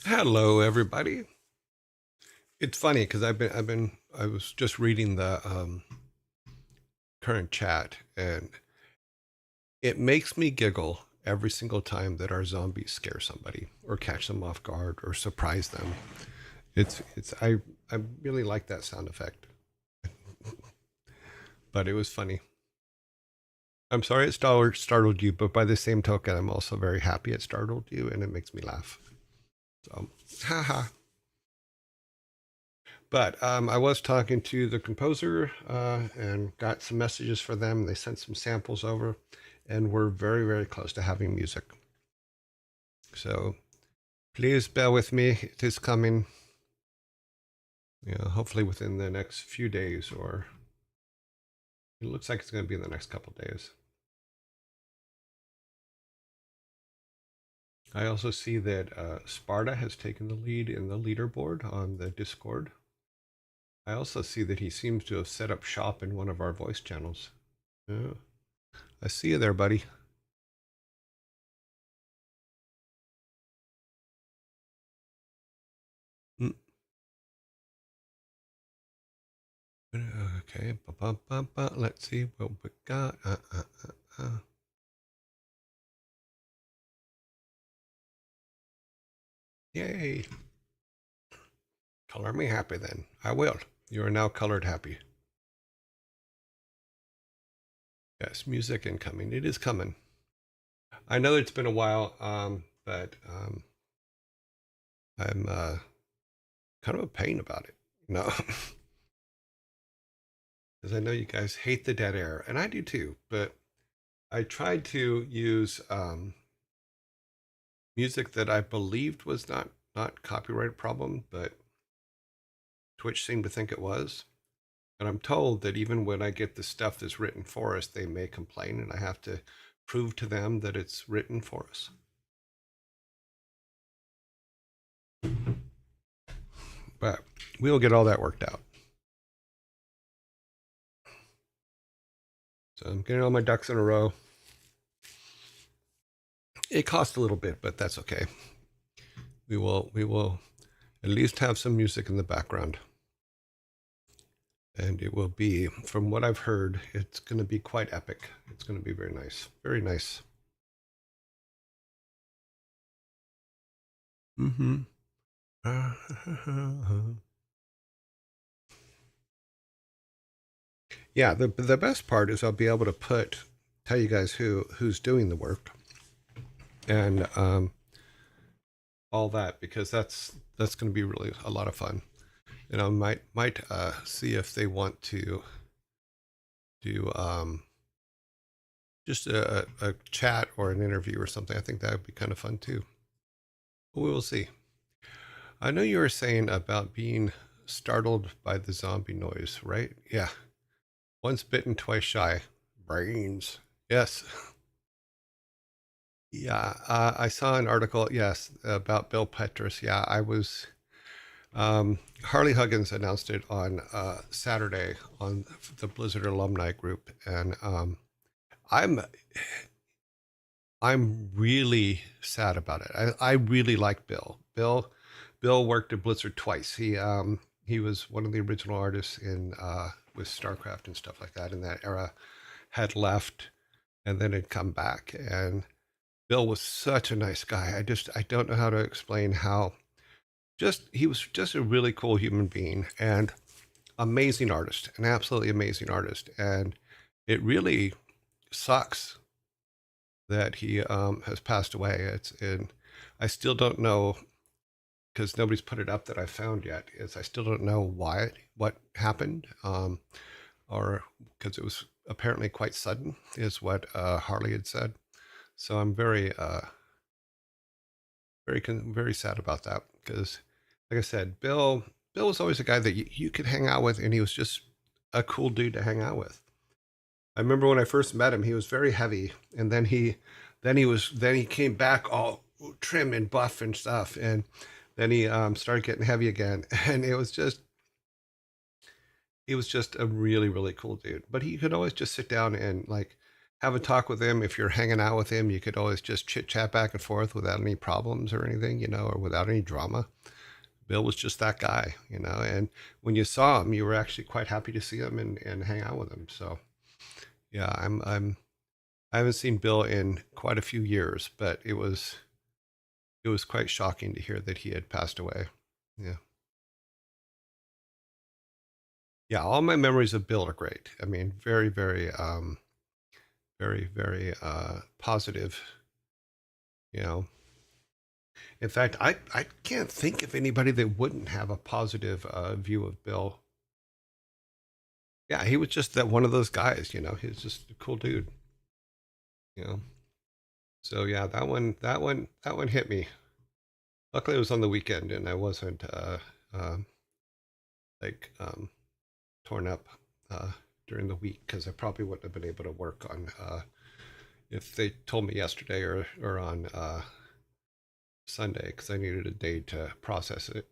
Hello, everybody. It's funny because I was just reading the current chat, and it makes me giggle every single time that our zombies scare somebody or catch them off guard or surprise them. I really like that sound effect, but it was funny. I'm sorry it startled you, but by the same token, I'm also very happy it startled you, and it makes me laugh. So, haha. But I was talking to the composer and got some messages for them. They sent some samples over, and we're very, very close to having music. So please bear with me. It is coming, hopefully within the next few days, or it looks like it's going to be in the next couple of days. I also see that Sparta has taken the lead in the leaderboard on the Discord. I also see that he seems to have set up shop in one of our voice channels. Yeah. I see you there, buddy. Mm. Okay, let's see what we got. Yay! Color me happy then. I will. You are now colored happy. Yes, music incoming. It is coming. I know it's been a while, but I'm kind of a pain about it. No, because I know you guys hate the dead air, and I do too. But I tried to use music that I believed was not copyright problem, but Twitch seemed to think it was. And I'm told that even when I get the stuff that's written for us, they may complain, and I have to prove to them that it's written for us. But we'll get all that worked out. So I'm getting all my ducks in a row. It costs a little bit, but that's okay. We will at least have some music in the background. And it will be, from what I've heard, it's going to be quite epic. It's going to be very nice. Very nice. Mm-hmm. Yeah, the best part is I'll be able to tell you guys who's doing the work and all that, because that's going to be really a lot of fun. And I might see if they want to do just a chat or an interview or something. I think that would be kind of fun too. But we will see. I know you were saying about being startled by the zombie noise, right? Yeah. Once bitten, twice shy. Brains. Yes. Yeah. I saw an article, yes, about Bill Petrus. Yeah, I was. Harley Huggins announced it on Saturday on the Blizzard alumni group, and I'm I'm really sad about it. I really like Bill. Bill worked at Blizzard twice. He was one of the original artists in with StarCraft and stuff like that in that era. Had left and then had come back. And Bill was such a nice guy. I don't know how to explain how. Just he was just a really cool human being and amazing artist, an absolutely amazing artist. And it really sucks that he has passed away. I still don't know, because nobody's put it up that I found yet. Is I still don't know what happened, or because it was apparently quite sudden, is what Harley had said. So I'm very sad about that, because, like I said, Bill was always a guy that you could hang out with, and he was just a cool dude to hang out with. I remember when I first met him, he was very heavy, and then he came back all trim and buff and stuff, and then he started getting heavy again, and he was just a really really cool dude. But he could always just sit down and like have a talk with him. If you're hanging out with him, you could always just chit chat back and forth without any problems or anything, or without any drama. Bill was just that guy, and when you saw him, you were actually quite happy to see him and hang out with him. So yeah, I haven't seen Bill in quite a few years, but it was quite shocking to hear that he had passed away. Yeah. Yeah, all my memories of Bill are great. I mean, very, very, very, very positive. You know, in fact, I can't think of anybody that wouldn't have a positive view of Bill. Yeah, he was just that one of those guys. He was just a cool dude. You know, so yeah, that one hit me. Luckily, it was on the weekend, and I wasn't like torn up uh, during the week because I probably wouldn't have been able to work on if they told me yesterday or on Sunday because I needed a day to process it.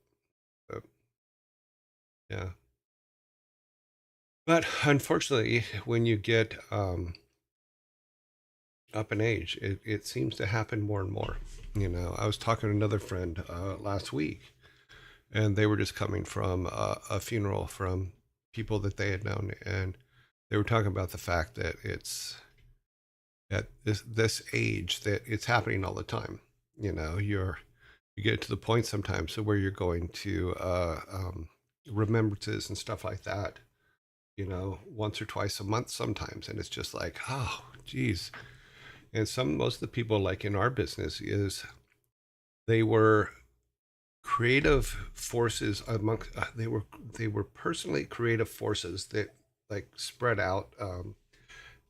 But, yeah, but unfortunately, when you get up in age, it seems to happen more and more. I was talking to another friend last week, and they were just coming from a funeral from people that they had known, and they were talking about the fact that it's at this age that it's happening all the time. You get to the point sometimes where you're going to remembrances and stuff like that. Once or twice a month sometimes, and it's just like, oh, geez. And most of the people like in our business is they were creative forces among they were personally creative forces that like spread out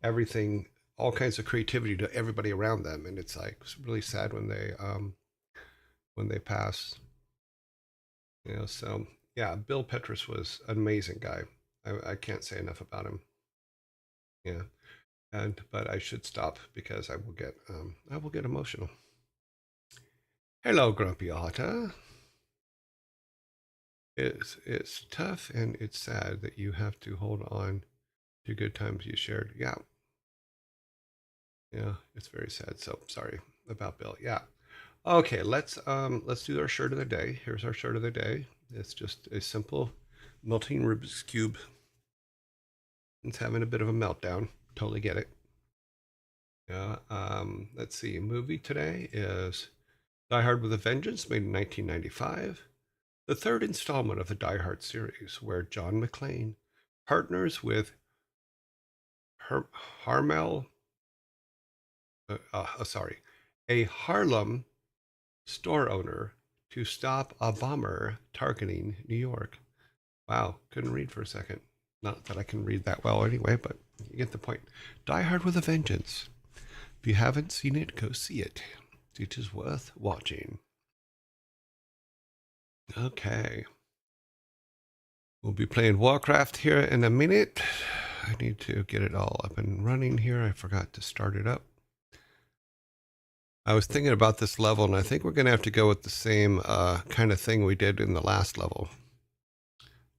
everything, all kinds of creativity to everybody around them, and it's like it's really sad when they pass. So yeah, Bill Petrus was an amazing guy. I can't say enough about him. Yeah, but I should stop because I will get emotional. Hello, Grumpy Otter. It's tough and it's sad that you have to hold on to good times you shared. Yeah, yeah, it's very sad. So sorry about Bill. Yeah. Okay, let's do our shirt of the day. Here's our shirt of the day. It's just a simple melting Rubik's cube. It's having a bit of a meltdown. Totally get it. Yeah. Let's see. Movie today is Die Hard with a Vengeance, made in 1995. The third installment of the Die Hard series, where John McClane partners with Harmel, sorry, a Harlem store owner to stop a bomber targeting New York. Wow, couldn't read for a second. Not that I can read that well anyway, but you get the point. Die Hard with a Vengeance. If you haven't seen it, go see it. It is worth watching. Okay. We'll be playing WarCraft here in a minute. I need to get it all up and running here. I forgot to start it up. I was thinking about this level, and I think we're going to have to go with the same kind of thing we did in the last level,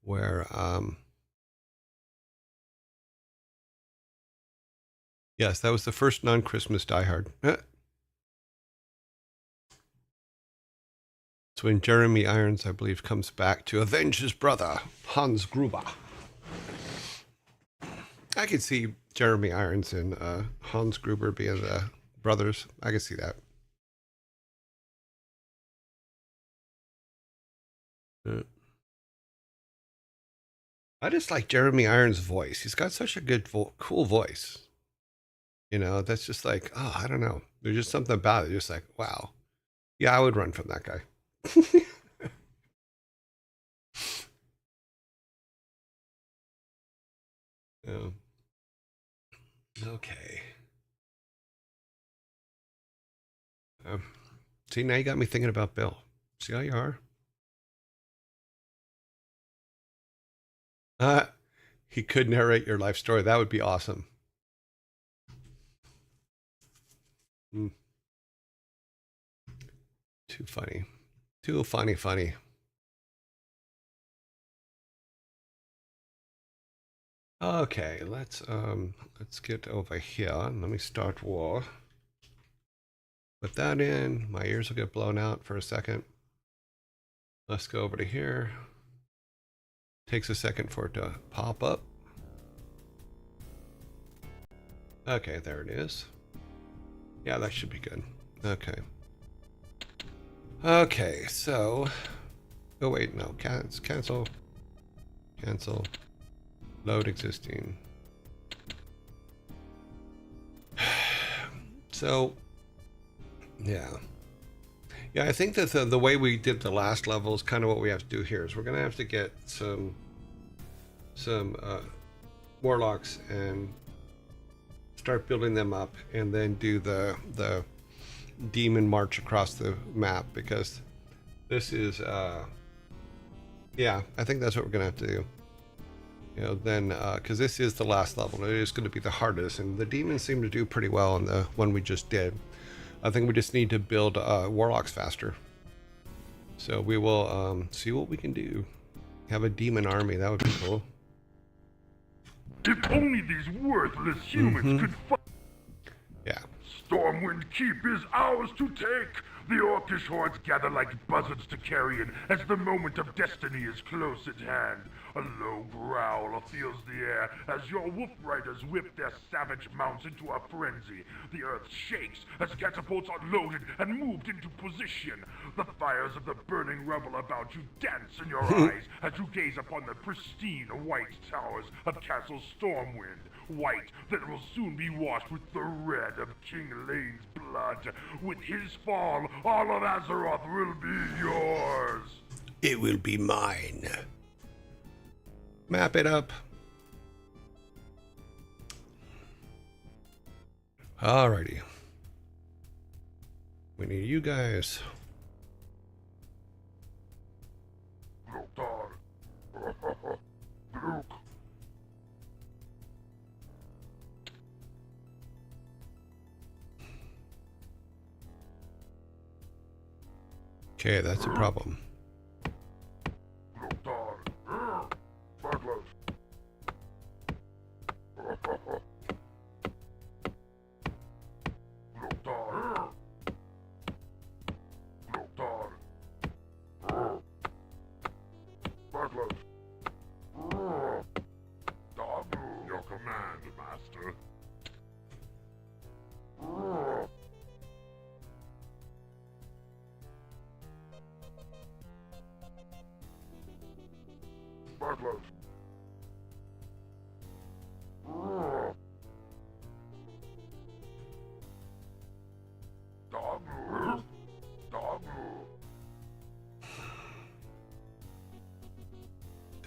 where, yes, that was the first non-Christmas Die Hard. It's when Jeremy Irons, I believe, comes back to avenge his brother, Hans Gruber. I could see Jeremy Irons and Hans Gruber being the brothers. I could see that. I just like Jeremy Irons' voice. He's got such a good, cool voice. That's just like, oh, I don't know. There's just something about it. Just like, wow. Yeah, I would run from that guy. Yeah. Okay. Um, See, now you got me thinking about Bill. See how you are? Uh, he could narrate your life story. That would be awesome. Mm, too funny. Too funny. Okay, let's get over here. Let me start war. Put that in. My ears will get blown out for a second. Let's go over to here. Takes a second for it to pop up. Okay, there it is. Yeah, that should be good. Okay. Okay, so... Oh, wait, no. Cancel. Cancel. Load existing. So, yeah. Yeah, I think that the way we did the last level is kind of what we have to do here. Is we're going to have to get some warlocks and start building them up, and then do the demon march across the map, because this is yeah, I think that's what we're gonna have to do. You know, then because this is the last level, it is going to be the hardest, and the demons seem to do pretty well in the one we just did. I think we just need to build warlocks faster. So we will see what we can do. Have a demon army, that would be cool. If only these worthless humans could fight. Yeah. Stormwind Keep is ours to take. The orcish hordes gather like buzzards to carrion as the moment of destiny is close at hand. A low growl fills the air as your wolf riders whip their savage mounts into a frenzy. The earth shakes as catapults are loaded and moved into position. The fires of the burning rubble about you dance in your eyes as you gaze upon the pristine white towers of Castle Stormwind. White that will soon be washed with the red of King Lane's blood. With his fall, all of Azeroth will be yours. It will be mine. Map it up. Alrighty. We need you guys. Okay, that's a problem. Your command, Master.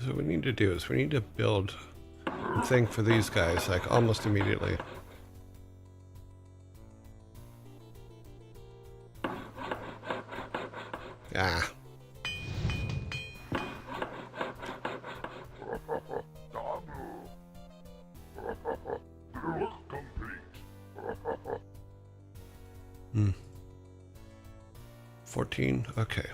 So what we need to do is we need to build a thing for these guys, like almost immediately. Ah. Hmm. 14, okay.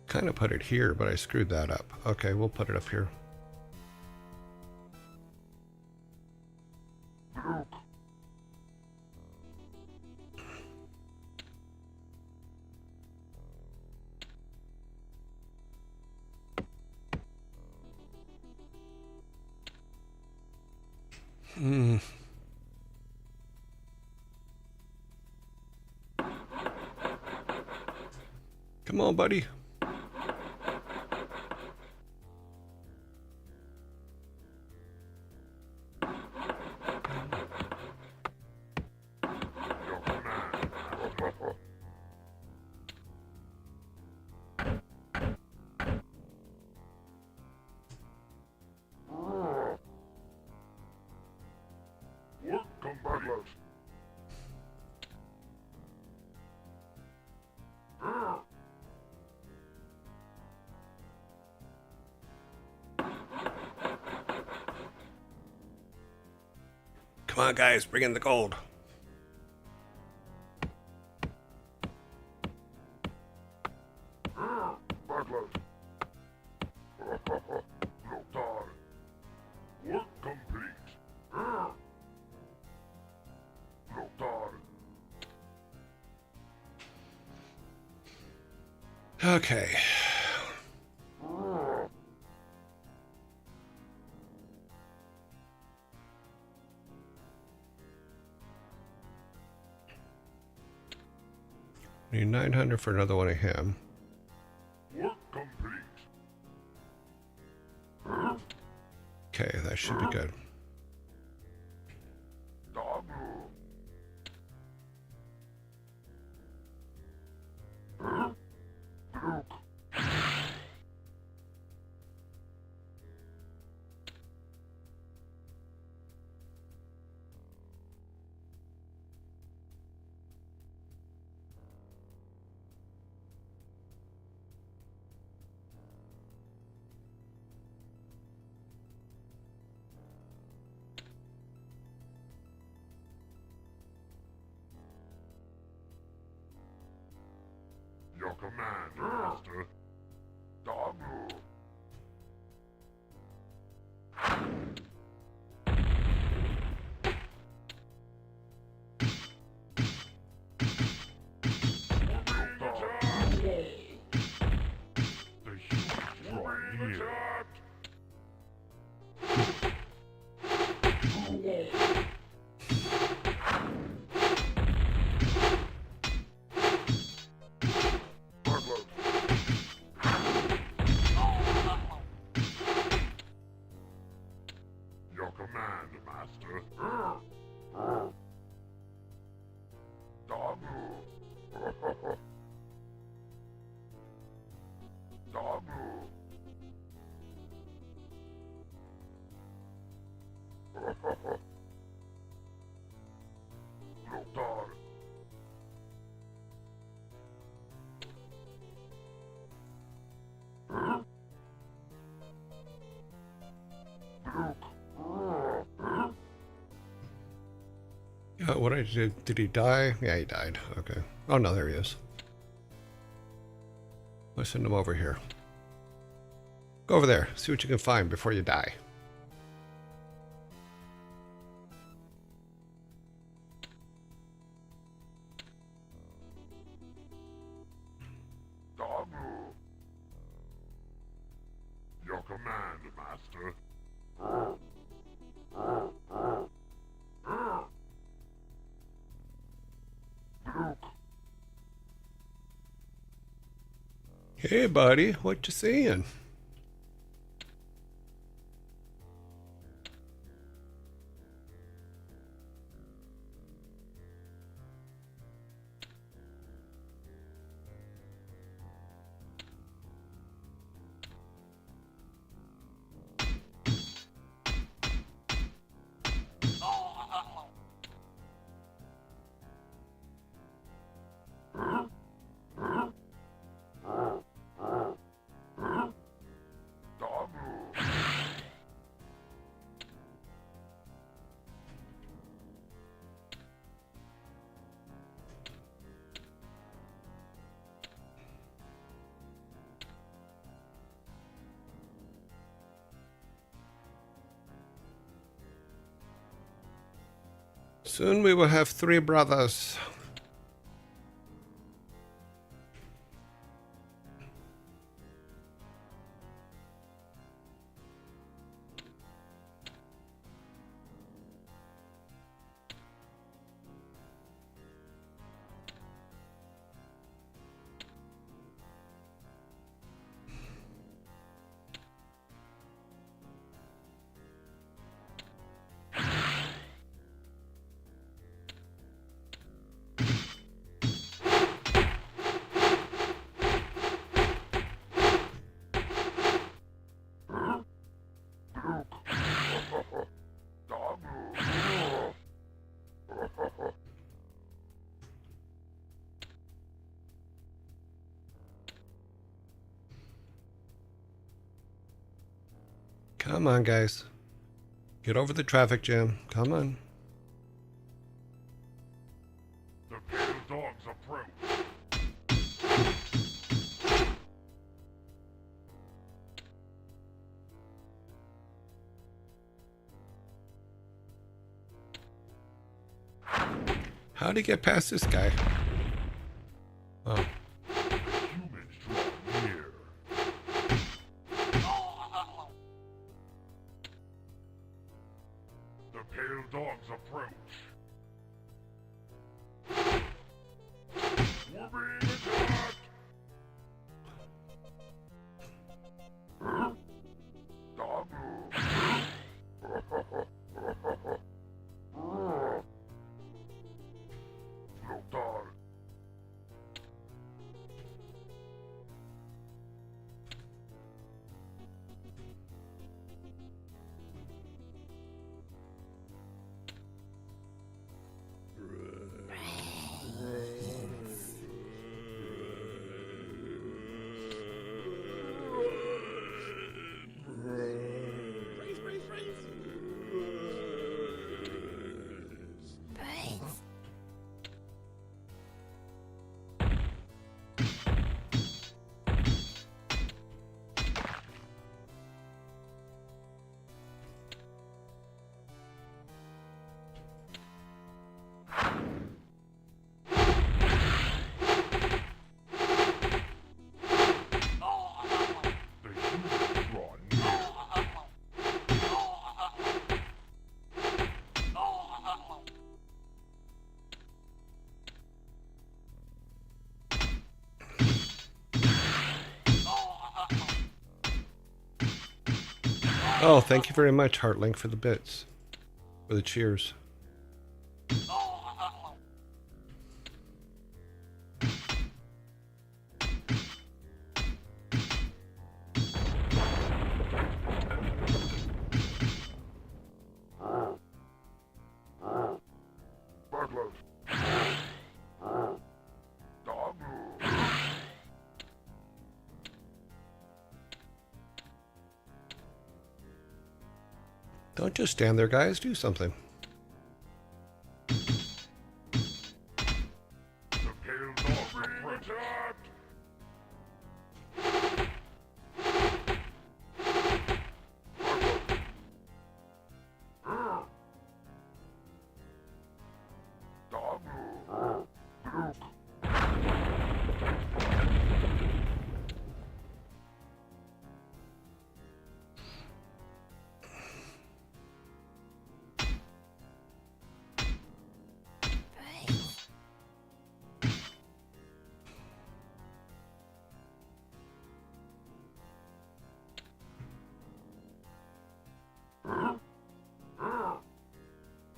Kind of put it here, but I screwed that up. Okay, we'll put it up here. Hmm. Come on, buddy. Come on, guys, bring in the gold. Okay. Need 900 for another one of him. Work complete. Okay, that should be good. Your command, Master. Dabu. The huge draw near. Your command, Master. Dabu. Dabu. Lothar. What did he die? Yeah, he died. Okay. Oh no, there he is. Let's send him over here. Go over there. See what you can find before you die. Dabu. Your command, Master. Hey, buddy. What you seeing? Soon we will have 3 brothers. Come on, guys. Get over the traffic jam. Come on. The pale dogs approach. How'd he get past this guy? Oh. The humans draw dogs approach. We're being attacked! Dog. No dog. Oh, thank you very much, Heartlink, for the bits. For the cheers. Burglars. Dog. Don't just stand there, guys. Do something. The pale dogs approach. Dog.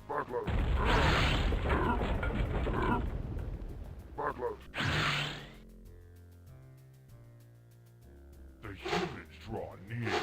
Burglars. Burglars. The humans draw near.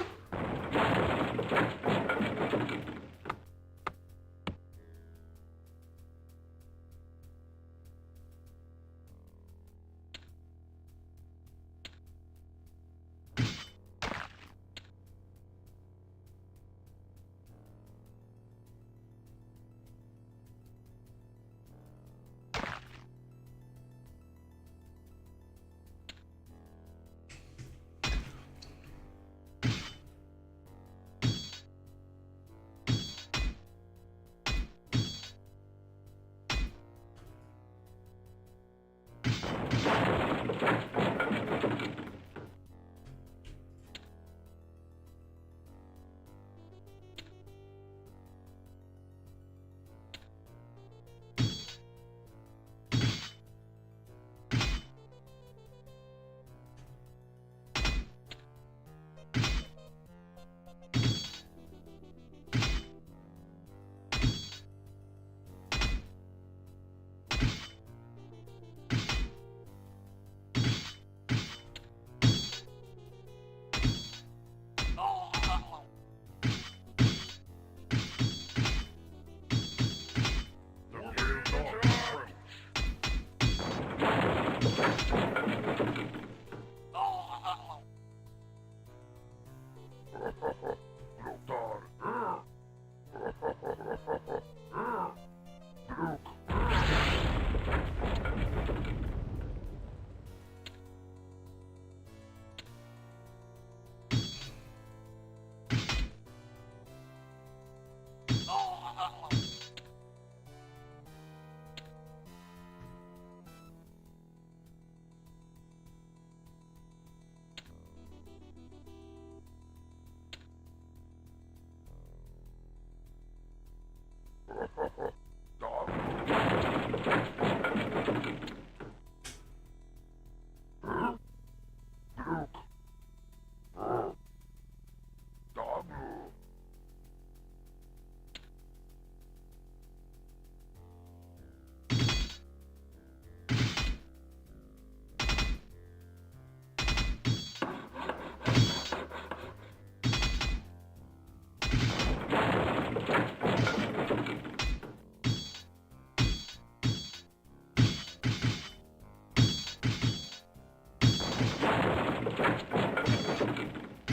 So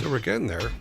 we're getting there.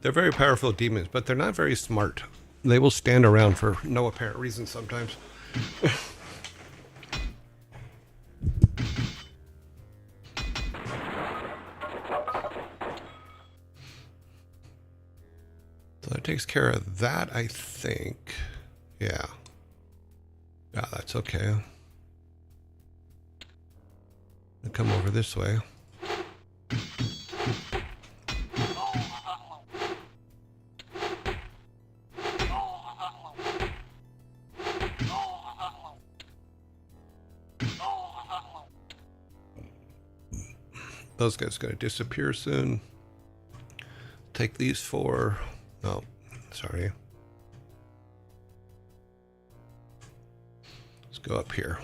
They're very powerful demons, but they're not very smart. They will stand around for no apparent reason sometimes. So that takes care of that, I think. Yeah. Yeah, that's okay. I'll come over this way. Those guys are going to disappear soon. Take these four. No, sorry. Let's go up here.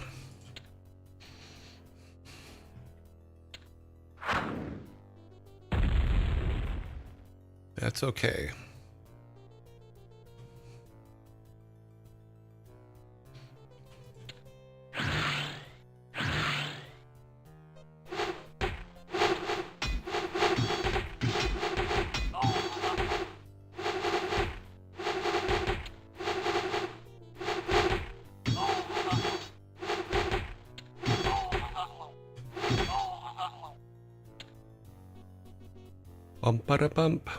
That's okay. Bump ba bump.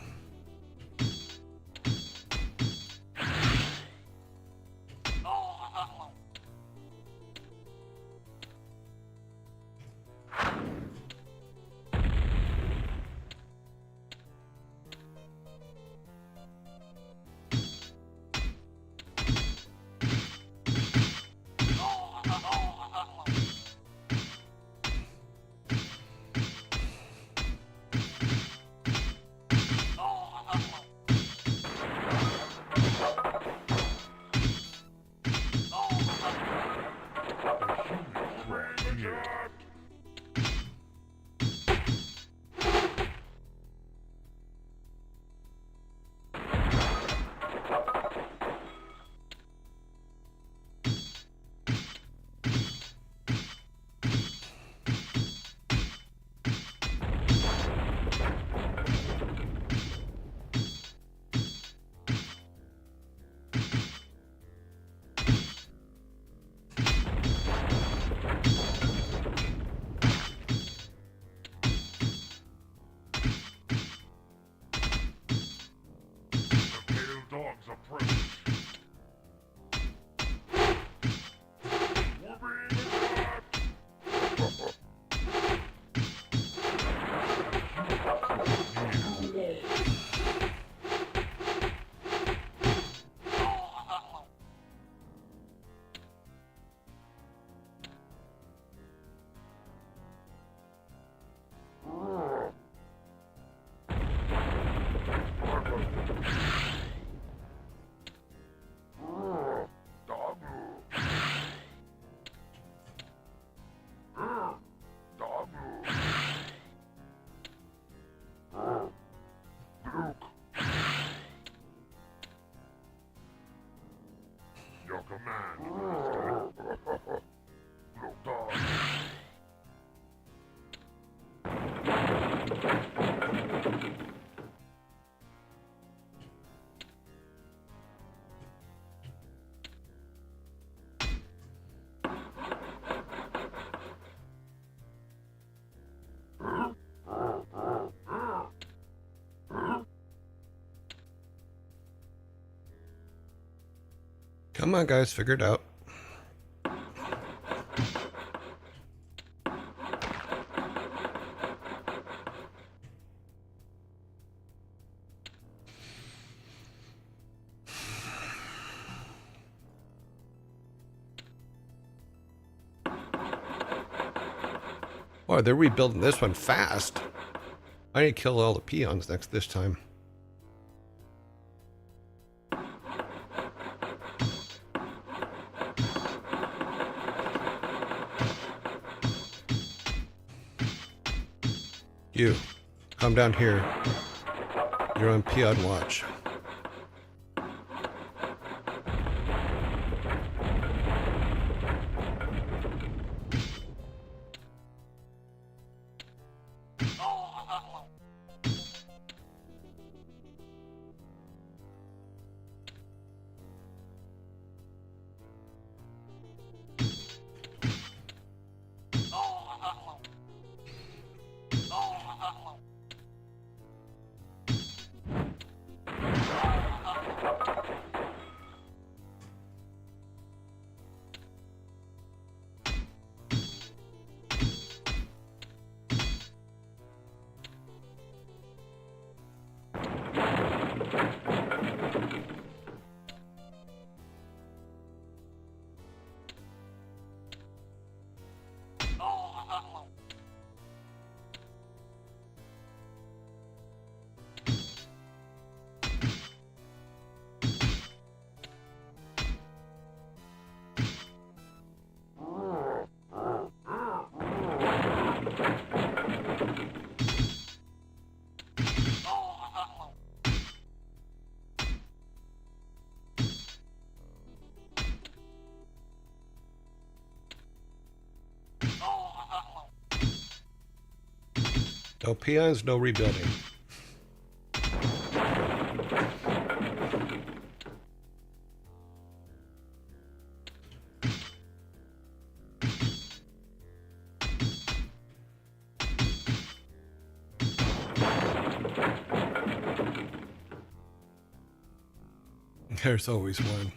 Come on, guys, figure it out. Boy, they're rebuilding this one fast. I need to kill all the peons this time. You, come down here. You're on peon watch. No peons, no rebuilding. There's always one.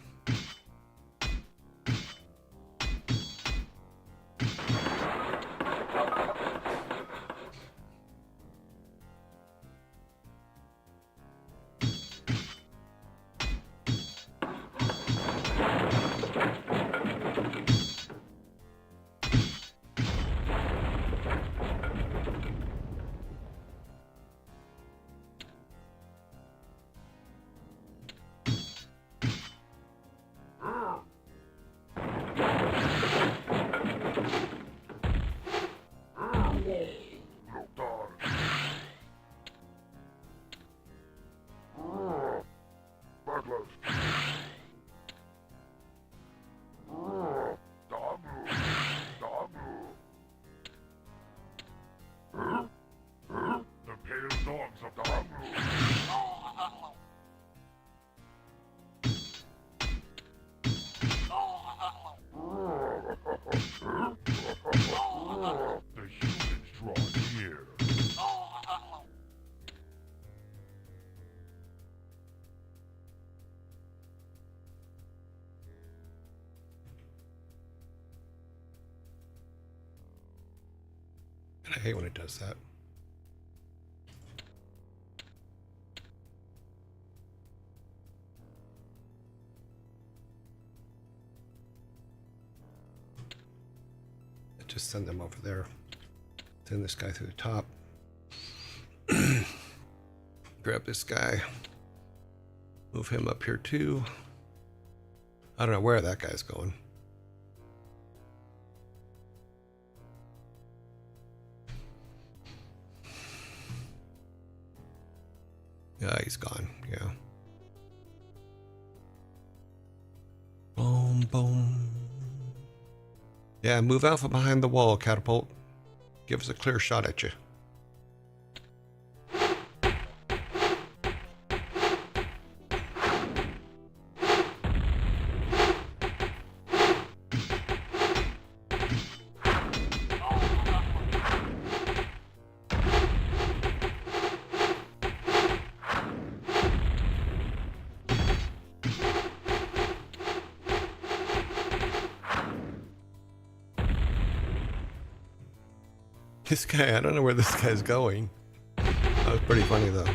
I hate when it does that. Just send them over there. Send this guy through the top. Grab this guy. Move him up here too. I don't know where that guy's going. Yeah, he's gone. Yeah. Boom, boom. Yeah, move out from behind the wall, Catapult. Give us a clear shot at you. This guy, I don't know where this guy's going. That was pretty funny though.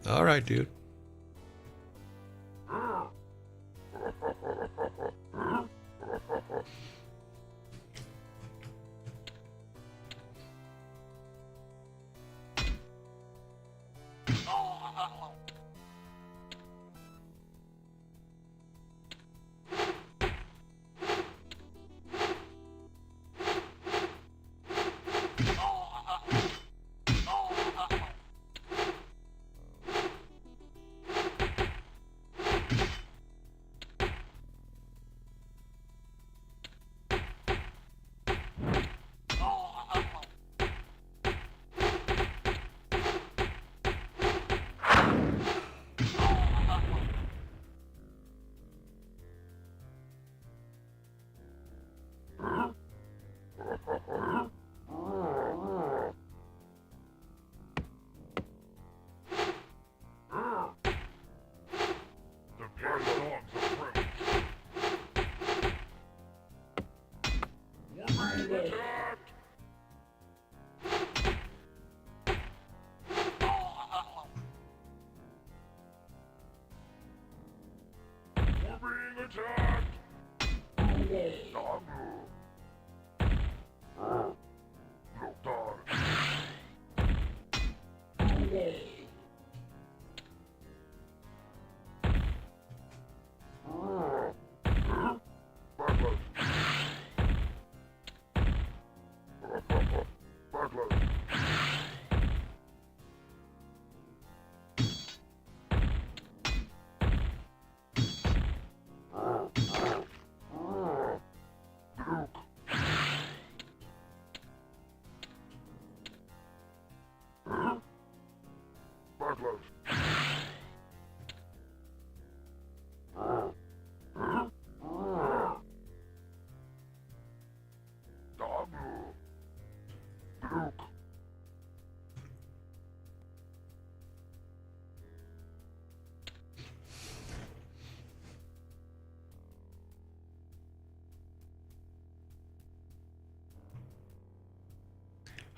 All right, dude.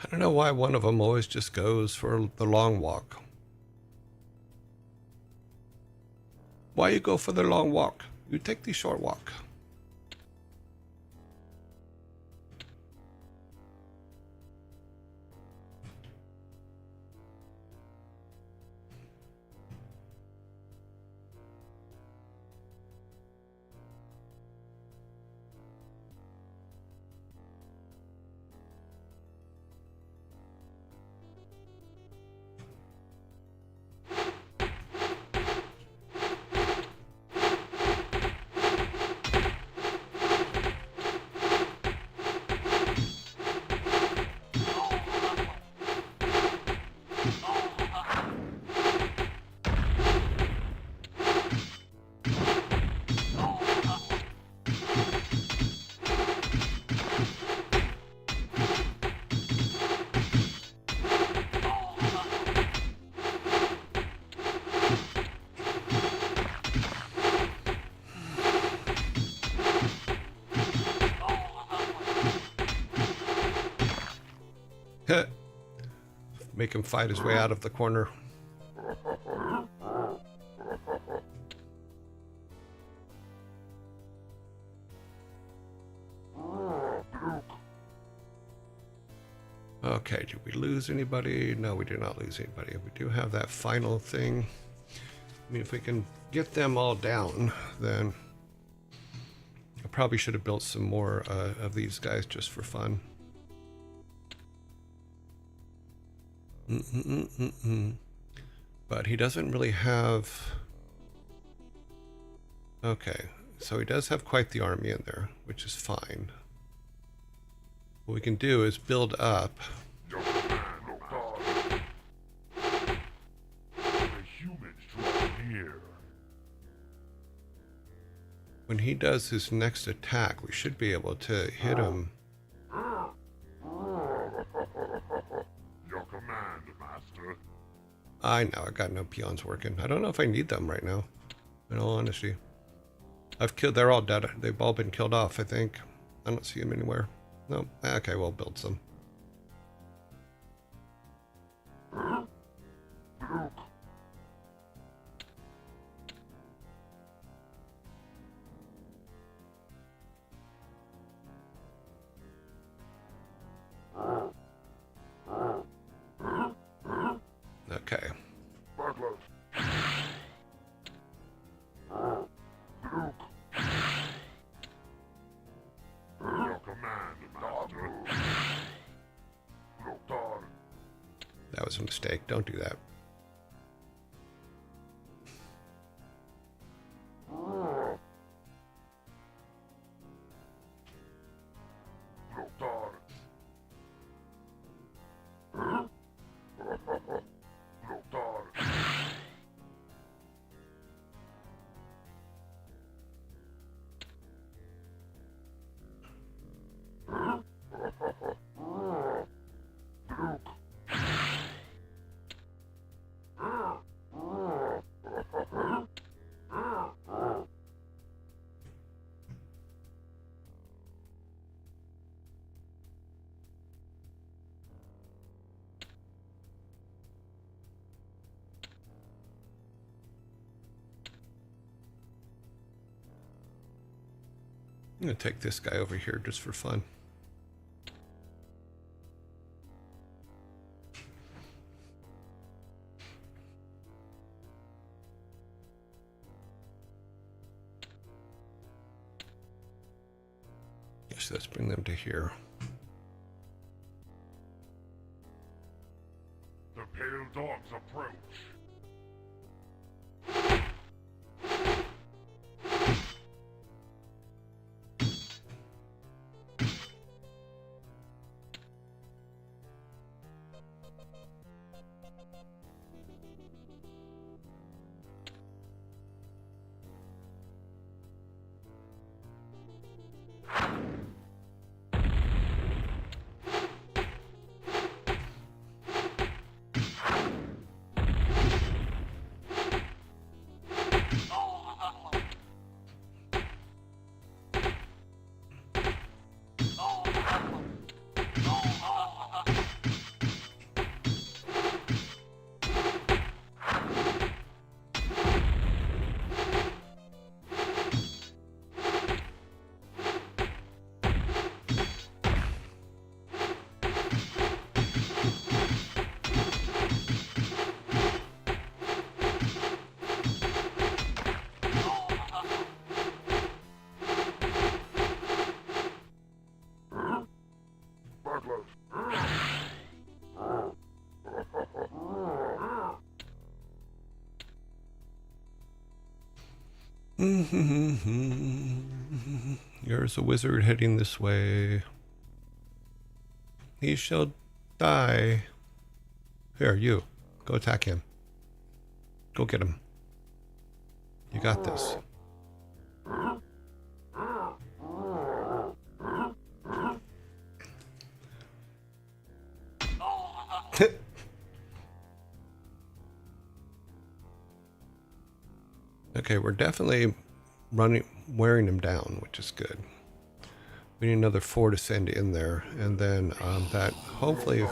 I don't know why one of them always just goes for the long walk. Why you go for the long walk? You take the short walk. Make him fight his way out of the corner. Okay, did we lose anybody? No, we did not lose anybody. We do have that final thing. I mean, if we can get them all down, then I probably should have built some more of these guys just for fun. But he doesn't really have... Okay, so he does have quite the army in there, which is fine. What we can do is build up. The humans draw near. When he does his next attack, we should be able to hit him. Your command, Master. I know, I got no peons working. I don't know if I need them right now, in all honesty. I've killed. They're all dead. They've all been killed off. I think. I don't see them anywhere. No. Okay, we'll build some. Okay. That was a mistake. Don't do that. I'm going to take this guy over here just for fun. Yes, let's bring them to here. The pale dogs approach. Here's a wizard heading this way. He shall die. Here, you. Go attack him. Go get him. You got this. Okay, we're definitely wearing him down, which is good. We need another 4 to send in there, and then that hopefully.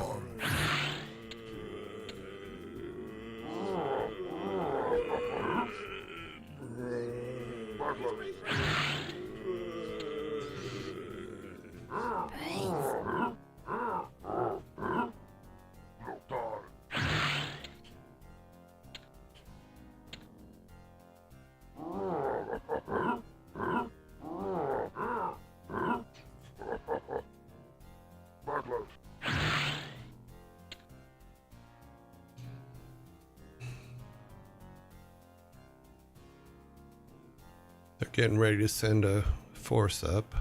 They're getting ready to send a force up.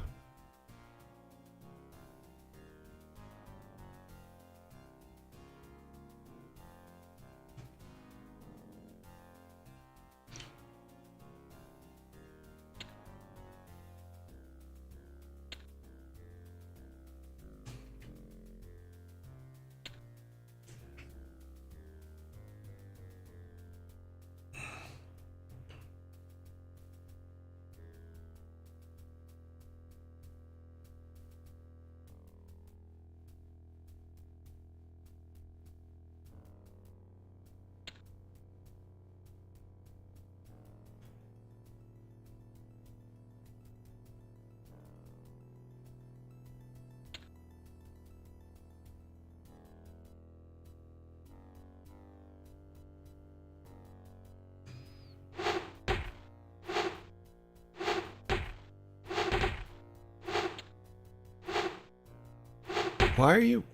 Why are you...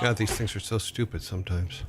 God, these things are so stupid sometimes.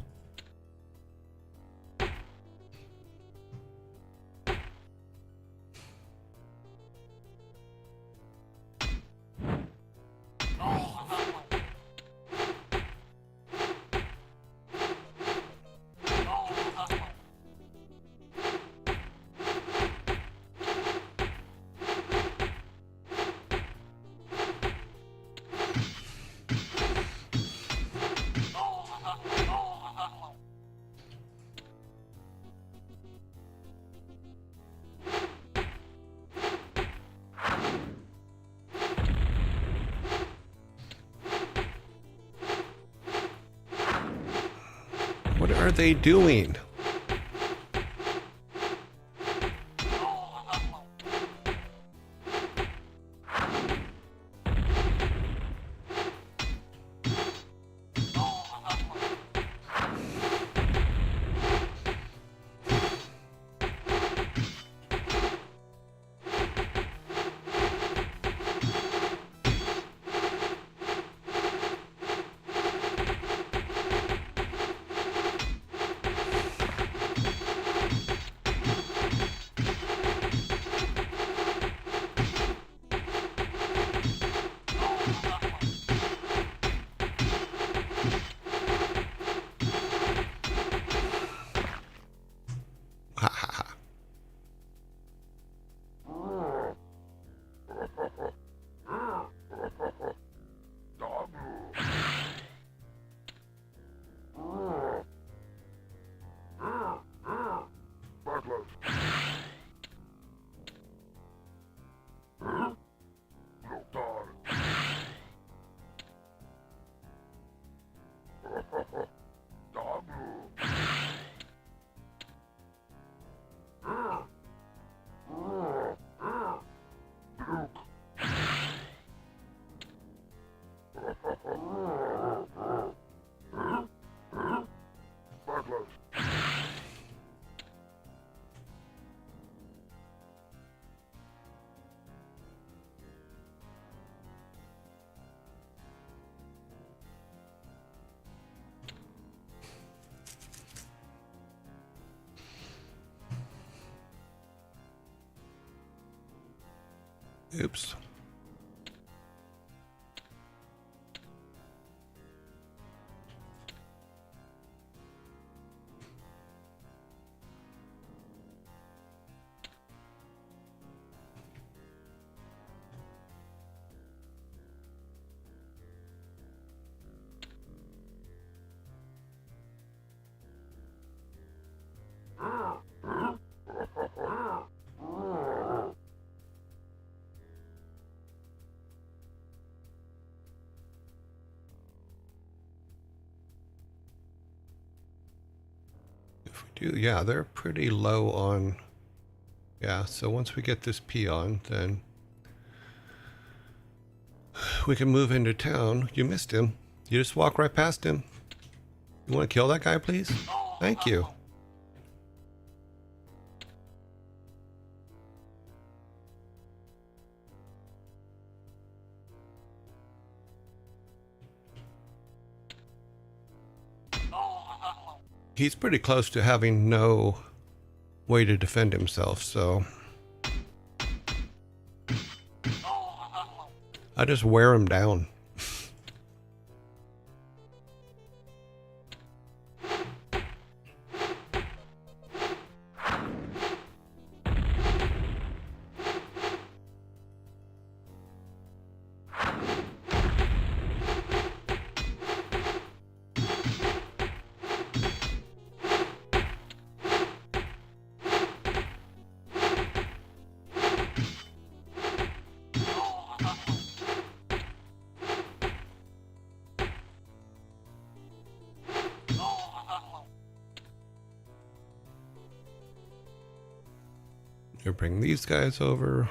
What are they doing? Ha ha ha. Oops. If we do, yeah, they're pretty low on... Yeah, so once we get this P on, then we can move into town. You missed him. You just walk right past him. You want to kill that guy, please? Thank you. He's pretty close to having no way to defend himself, so I just wear him down. You bring these guys over.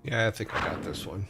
Yeah, I think I got this one.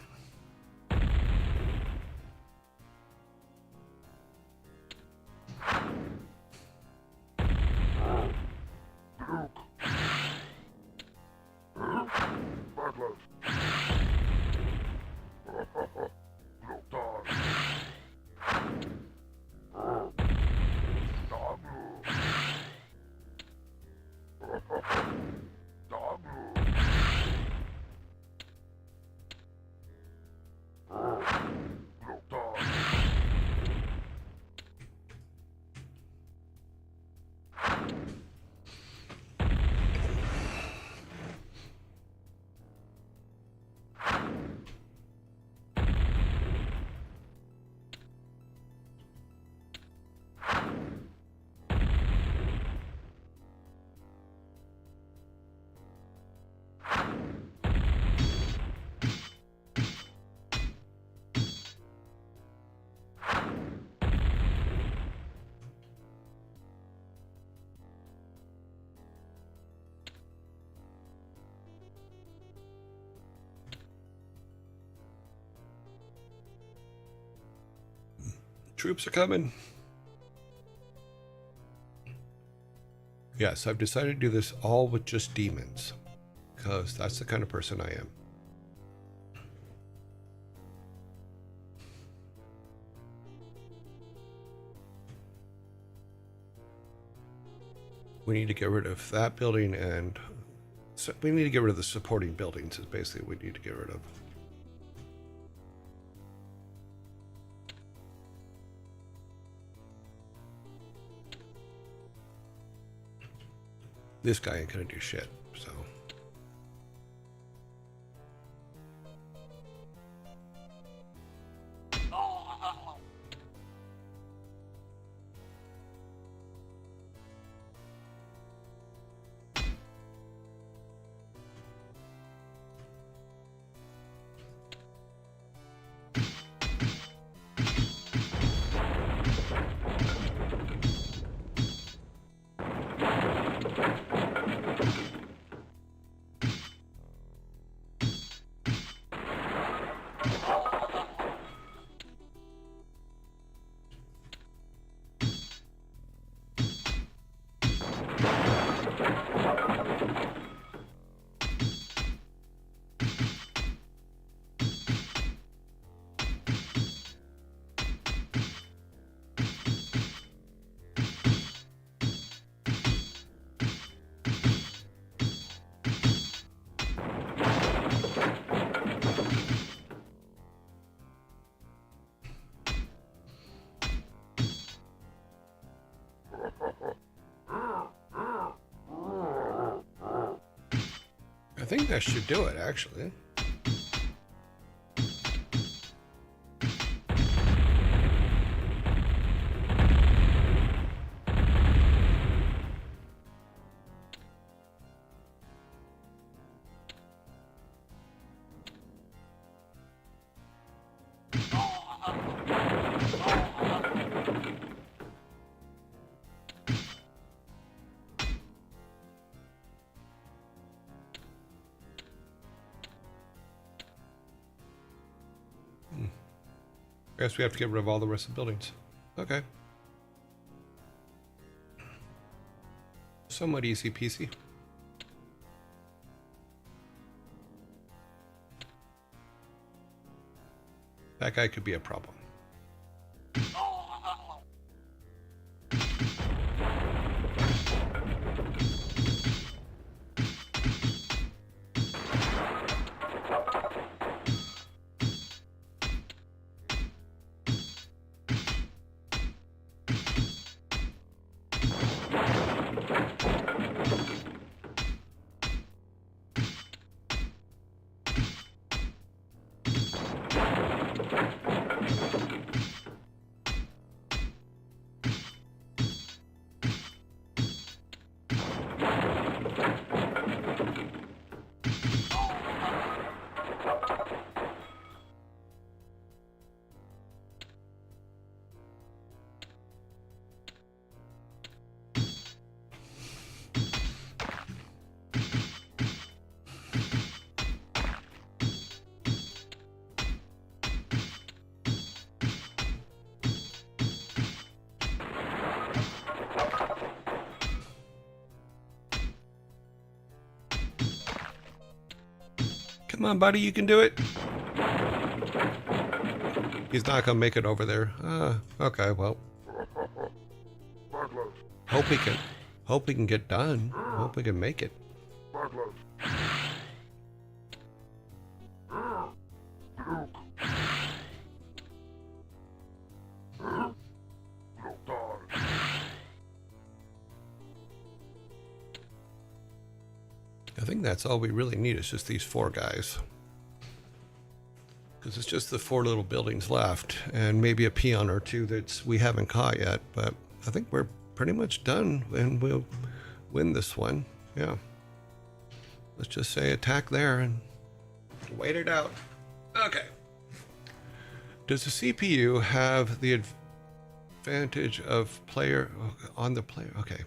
Troops are coming. Yes, I've decided to do this all with just demons, because that's the kind of person I am. We need to get rid of that building, and so we need to get rid of the supporting buildings is basically what we need to get rid of. This guy ain't gonna do shit, so. I think that should do it, actually. I guess we have to get rid of all the rest of the buildings. Okay. Somewhat easy peasy. That guy could be a problem. Come on, buddy, you can do it. He's not gonna make it over there. Okay, well. Hope he can get done. Hope he can make it. I think that's all we really need is just these 4 guys. Because it's just the 4 little buildings left, and maybe a peon or 2 that we haven't caught yet. But I think we're pretty much done, and we'll win this one. Yeah. Let's just say attack there and wait it out. Okay. Does the CPU have the advantage of player on the player? Okay.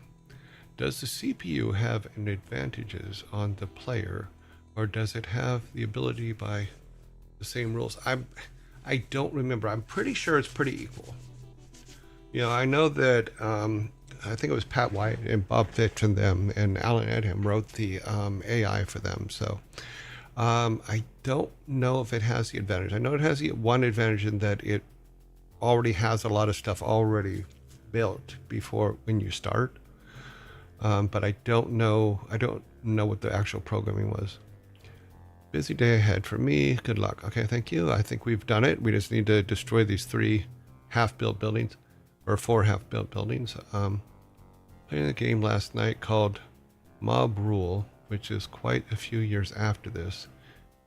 Does the CPU have an advantages on the player, or does it have the ability by the same rules? I don't remember. I'm pretty sure it's pretty equal. You know, I know that I think it was Pat White and Bob Fitch and them and Alan Edham wrote the AI for them. So I don't know if it has the advantage. I know it has the one advantage in that it already has a lot of stuff already built before when you start. But I don't know what the actual programming was. Busy day ahead for me. Good luck. Okay, thank you. I think we've done it. We just need to destroy these 3 half-built buildings, or 4 half-built buildings. Playing a game last night called Mob Rule, which is quite a few years after this.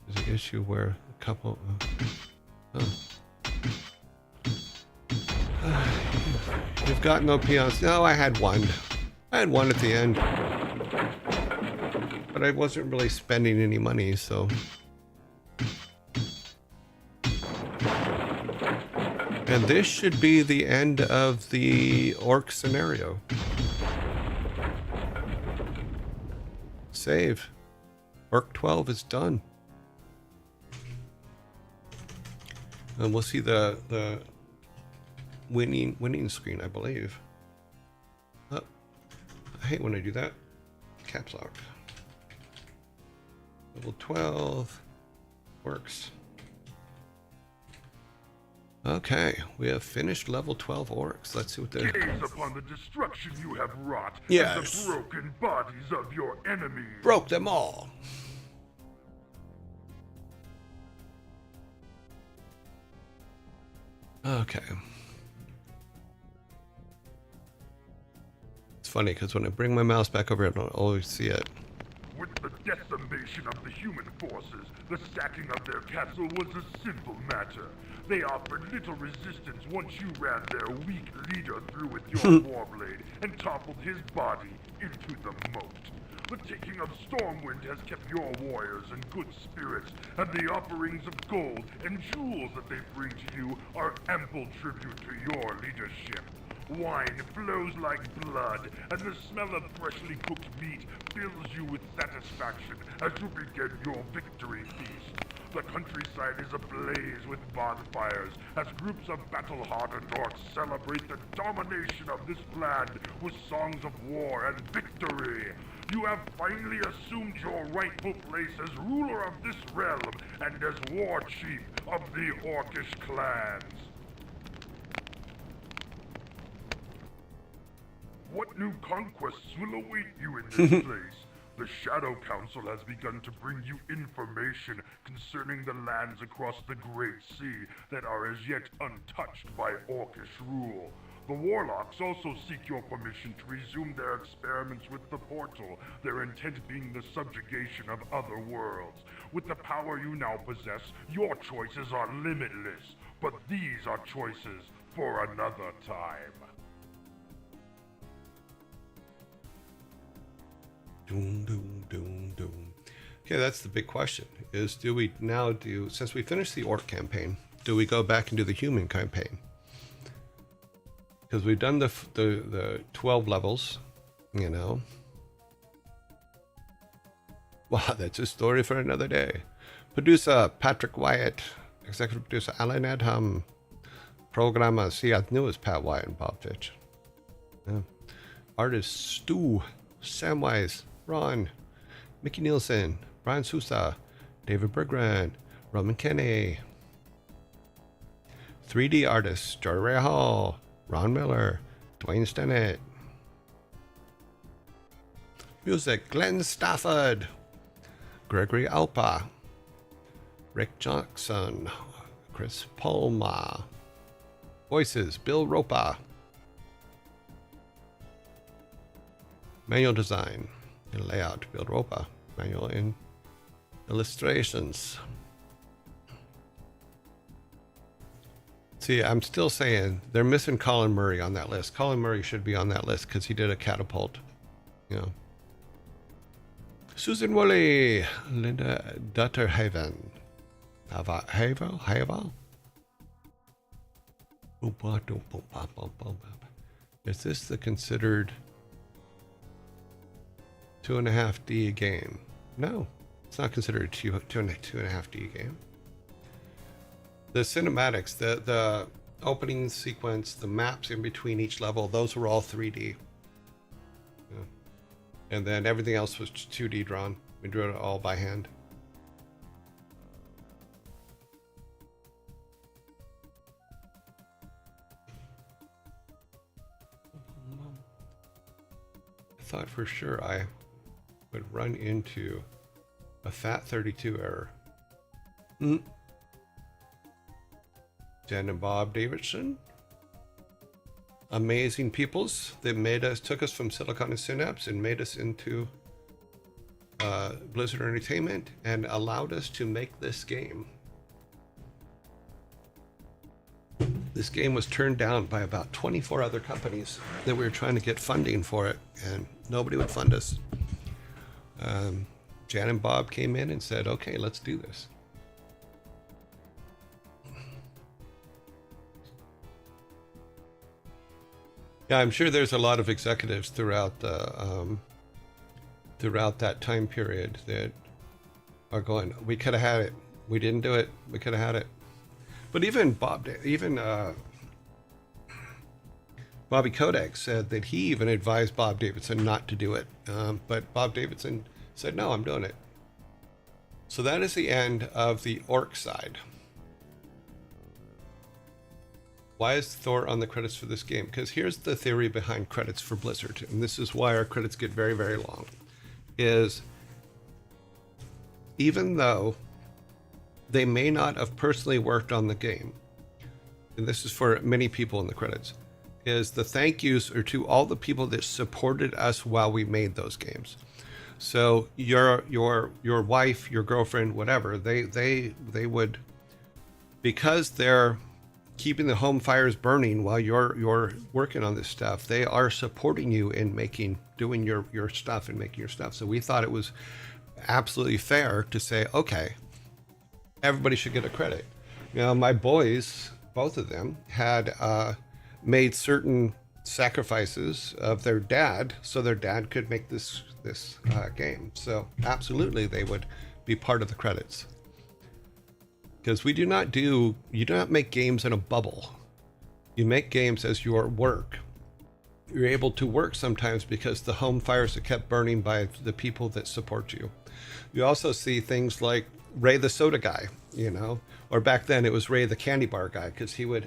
There's an issue where a couple... You've got no peons. No, I had 1. I had 1 at the end. But I wasn't really spending any money, so... And this should be the end of the orc scenario. Save. Orc 12 is done. And we'll see the winning screen, I believe. Oh, I hate when I do that. Caps lock. Level 12 works. Okay, we have finished level 12 orcs. Let's see what they're... Gaze upon the destruction you have wrought, yes, and the broken bodies of your enemies. Broke them all. Okay. It's funny because when I bring my mouse back over, I don't always see it. With the decimation of the human forces, the sacking of their castle was a simple matter. They offered little resistance once you ran their weak leader through with your warblade and toppled his body into the moat. The taking of Stormwind has kept your warriors in good spirits, and the offerings of gold and jewels that they bring to you are ample tribute to your leadership. Wine flows like blood, and the smell of freshly cooked meat fills you with satisfaction as you begin your victory feast. The countryside is ablaze with bonfires as groups of battle-hardened orcs celebrate the domination of this land with songs of war and victory. You have finally assumed your rightful place as ruler of this realm and as war chief of the Orcish clans. What new conquests will await you in this place? The Shadow Council has begun to bring you information concerning the lands across the Great Sea that are as yet untouched by Orcish rule. The Warlocks also seek your permission to resume their experiments with the portal, their intent being the subjugation of other worlds. With the power you now possess, your choices are limitless, but these are choices for another time. Doom, doom, doom, doom. Okay, that's the big question, is do we now do, since we finished the orc campaign, do we go back and do the human campaign? Because we've done the 12 levels, you know. Wow, that's a story for another day. Producer Patrick Wyatt, executive producer Alan Edham, programmer, see, I knew it was Pat Wyatt and Bob Fitch. Yeah. Artist Stu, Samwise, Ron, Mickey Nielsen, Brian Sousa, David Bergren, Roman Kenney. 3D artists, Jory Ray Hall, Ron Miller, Dwayne Stennett. Music, Glenn Stafford, Gregory Alpa, Rick Jackson, Chris Palma. Voices, Bill Ropa. Manual design and layout, Bill Ropa. Manual and illustrations. See, I'm still saying they're missing Colin Murray on that list. Colin Murray should be on that list because he did a catapult. You know. Susan Woolley, Linda Dutterhaven. Havel? Is this the considered 2.5D game? No, it's not considered a 2.5D game. The cinematics, the opening sequence, the maps in between each level, those were all 3D. Yeah. And then everything else was 2D drawn. We drew it all by hand. I thought for sure I would run into a FAT32 error. Jen and Bob Davidson, amazing peoples that took us from Silicon and Synapse and made us into Blizzard Entertainment and allowed us to make this game. This game was turned down by about 24 other companies that we were trying to get funding for it, and nobody would fund us. Jan and Bob came in and said, okay, let's do this. Yeah, I'm sure there's a lot of executives throughout the throughout that time period that are going, we could have had it. We didn't do it. We could have had it. But even Bobby Kodak said that he even advised Bob Davidson not to do it. But Bob Davidson said, no, I'm doing it. So that is the end of the Orc side. Why is Thor on the credits for this game? Because here's the theory behind credits for Blizzard, and this is why our credits get very, very long, is even though they may not have personally worked on the game, and this is for many people in the credits, is the thank yous are to all the people that supported us while we made those games. So your wife, your girlfriend, whatever, they would, because they're keeping the home fires burning while you're working on this stuff, they are supporting you in doing your stuff and making your stuff. So we thought it was absolutely fair to say, okay, everybody should get a credit. Now, my boys, both of them, had made certain sacrifices of their dad so their dad could make this game. So absolutely, they would be part of the credits. Because you do not make games in a bubble. You make games as your work. You're able to work sometimes because the home fires are kept burning by the people that support you. You also see things like Ray the soda guy, or back then it was Ray the candy bar guy, because he was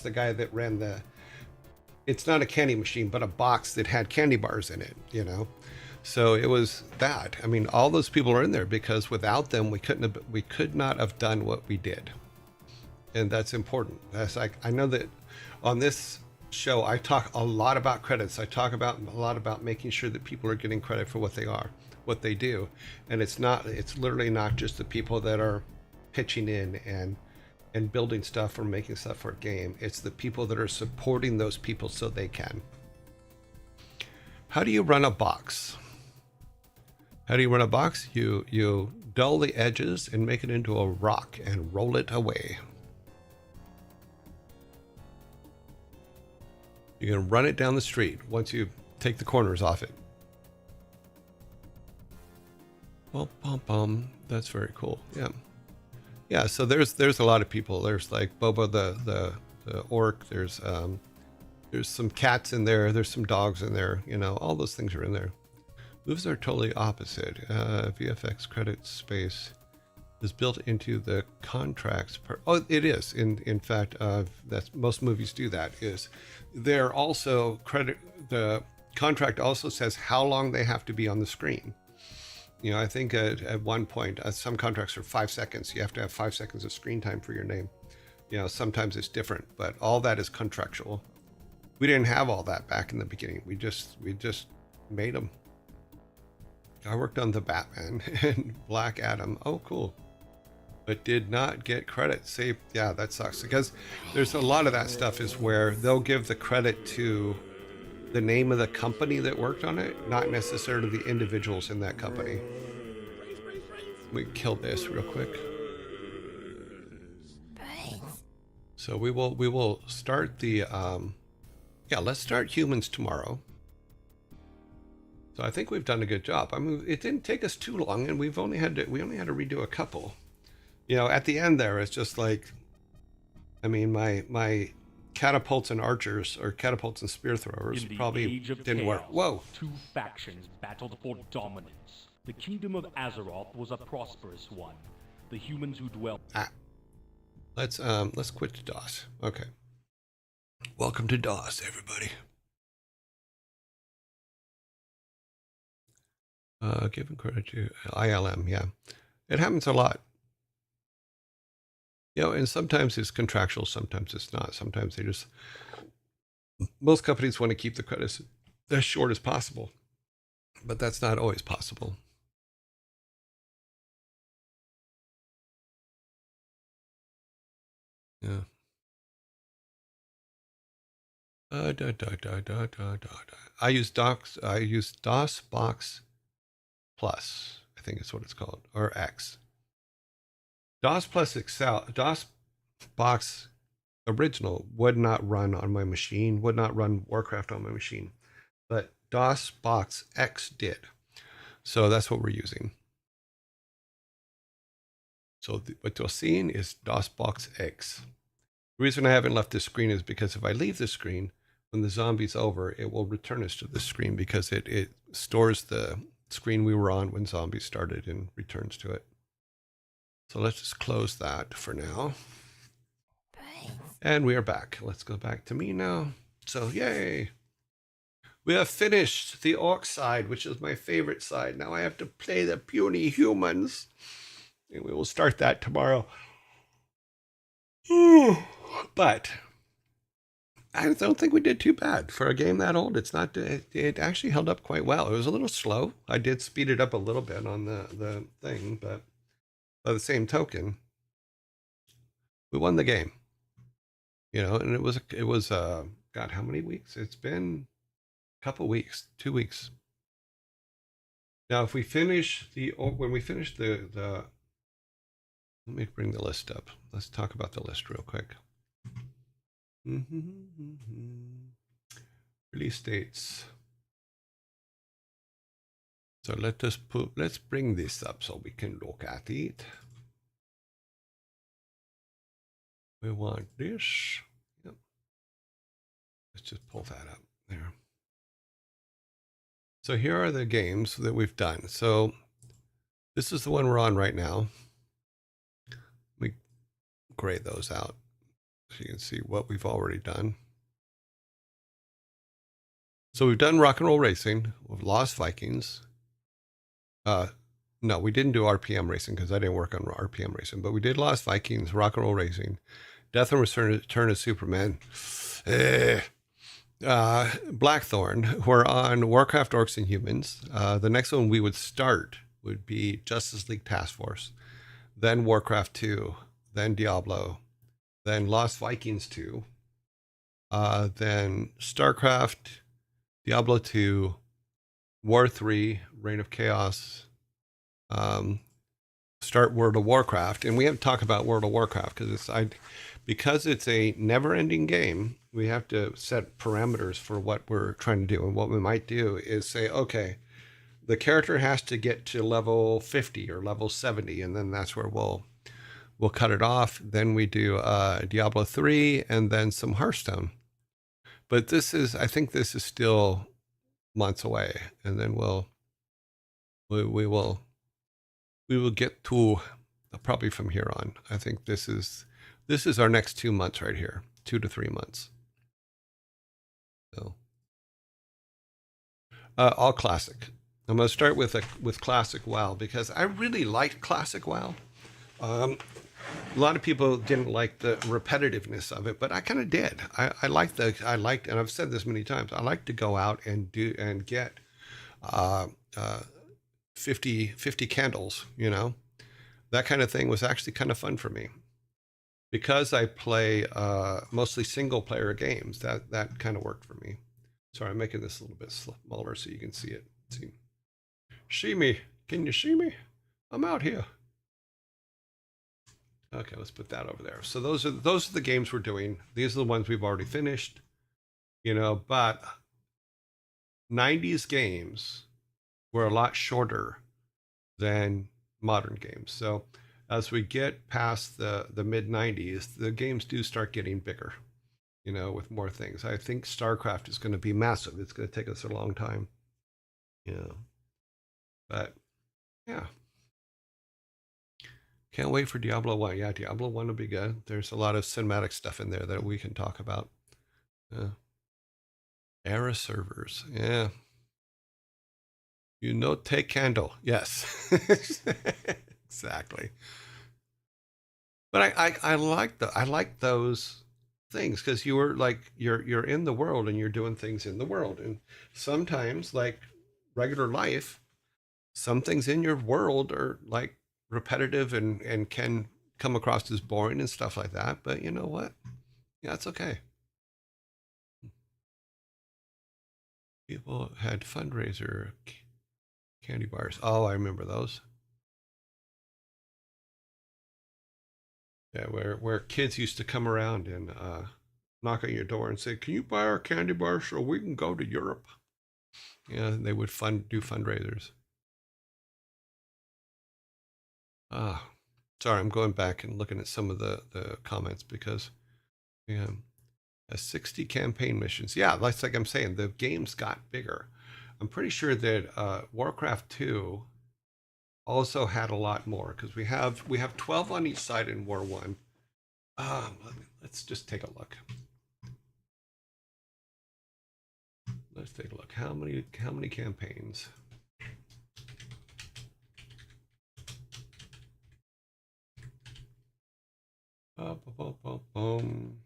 the guy that ran it's not a candy machine, but a box that had candy bars in it, So it was that. I mean, all those people are in there because without them, we could not have done what we did. And that's important. That's I know that on this show, I talk a lot about credits. I talk a lot about making sure that people are getting credit for what they are, what they do. And it's literally not just the people that are pitching in and building stuff or making stuff for a game. It's the people that are supporting those people so they can. How do you run a box? How do you run a box? You dull the edges and make it into a rock and roll it away. You're going to run it down the street once you take the corners off it. Well, that's very cool. Yeah. Yeah, so there's a lot of people. There's like Bobo the orc. There's some cats in there. There's some dogs in there. All those things are in there. Moves are totally opposite. VFX credit space. is built into the contracts. Oh, it is. In fact, that's most movies do that. Is they're also credit the contract also says how long they have to be on the screen. You know, I think at one point some contracts are 5 seconds. You have to have 5 seconds of screen time for your name. You know, sometimes it's different, but all that is contractual. We didn't have all that back in the beginning. We just made them. I worked on the Batman and Black Adam. Oh, cool. But did not get credit. See, yeah, that sucks because there's a lot of that stuff is where they'll give the credit to the name of the company that worked on it, not necessarily the individuals in that company. We kill this real quick. So we will start the yeah, let's start humans tomorrow. So I think we've done a good job. I mean, it didn't take us too long, and we only had to redo a couple. You know, at the end there, it's just like, I mean, my catapults and archers, or catapults and spear throwers, probably didn't work. Whoa! Two factions battled for dominance. The kingdom of Azeroth was a prosperous one. The humans who dwelt. Let's quit to DOS. Okay. Welcome to DOS, everybody. Giving credit to ILM, yeah. It happens a lot. You know, and sometimes it's contractual, sometimes it's not. Sometimes they just, most companies want to keep the credits as short as possible, but that's not always possible. Yeah. I use DOSBox Plus, I think is what it's called, or X. DOS Plus Excel, DOSBox Original would not run on my machine, would not run WarCraft on my machine, but DOSBox X did. So that's what we're using. So what you're seeing is DOSBox X. The reason I haven't left this screen is because if I leave the screen, when the zombie's over, it will return us to the screen because it stores the screen we were on when zombies started and returns to it. So let's just close that for now. And we are back. Let's go back to me now. So yay. We have finished the orc side, which is my favorite side. Now I have to play the puny humans. And we will start that tomorrow. But I don't think we did too bad for a game that old. It's not. It actually held up quite well. It was a little slow. I did speed it up a little bit on the thing, but by the same token, we won the game. You know, and it was God, how many weeks? It's been a couple weeks, 2 weeks. Now, if we finish when we finish the let me bring the list up. Let's talk about the list real quick. Release dates. So let's bring this up so we can look at it. We want this. Yep. Let's just pull that up there. So here are the games that we've done. So this is the one we're on right now. We grade those out so you can see what we've already done. So we've done Rock and Roll Racing, we've lost Vikings. No, we didn't do RPM Racing because I didn't work on RPM Racing, but we did Lost Vikings, Rock and Roll Racing, Death and Return of Superman, Blackthorn. We're on WarCraft Orcs and Humans. The next one we would start would be Justice League Task Force, then Warcraft 2, then Diablo, then Lost Vikings 2, then StarCraft, Diablo 2, War 3, Reign of Chaos, start World of Warcraft. And we have to talk about World of Warcraft because it's a never-ending game. We have to set parameters for what we're trying to do. And what we might do is say, okay, the character has to get to level 50 or level 70, and then that's where we'll cut it off. Then we do Diablo 3 and then some Hearthstone. But I think this is still months away, and then we will get to probably from here on. I think this is our next 2 months right here, 2 to 3 months. So, all classic. I'm going to start with classic WoW because I really liked classic WoW. Um, a lot of people didn't like the repetitiveness of it, but I kind of did. I liked, and I've said this many times. I like to go out and get uh, uh, 50 candles. That kind of thing was actually kind of fun for me because I play mostly single player games. That kind of worked for me. Sorry, I'm making this a little bit smaller so you can see it. See me? Can you see me? I'm out here. Okay, let's put that over there. So those are the games we're doing. These are the ones we've already finished. But 90s games were a lot shorter than modern games. So as we get past the mid 90s, the games do start getting bigger, with more things. I think StarCraft is going to be massive. It's going to take us a long time. But yeah. Can't wait for Diablo 1. Yeah, Diablo 1 will be good. There's a lot of cinematic stuff in there that we can talk about. Era servers. Yeah. Take candle. Yes. Exactly. But I like those things because you were like you're in the world and you're doing things in the world. And sometimes, like regular life, some things in your world are like repetitive and can come across as boring and stuff like that. But you know what? Yeah, it's okay. People had fundraiser candy bars. Oh, I remember those. Yeah, where kids used to come around and knock on your door and say, "Can you buy our candy bars so we can go to Europe?" Yeah, they would do fundraisers. Ah, sorry, I'm going back and looking at some of the comments because yeah, 60 campaign missions. Yeah, like I'm saying, the games got bigger. I'm pretty sure that Warcraft 2 also had a lot more because we have 12 on each side in War 1. Let's just take a look. Let's take a look. How many campaigns? Boom.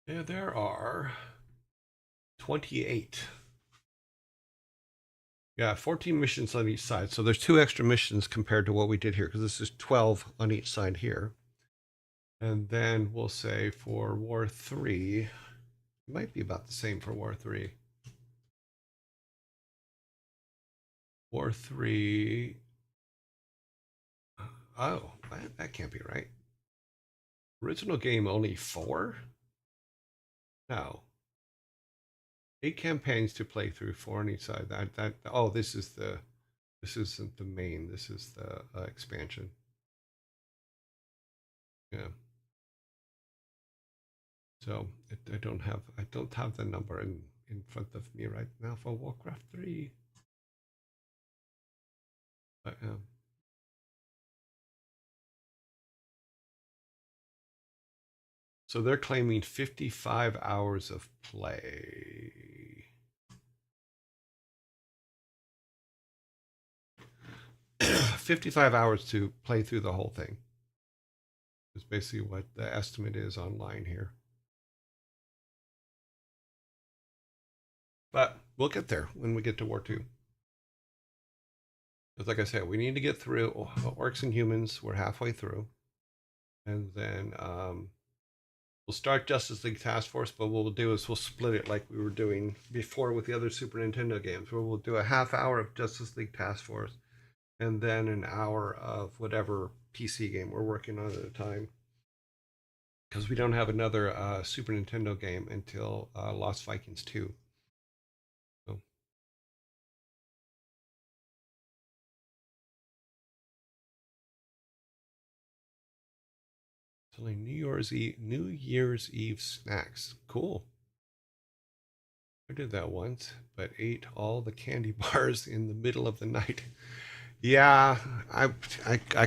Yeah, there are 28. Yeah, 14 missions on each side. So there's 2 extra missions compared to what we did here because this is 12 on each side here. And then we'll say for War 3, it might be about the same for War 3. War 3. Oh, that can't be right. Original game only 4? No. 8 campaigns to play through, 4 on each side. This isn't the main. This is the expansion. Yeah. So I don't have the number in front of me right now for Warcraft 3. But so they're claiming 55 hours of play. 55 hours to play through the whole thing is basically what the estimate is online here. But we'll get there when we get to War 2. Because like I said, we need to get through Orcs and Humans. We're halfway through. And then we'll start Justice League Task Force, but what we'll do is we'll split it like we were doing before with the other Super Nintendo games, where we'll do a half hour of Justice League Task Force and then an hour of whatever PC game we're working on at a time. Because we don't have another Super Nintendo game until Lost Vikings 2. So. Selling New Year's Eve snacks. Cool. I did that once, but ate all the candy bars in the middle of the night. Yeah, I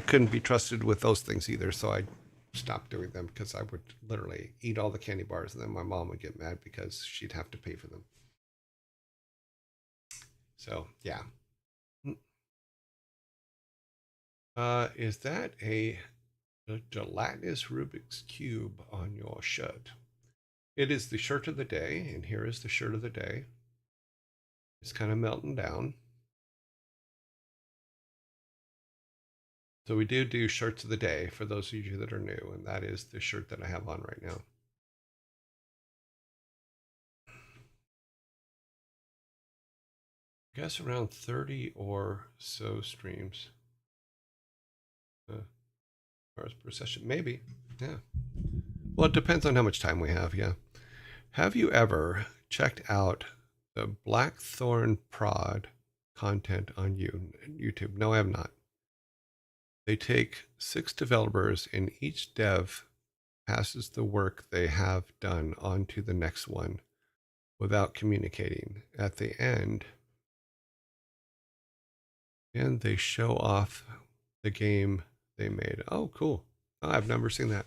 couldn't be trusted with those things either, so I stopped doing them because I would literally eat all the candy bars, and then my mom would get mad because she'd have to pay for them. So yeah. Is that a gelatinous Rubik's Cube on your shirt? It is the shirt of the day, and here is the shirt of the day. It's kind of melting down. So we do shirts of the day for those of you that are new, and that is the shirt that I have on right now. I guess around 30 or so streams. Hours per session, maybe. Yeah. Well, it depends on how much time we have. Yeah. Have you ever checked out the Blackthorn Prod content on YouTube? No, I have not. They take 6 developers, and each dev passes the work they have done on to the next one without communicating. At the end, and they show off the game they made. Oh, cool. Oh, I've never seen that.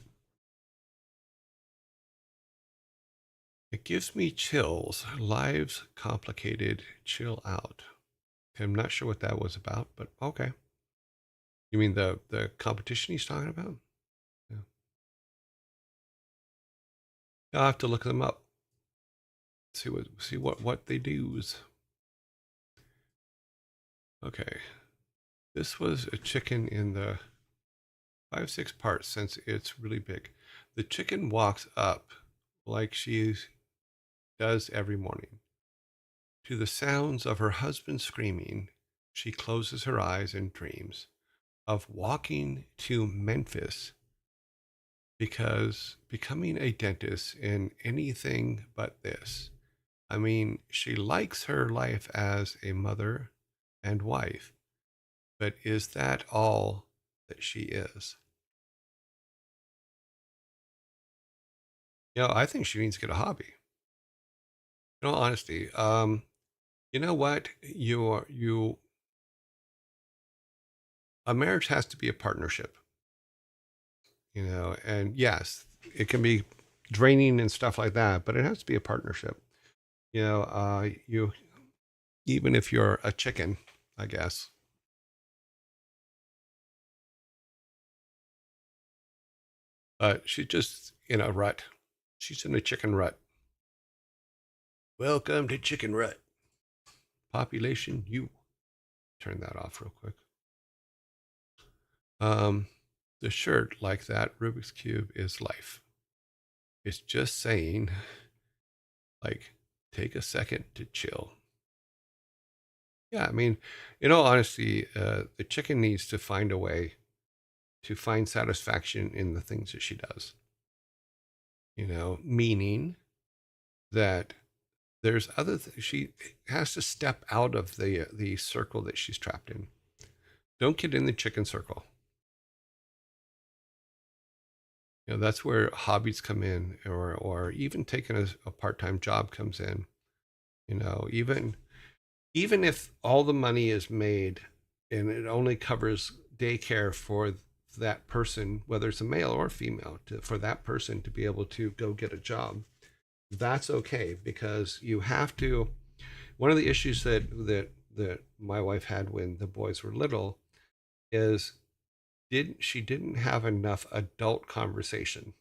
It gives me chills. Life's complicated. Chill out. I'm not sure what that was about, but okay. You mean the competition he's talking about? Yeah. I'll have to look them up. See what they do. Okay. This was a chicken in the 5-6 parts since it's really big. The chicken walks up like she does every morning. To the sounds of her husband screaming, she closes her eyes and dreams of walking to Memphis because becoming a dentist in anything but this. I mean, she likes her life as a mother and wife, but is that all that she is? I think she needs to get a hobby. In all honesty, you know what? A marriage has to be a partnership, and yes, it can be draining and stuff like that, but it has to be a partnership. You even if you're a chicken, I guess. But she's just in a rut. She's in a chicken rut. Welcome to Chicken Rut. Population you. Turn that off real quick. Um, the shirt like that Rubik's Cube is life. It's just saying, like, take a second to chill. Yeah, I mean, in all honesty, the chicken needs to find a way to find satisfaction in the things that she does. Meaning that there's she has to step out of the circle that she's trapped in. Don't get in the chicken circle. That's where hobbies come in, or even taking a part-time job comes in. Even if all the money is made and it only covers daycare for that person, whether it's a male or female, for that person to be able to go get a job, that's okay, because you have to. One of the issues that my wife had when the boys were little is she didn't have enough adult conversation,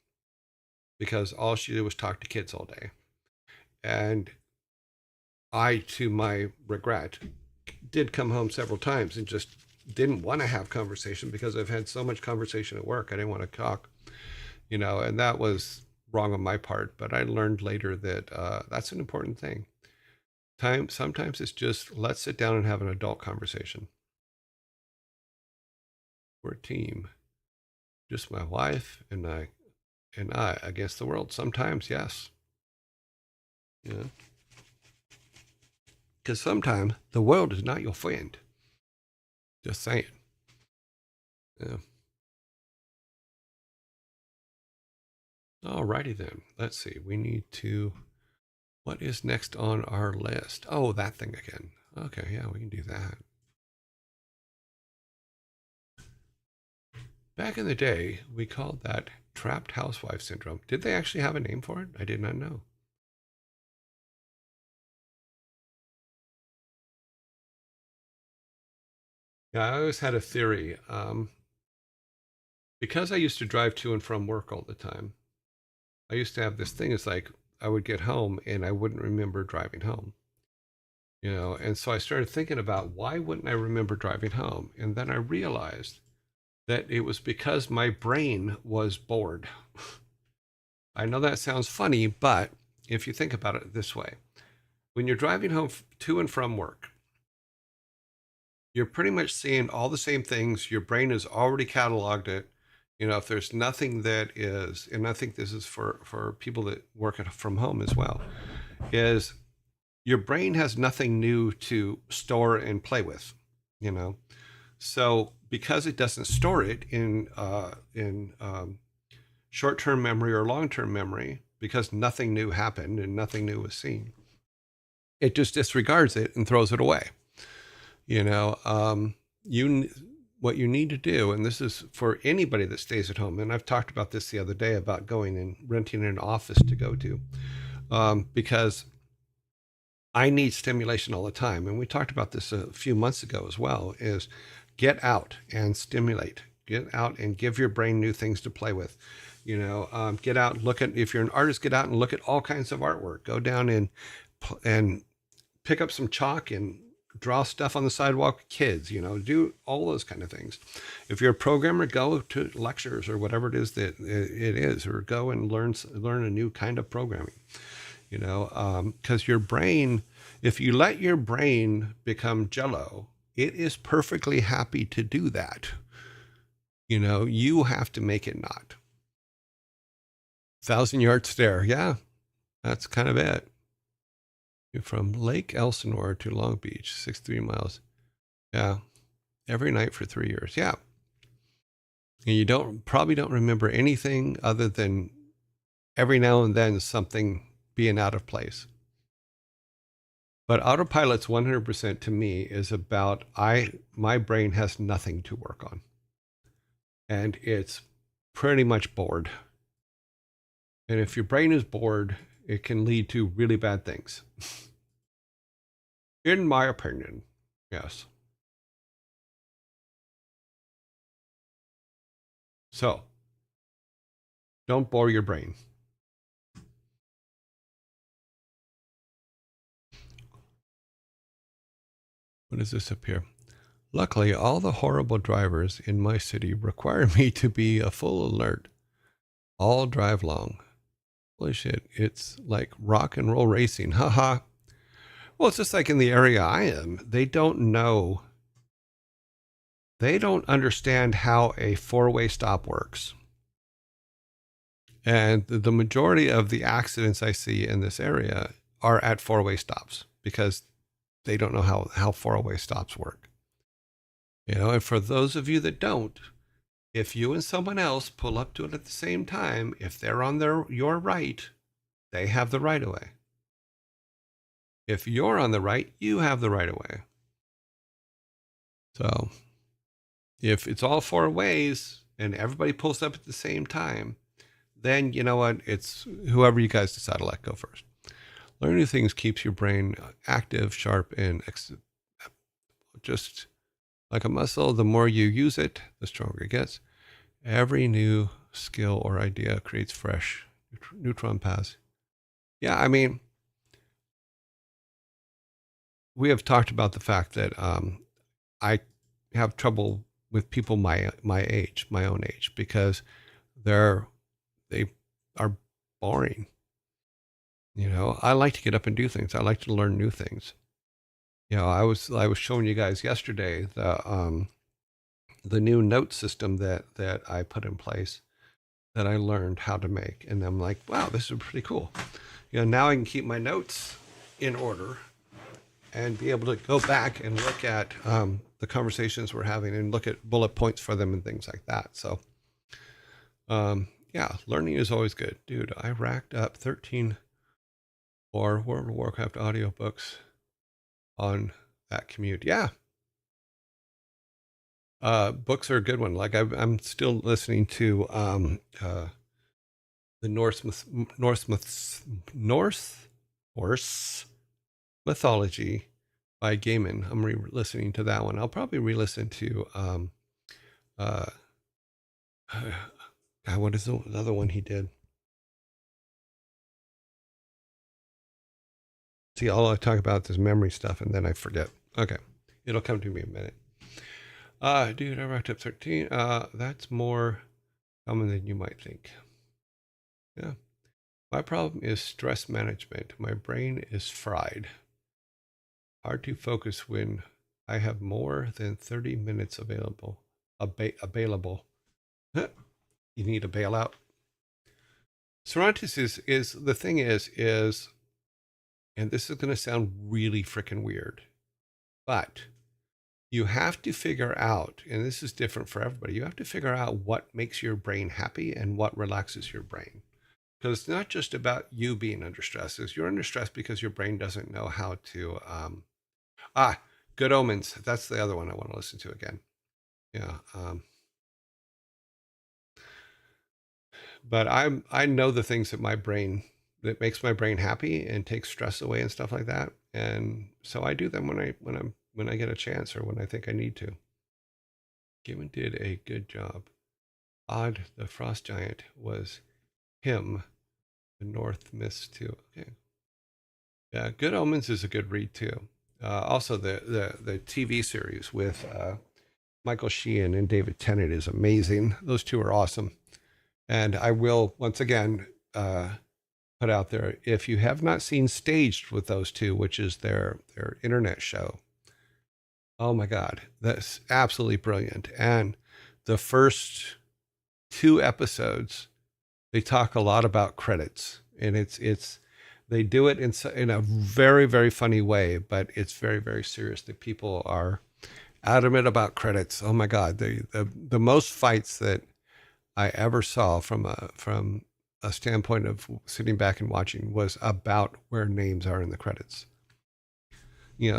because all she did was talk to kids all day. And I, to my regret, did come home several times and just didn't want to have conversation because I've had so much conversation at work. I didn't want to talk, and that was wrong on my part. But I learned later that that's an important thing. Sometimes it's just, let's sit down and have an adult conversation. We're a team, just my wife and I against the world. Sometimes, yes. Yeah. Because sometimes the world is not your friend. Just saying. Yeah. Alrighty then. Let's see. We need to What is next on our list? Oh, that thing again. Okay, yeah, we can do that. Back in the day, we called that trapped housewife syndrome. Did they actually have a name for it? I did not know. Yeah, I always had a theory. Because I used to drive to and from work all the time, I used to have this thing. It's like I would get home and I wouldn't remember driving home. And so I started thinking about why wouldn't I remember driving home? And then I realized that it was because my brain was bored. I know that sounds funny, but if you think about it this way, when you're driving home to and from work, you're pretty much seeing all the same things. Your brain has already cataloged it. If there's nothing that is, and I think this is for people that work from home as well, is your brain has nothing new to store and play with, you know. So because it doesn't store it in short-term memory or long-term memory, because nothing new happened and nothing new was seen, it just disregards it and throws it away. You what you need to do, and this is for anybody that stays at home, and I've talked about this the other day about going and renting an office to go to, because I need stimulation all the time. And we talked about this a few months ago as well, is get out and stimulate. Get out and give your brain new things to play with. Get out, look at, if you're an artist, get out and look at all kinds of artwork. Go down and pick up some chalk and draw stuff on the sidewalk with kids, do all those kind of things. If you're a programmer, go to lectures or whatever it is that it is, or go and learn a new kind of programming, because your brain, if you let your brain become jello, it is perfectly happy to do that. You have to make it not. 1,000-yard stare. Yeah, that's kind of it. From Lake Elsinore to Long Beach, 63 miles. Yeah, every night for 3 years. Yeah. And you probably don't remember anything other than every now and then something being out of place. But autopilot's 100% to me is about my brain has nothing to work on. And it's pretty much bored. And if your brain is bored, it can lead to really bad things. In my opinion, yes. So, don't bore your brain. What is this up here? Luckily, all the horrible drivers in my city require me to be a full alert all drive long. Holy shit, it's like rock and roll racing. Haha. Well, it's just like in the area I am, they don't understand how a four-way stop works. And the majority of the accidents I see in this area are at four-way stops because they don't know how four-way stops work. And for those of you that don't, if you and someone else pull up to it at the same time, if they're on your right, they have the right of way. If you're on the right, you have the right of way. So if it's all four ways and everybody pulls up at the same time, then you know what? It's whoever you guys decide to let go first. Learning new things keeps your brain active, sharp, and just like a muscle. The more you use it, the stronger it gets. Every new skill or idea creates fresh neutron paths. Yeah, I mean, we have talked about the fact that I have trouble with people my age, my own age, because they are boring. I like to get up and do things. I like to learn new things. I was showing you guys yesterday the new note system that I put in place that I learned how to make, and I'm like, wow, this is pretty cool. Now I can keep my notes in order and be able to go back and look at the conversations we're having and look at bullet points for them and things like that. So, yeah, learning is always good. Dude, I racked up 13 or World of Warcraft audiobooks on that commute. Yeah. Books are a good one. Like I'm still listening to the Norse mythology by Gaiman. I'm re-listening to that one. I'll probably re-listen to uh, God, what is the other one he did? See, all I talk about is memory stuff, and then I forget. Okay, it'll come to me in a minute. Dude, I wrapped up 13. That's more common than you might think. Yeah. My problem is stress management. My brain is fried. Hard to focus when I have more than 30 minutes available. Available. You need a bailout. Cervantes is the thing is, and this is going to sound really freaking weird, but you have to figure out, and this is different for everybody, you have to figure out what makes your brain happy and what relaxes your brain. Because it's not just about you being under stress. Is you're under stress because your brain doesn't know how to. Good Omens. That's the other one I want to listen to again. Yeah. But I know the things that makes my brain happy and takes stress away and stuff like that. And so I do them when I get a chance or when I think I need to. Gaiman did a good job. Odd, the frost giant was him. The North Mist too. Okay. Yeah, Good Omens is a good read too. Also, the TV series with Michael Sheehan and David Tennant is amazing. Those two are awesome. And I will once again put out there, if you have not seen Staged with those two, which is their internet show. Oh my God, that's absolutely brilliant. And the first 2 episodes, they talk a lot about credits, and it's they do it in a very, very funny way, but it's very, very serious that people are adamant about credits. Oh my God, the most fights that I ever saw from a standpoint of sitting back and watching was about where names are in the credits.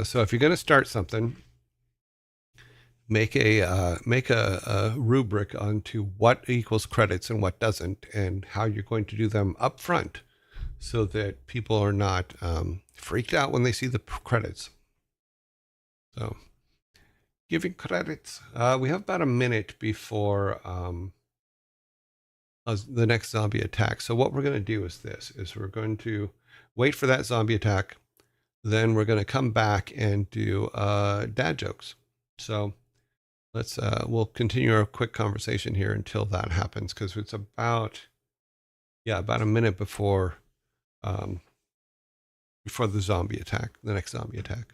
So if you're going to start something, make a rubric onto what equals credits and what doesn't, and how you're going to do them up front, so that people are not freaked out when they see the credits. So, giving credits. We have about a minute before the next zombie attack. So what we're going to do is we're going to wait for that zombie attack. Then we're going to come back and do dad jokes. So we'll continue our quick conversation here until that happens, because it's about a minute before the zombie attack, the next zombie attack.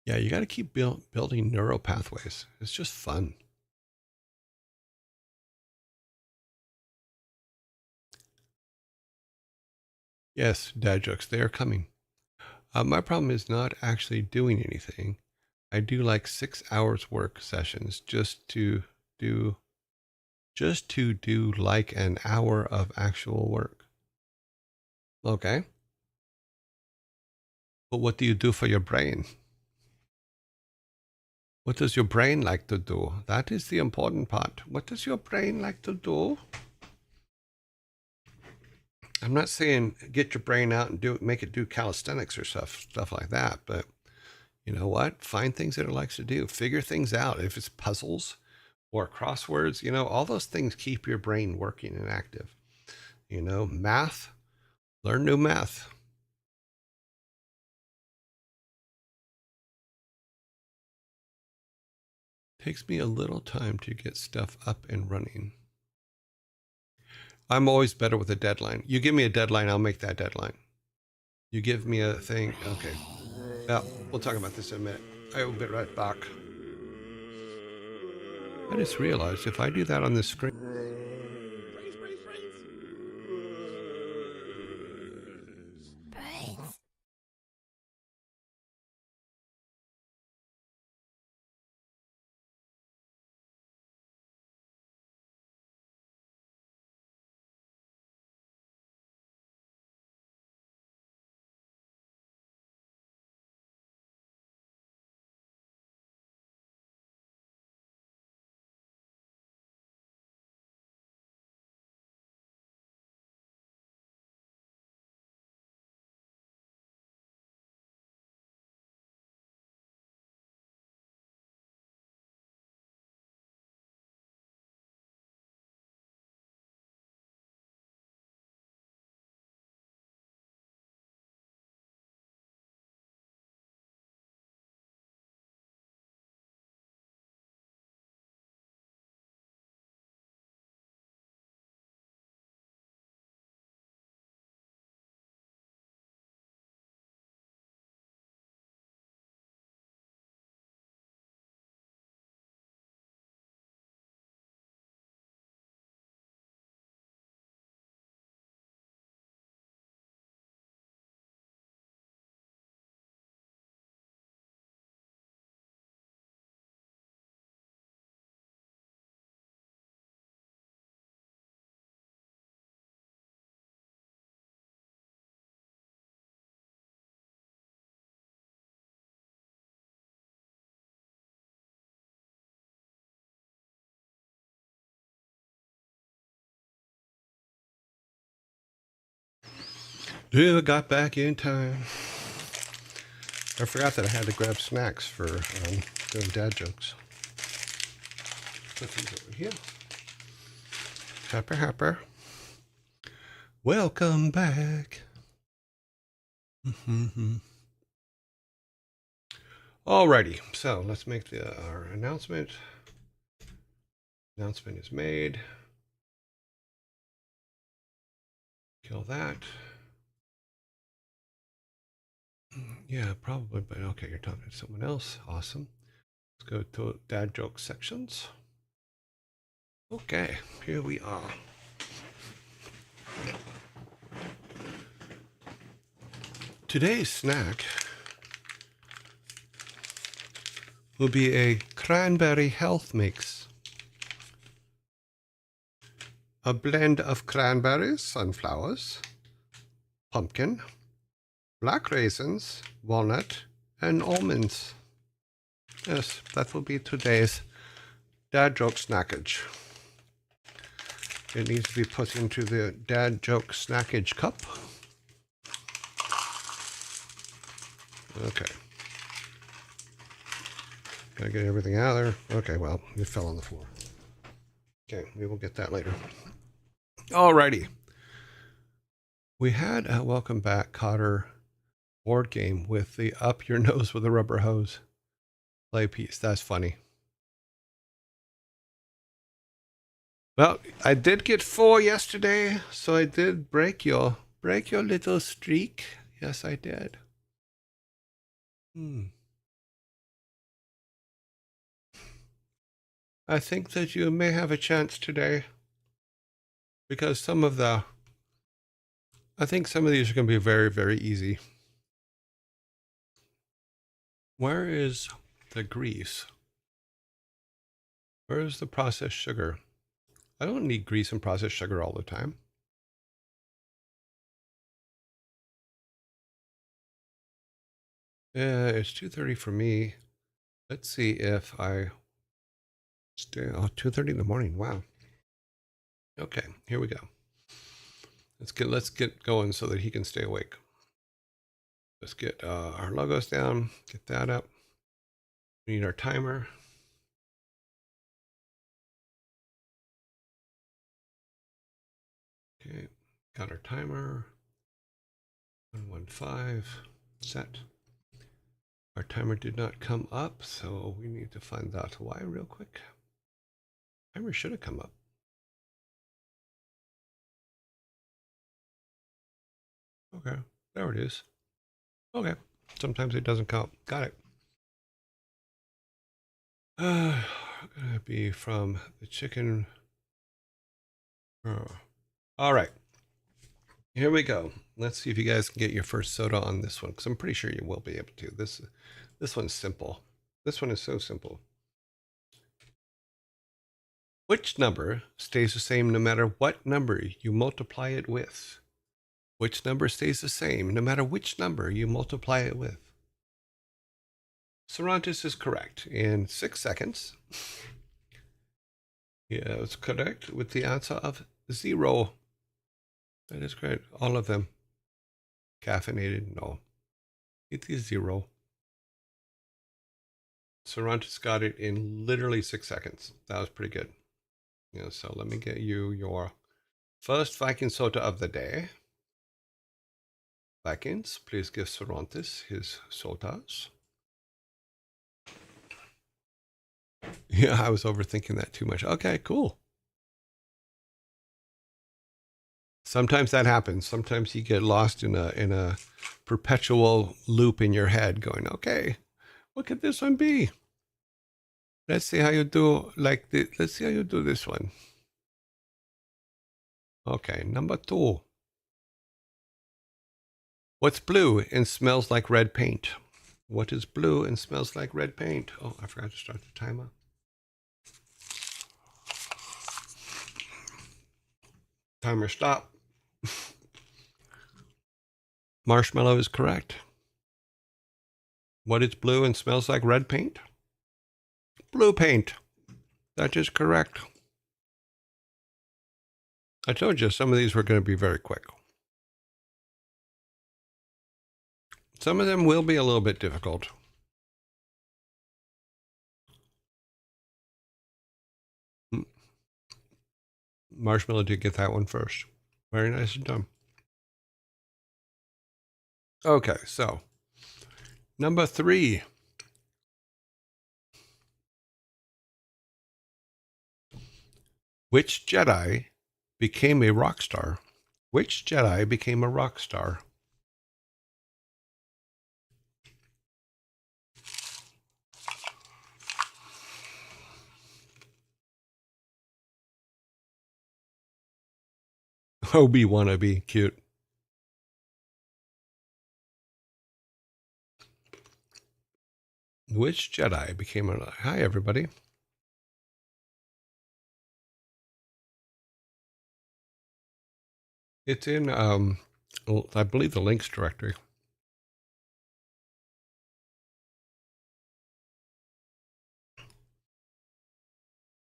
Yeah, you got to keep building neural pathways. It's just fun. Yes, dad jokes, they are coming. My problem is not actually doing anything. I do like 6 hours work sessions just to do like an hour of actual work. Okay. But what do you do for your brain? What does your brain like to do? That is the important part. What does your brain like to do? I'm not saying get your brain out and make it do calisthenics or stuff like that, but you know what? Find things that it likes to do. Figure things out. If it's puzzles or crosswords, all those things keep your brain working and active. Math, learn new math. Takes me a little time to get stuff up and running. I'm always better with a deadline. You give me a deadline, I'll make that deadline. You give me a thing, okay. Well, we'll talk about this in a minute. I will be right back. I just realized if I do that on the screen. Yeah, got back in time. I forgot that I had to grab snacks for doing dad jokes. Put these over here. Happer, happer. Welcome back. Alrighty, so let's make our announcement. Announcement is made. Kill that. Yeah, probably, but okay, you're talking to someone else. Awesome. Let's go to dad joke sections. Okay, here we are. Today's snack will be a cranberry health mix. A blend of cranberries, sunflowers, pumpkin, black raisins, walnut, and almonds. Yes, that will be today's dad joke snackage. It needs to be put into the dad joke snackage cup. Okay. Gotta get everything out of there. Okay, well, it fell on the floor. Okay, we will get that later. Alrighty. We had a welcome back Cotter board game with the up your nose with a rubber hose play piece. That's funny. Well, I did get 4 yesterday, so I did break your little streak. Yes, I did. I think that you may have a chance today because I think some of these are going to be very, very easy. Where is the grease? Where is the processed sugar? I don't need grease and processed sugar all the time. Yeah, it's 2:30 for me. Let's see if I stay. Oh, 2:30 in the morning. Wow. Okay, here we go. Let's get going so that he can stay awake. Let's get our logos down. Get that up. We need our timer. Okay, got our timer. 115 set. Our timer did not come up, so we need to find out why real quick. Timer should have come up. Okay, there it is. Okay, sometimes it doesn't come up. Got it. Gonna be from the chicken. All right, here we go. Let's see if you guys can get your first soda on this one, because I'm pretty sure you will be able to. This one's simple. This one is so simple. Which number stays the same no matter what number you multiply it with? Which number stays the same no matter which number you multiply it with? Cervantes is correct in 6 seconds. Yeah, it's correct with the answer of 0. That is great. All of them. Caffeinated? No. It is 0. Cervantes got it in literally 6 seconds. That was pretty good. Yeah, so let me get you your first Viking soda of the day. Vikings, please give Cervantes his sodas. Yeah, I was overthinking that too much. Okay, cool. Sometimes that happens. Sometimes you get lost in a perpetual loop in your head going, okay, what could this one be? Let's see how you do like this. Let's see how you do this one. Okay, number 2. What's blue and smells like red paint? What is blue and smells like red paint? Oh, I forgot to start the timer. Timer stop. Marshmallow is correct. What is blue and smells like red paint? Blue paint. That is correct. I told you some of these were going to be very quick. Some of them will be a little bit difficult. Marshmallow did get that one first. Very nice and done. Okay, so number 3. Which Jedi became a rock star? Which Jedi became a rock star? Obi-Wan would be cute. Which Jedi became a... Hi, everybody. It's in, I believe, the links directory.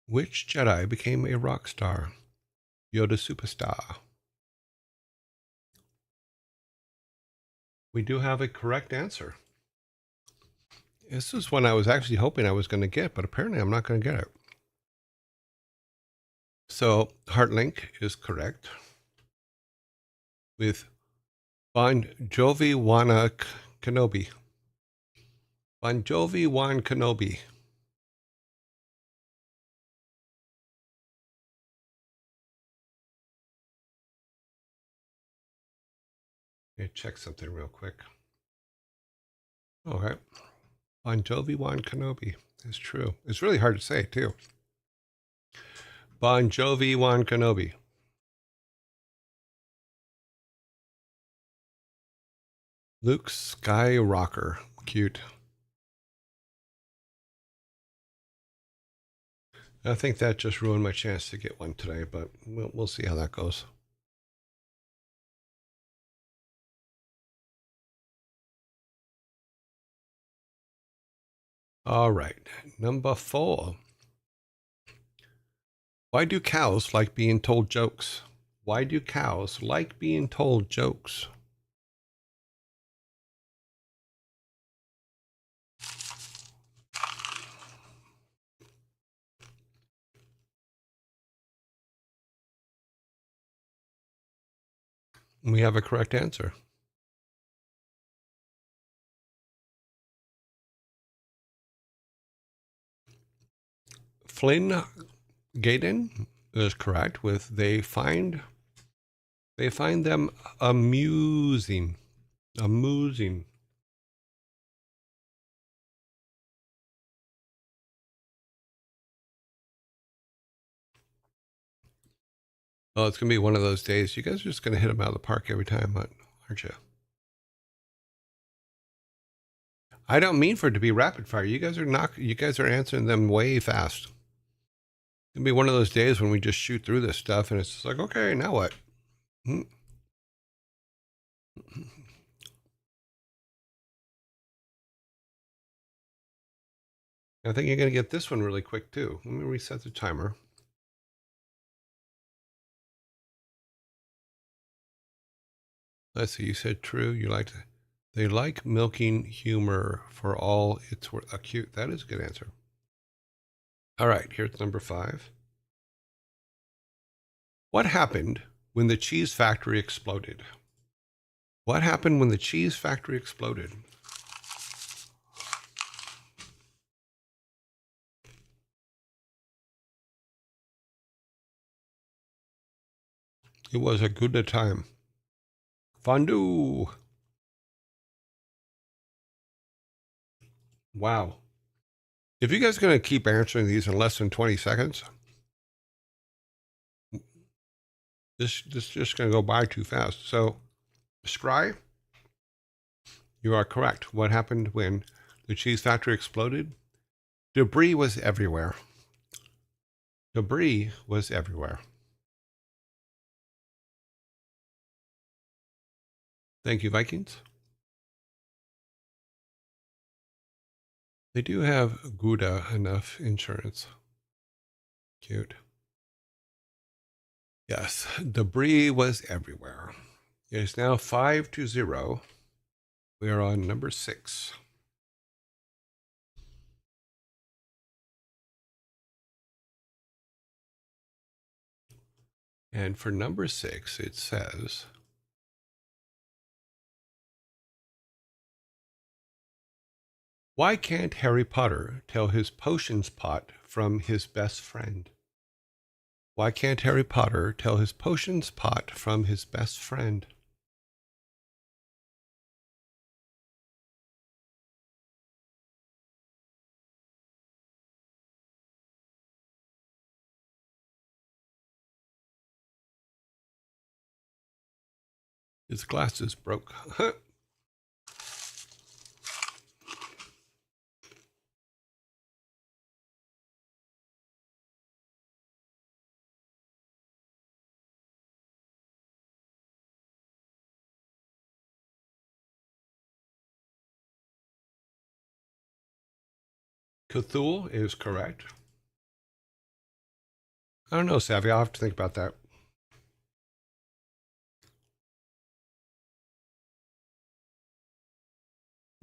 Which Jedi became a rock star? Yoda Superstar. We do have a correct answer. This is one I was actually hoping I was going to get, but apparently I'm not going to get it. So Heartlink is correct. With Bon Jovi Wana Kenobi. Bon Jovi Wan Kenobi. Let me check something real quick. Okay. Bon Jovi Wan Kenobi is true. It's really hard to say, too. Bon Jovi Wan Kenobi. Luke Skywalker. Cute. I think that just ruined my chance to get one today, but we'll see how that goes. All right, number 4. Why do cows like being told jokes? Why do cows like being told jokes? We have a correct answer. Flynn Gaydon is correct with they find them amusing. Amusing. Oh, it's going to be one of those days. You guys are just going to hit them out of the park every time, aren't you? I don't mean for it to be rapid fire. You guys are answering them way fast. It'll be one of those days when we just shoot through this stuff and it's just like, okay, now what? I think you're going to get this one really quick too. Let me reset the timer. Let's see, you said true. They like milking humor for all it's worth. Cute. That is a good answer. All right, here's number 5. What happened when the cheese factory exploded? What happened when the cheese factory exploded? It was a good time. Fondue. Wow. If you guys are going to keep answering these in less than 20 seconds, this just going to go by too fast. So, Scry, you are correct. What happened when the cheese factory exploded? Debris was everywhere. Debris was everywhere. Thank you, Vikings. They do have Gouda enough insurance. Cute. Yes, debris was everywhere. It is now 5-0. We are on number 6. And for number 6, it says, why can't Harry Potter tell his potions pot from his best friend? Why can't Harry Potter tell his potions pot from his best friend? His glasses broke. Cthulhu is correct. I don't know, Savvy. I'll have to think about that.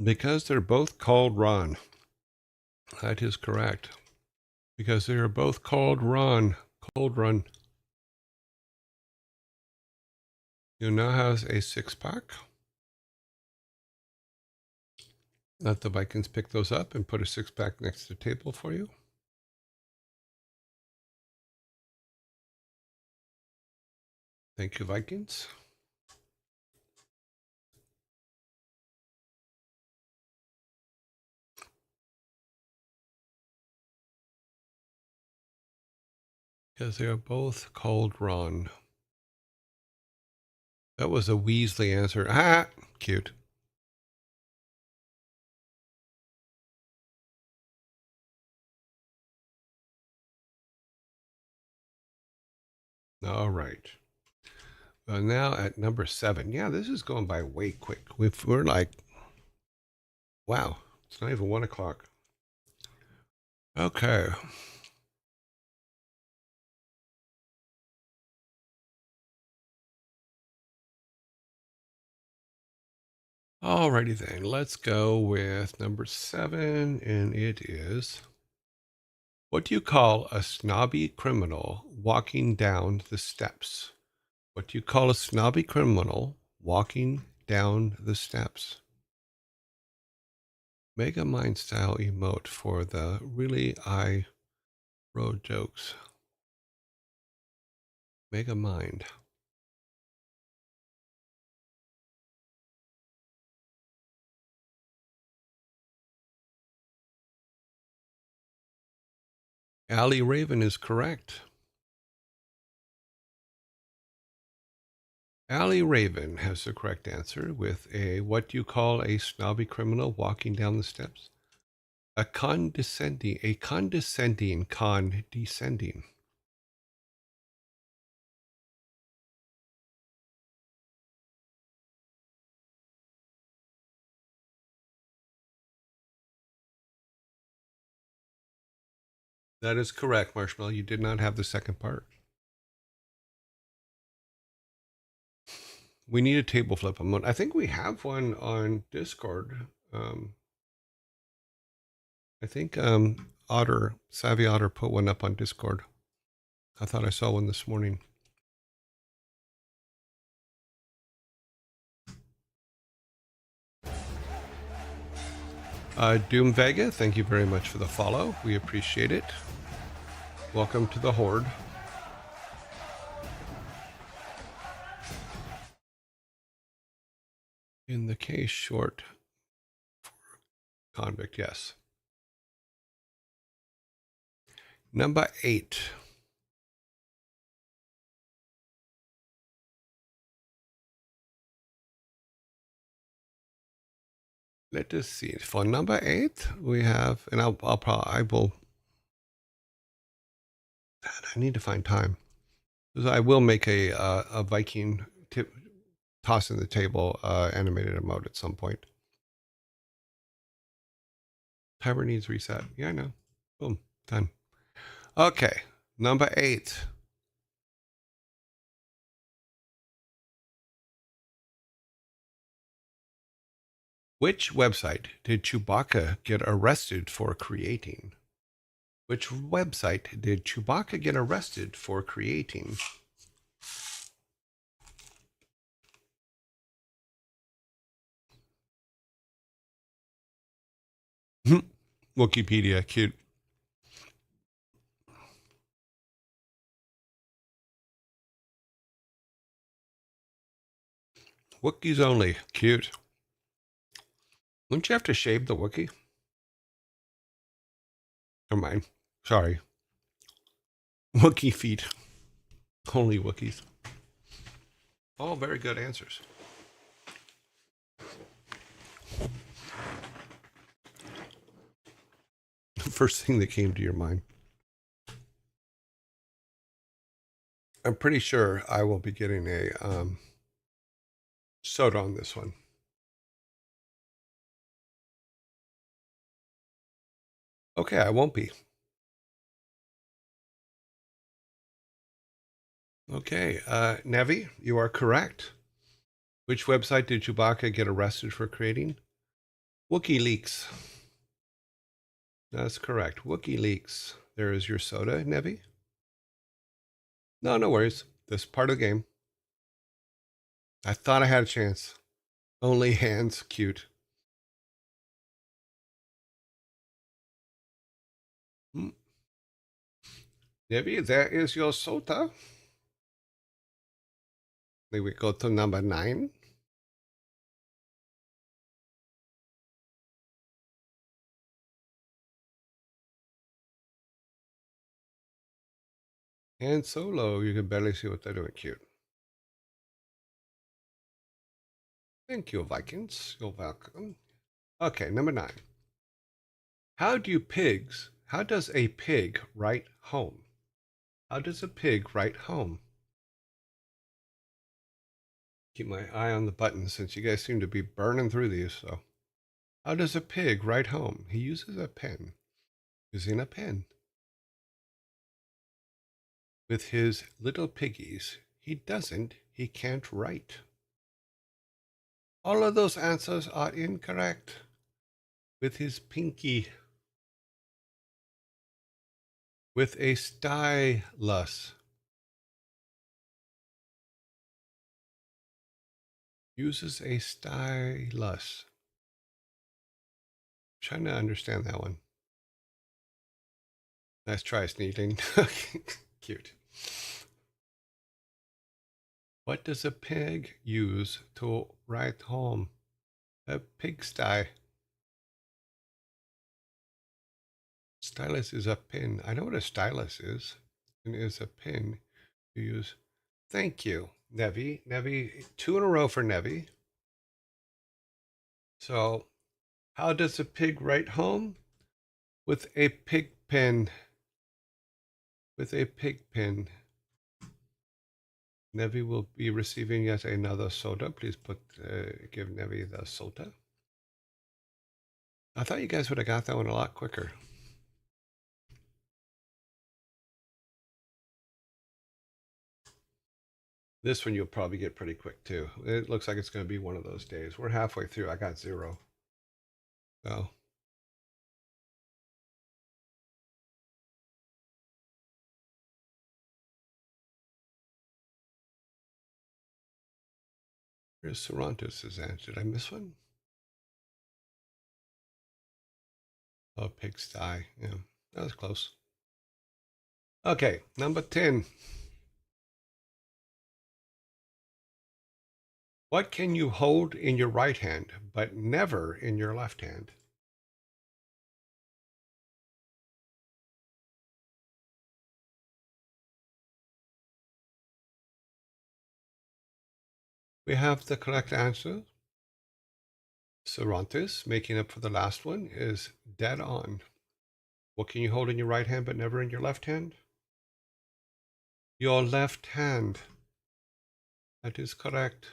Because they're both called Ron. That is correct. Because they are both called Ron. Cold Run. You now has a 6-pack. Let the Vikings pick those up and put a 6-pack next to the table for you. Thank you, Vikings. Because they are both called Ron. That was a Weasley answer. Ah, cute. All right. Well, now at number 7. Yeah, this is going by way quick. We're like, wow, it's not even 1 o'clock. Okay. Alrighty then, let's go with number 7, and it is, what do you call a snobby criminal walking down the steps? What do you call a snobby criminal walking down the steps? Mega Mind style emote for the really I wrote jokes. Mega Mind. Allie Raven is correct. Allie Raven has the correct answer with a, what do you call a snobby criminal walking down the steps? A condescending. That is correct, Marshmallow. You did not have the second part. We need a table flip. I think we have one on Discord. I think Savvy Otter put one up on Discord. I thought I saw one this morning. Doom Vega, thank you very much for the follow. We appreciate it. Welcome to the Horde. In the case short for convict, yes. Number 8. Let us see. For number 8, we have, and I need to find time. I will make a Viking toss in the table animated emote at some point. Timer needs reset. Yeah, I know. Boom, done. Okay, number 8. Which website did Chewbacca get arrested for creating? Which website did Chewbacca get arrested for creating? Wikipedia, cute. Wookiees only, cute. Wouldn't you have to shave the Wookiee? Never mind. Sorry. Wookiee feet. Only Wookiees. All very good answers. First thing that came to your mind. I'm pretty sure I will be getting a soda on this one. Okay, I won't be. Okay, Nevi, you are correct. Which website did Chewbacca get arrested for creating? WikiLeaks. That's correct. WikiLeaks. There is your soda, Nevi. No, no worries. This is part of the game. I thought I had a chance. Only hands. Cute. Nevi, there is your soda. Then we go to number 9. And Solo, you can barely see what they're doing. Cute. Thank you, Vikings. You're welcome. Okay, number 9. How does a pig write home? How does a pig write home? Keep my eye on the buttons since you guys seem to be burning through these. So, how does a pig write home? He uses a pen. Using a pen. With his little piggies, he can't write. All of those answers are incorrect. With his pinky. With a stylus. Uses a stylus. Trying to understand that one. Nice try, Sneedling. Cute. What does a pig use to write home? A pigsty. Stylus is a pin. I know what a stylus is. It is a pin you use. Thank you, Nevi. Nevi, 2 in a row for Nevi. So, how does a pig write home? With a pig pen. With a pig pen. Nevi will be receiving yet another soda. Please give Nevi the soda. I thought you guys would have got that one a lot quicker. This one you'll probably get pretty quick too. It looks like it's going to be one of those days. We're halfway through. I got 0. So. Here's Cervantes' answer. Did I miss one? Oh, pigsty. Yeah, that was close. Okay, number 10. What can you hold in your right hand, but never in your left hand? We have the correct answer. Cervantes, making up for the last one, is dead on. What can you hold in your right hand, but never in your left hand? Your left hand. That is correct.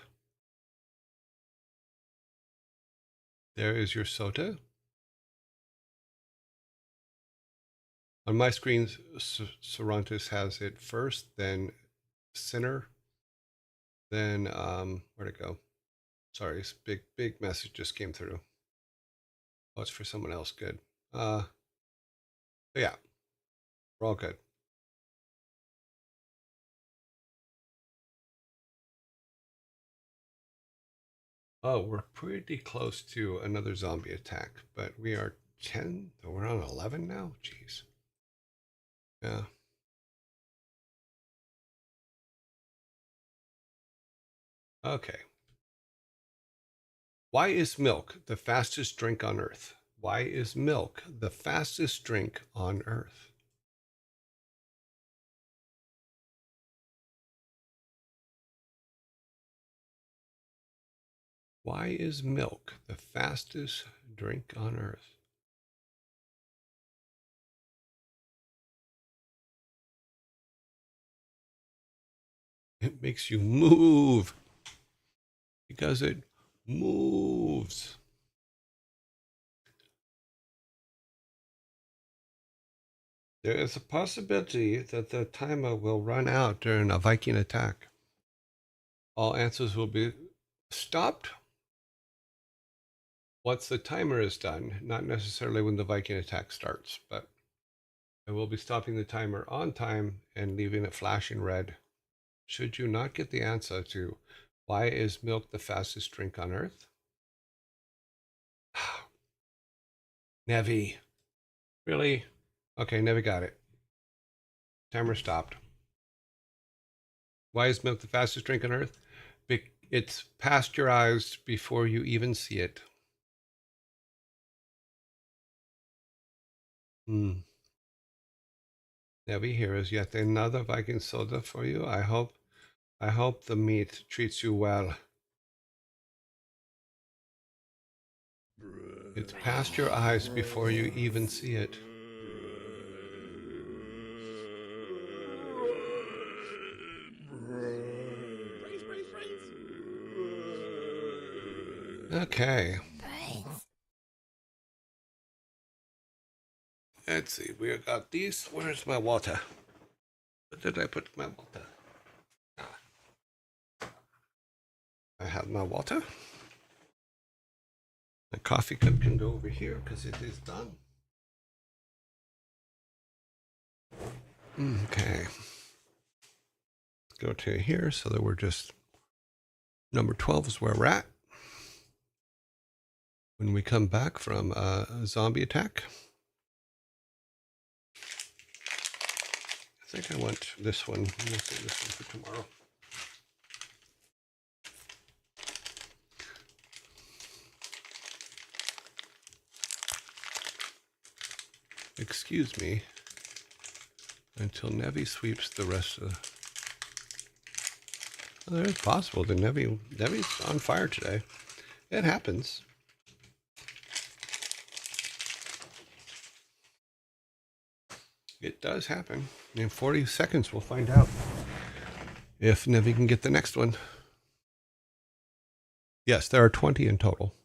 There is your soda. On my screen, Cervantes has it first, then Sinner, then where'd it go? Sorry, big message just came through. Oh, it's for someone else. Good. But yeah, we're all good. Oh, we're pretty close to another zombie attack, but we are 10. We're on 11 now. Jeez. Yeah. Okay. Why is milk the fastest drink on Earth? Why is milk the fastest drink on Earth? Why is milk the fastest drink on Earth? It makes you move because it moves. There is a possibility that the timer will run out during a Viking attack. All answers will be stopped once the timer is done, not necessarily when the Viking attack starts, but I will be stopping the timer on time and leaving it flashing red. Should you not get the answer to why is milk the fastest drink on Earth? Nevi. Really? Okay, Nevi got it. Timer stopped. Why is milk the fastest drink on Earth? It's pasteurized before you even see it. Nevi, here is yet another Viking soda for you. I hope the meat treats you well. It's past your eyes before you even see it. Okay. Let's see. We got these. Where's my water? Where did I put my water? I have my water. My coffee cup can go over here because it is done. Okay. Go to here so that we're just number 12 is where we're at. When we come back from a zombie attack. I think I want this one. We'll save this one for tomorrow. Excuse me until Nevi sweeps the rest of the... Well, it's possible that Nevi's on fire today. It happens. It does happen. In 40 seconds, we'll find out if Nevi can get the next one. Yes, there are 20 in total.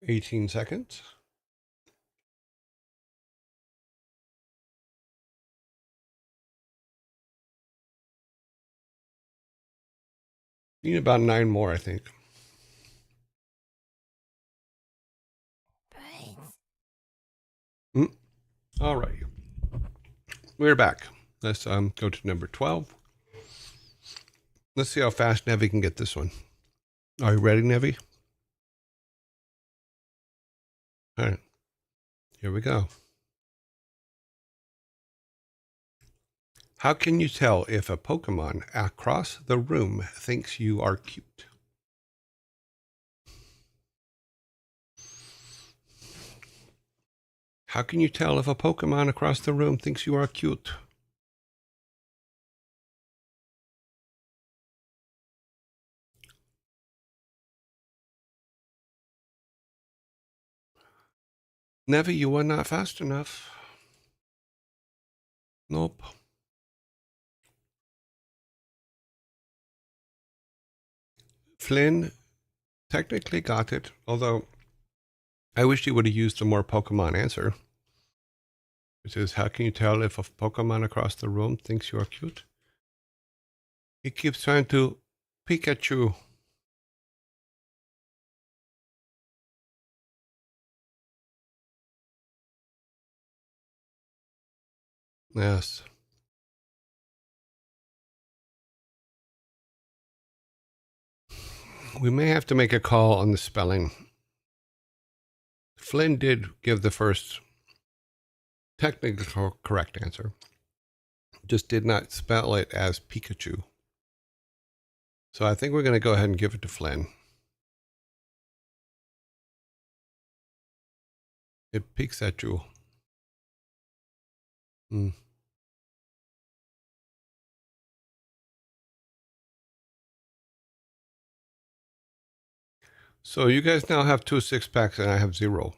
$18 seconds. Need about 9 more, I think. All right. We're back. Let's go to number 12. Let's see how fast Nevi can get this one. Are you ready, Nevi? All right. Here we go. How can you tell if a Pokemon across the room thinks you are cute? How can you tell if a Pokemon across the room thinks you are cute? Nevi, you were not fast enough. Nope. Flynn technically got it, although I wish you would have used a more Pokemon answer. It says, how can you tell if a Pokemon across the room thinks you are cute? He keeps trying to Pikachu. Yes. We may have to make a call on the spelling. Flynn did give the first technically correct answer. Just did not spell it as Pikachu. So I think we're going to go ahead and give it to Flynn. It peeks at you. So you guys now have 2 6-packs and I have 0.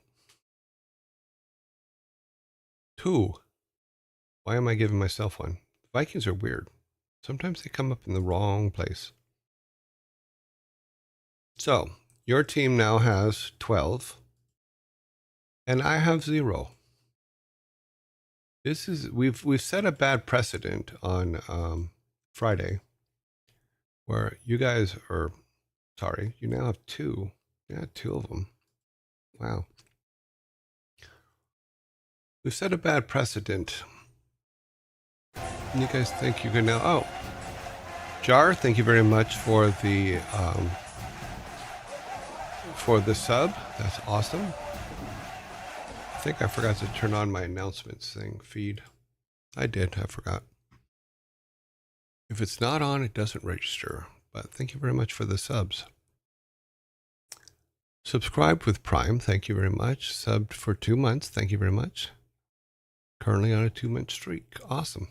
2. Why am I giving myself one? Vikings are weird. Sometimes they come up in the wrong place. So your team now has 12 and I have 0. This is, we've set a bad precedent on Friday where you guys are, sorry, you now have 2. Yeah, 2 of them. Wow. We've set a bad precedent. You guys think you can now, oh, Jar, thank you very much for the sub. That's awesome. I think I forgot to turn on my announcements thing feed. I did, I forgot. If it's not on, it doesn't register. But thank you very much for the subs. Subscribed with Prime, thank you very much. Subbed for 2 months, thank you very much. Currently on a 2-month streak. Awesome.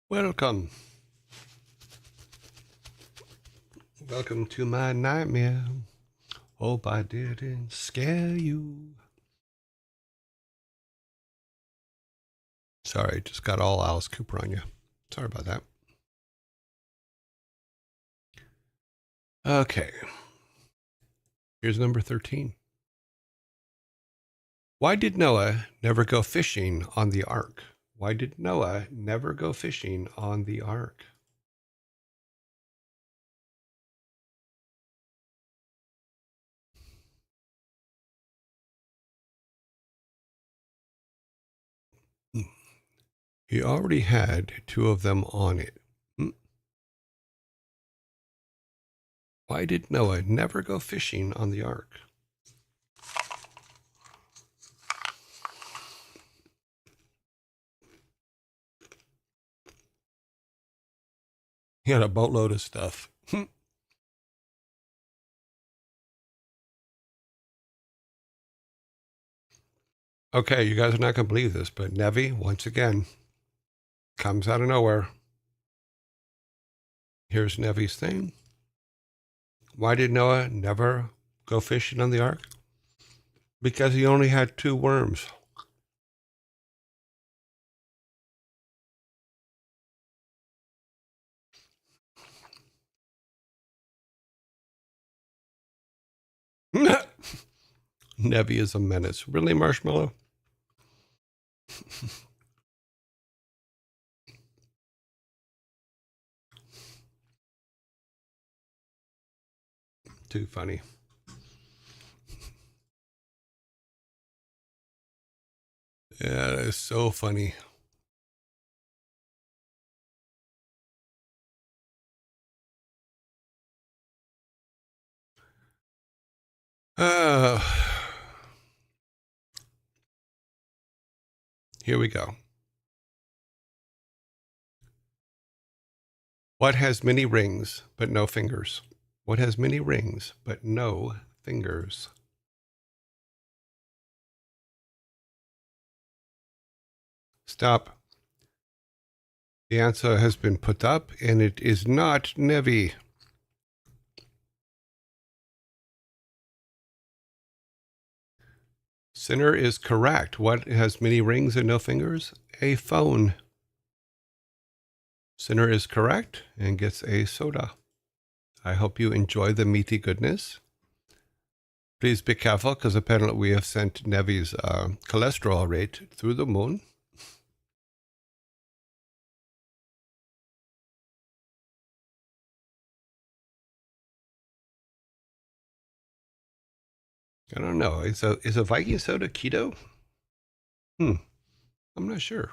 Welcome. Welcome to my nightmare. Hope I didn't scare you. Sorry, just got all Alice Cooper on you. Sorry about that. Okay. Here's number 13. Why did Noah never go fishing on the ark? Why did Noah never go fishing on the ark? He already had 2 of them on it. Why did Noah never go fishing on the ark? He had a boatload of stuff. Okay, you guys are not going to believe this, but Nevi, once again, comes out of nowhere. Here's Nevi's thing. Why did Noah never go fishing on the ark? Because he only had 2 worms. Nevi is a menace. Really, Marshmallow? Too funny. Yeah, that is so funny. Here we go. What has many rings but no fingers? What has many rings but no fingers? Stop. The answer has been put up, and it is not Nevi. Sinner is correct. What has many rings and no fingers? A phone. Sinner is correct and gets a soda. I hope you enjoy the meaty goodness. Please be careful because apparently we have sent Nevi's cholesterol rate through the moon. I don't know. Is a Viking soda keto? I'm not sure.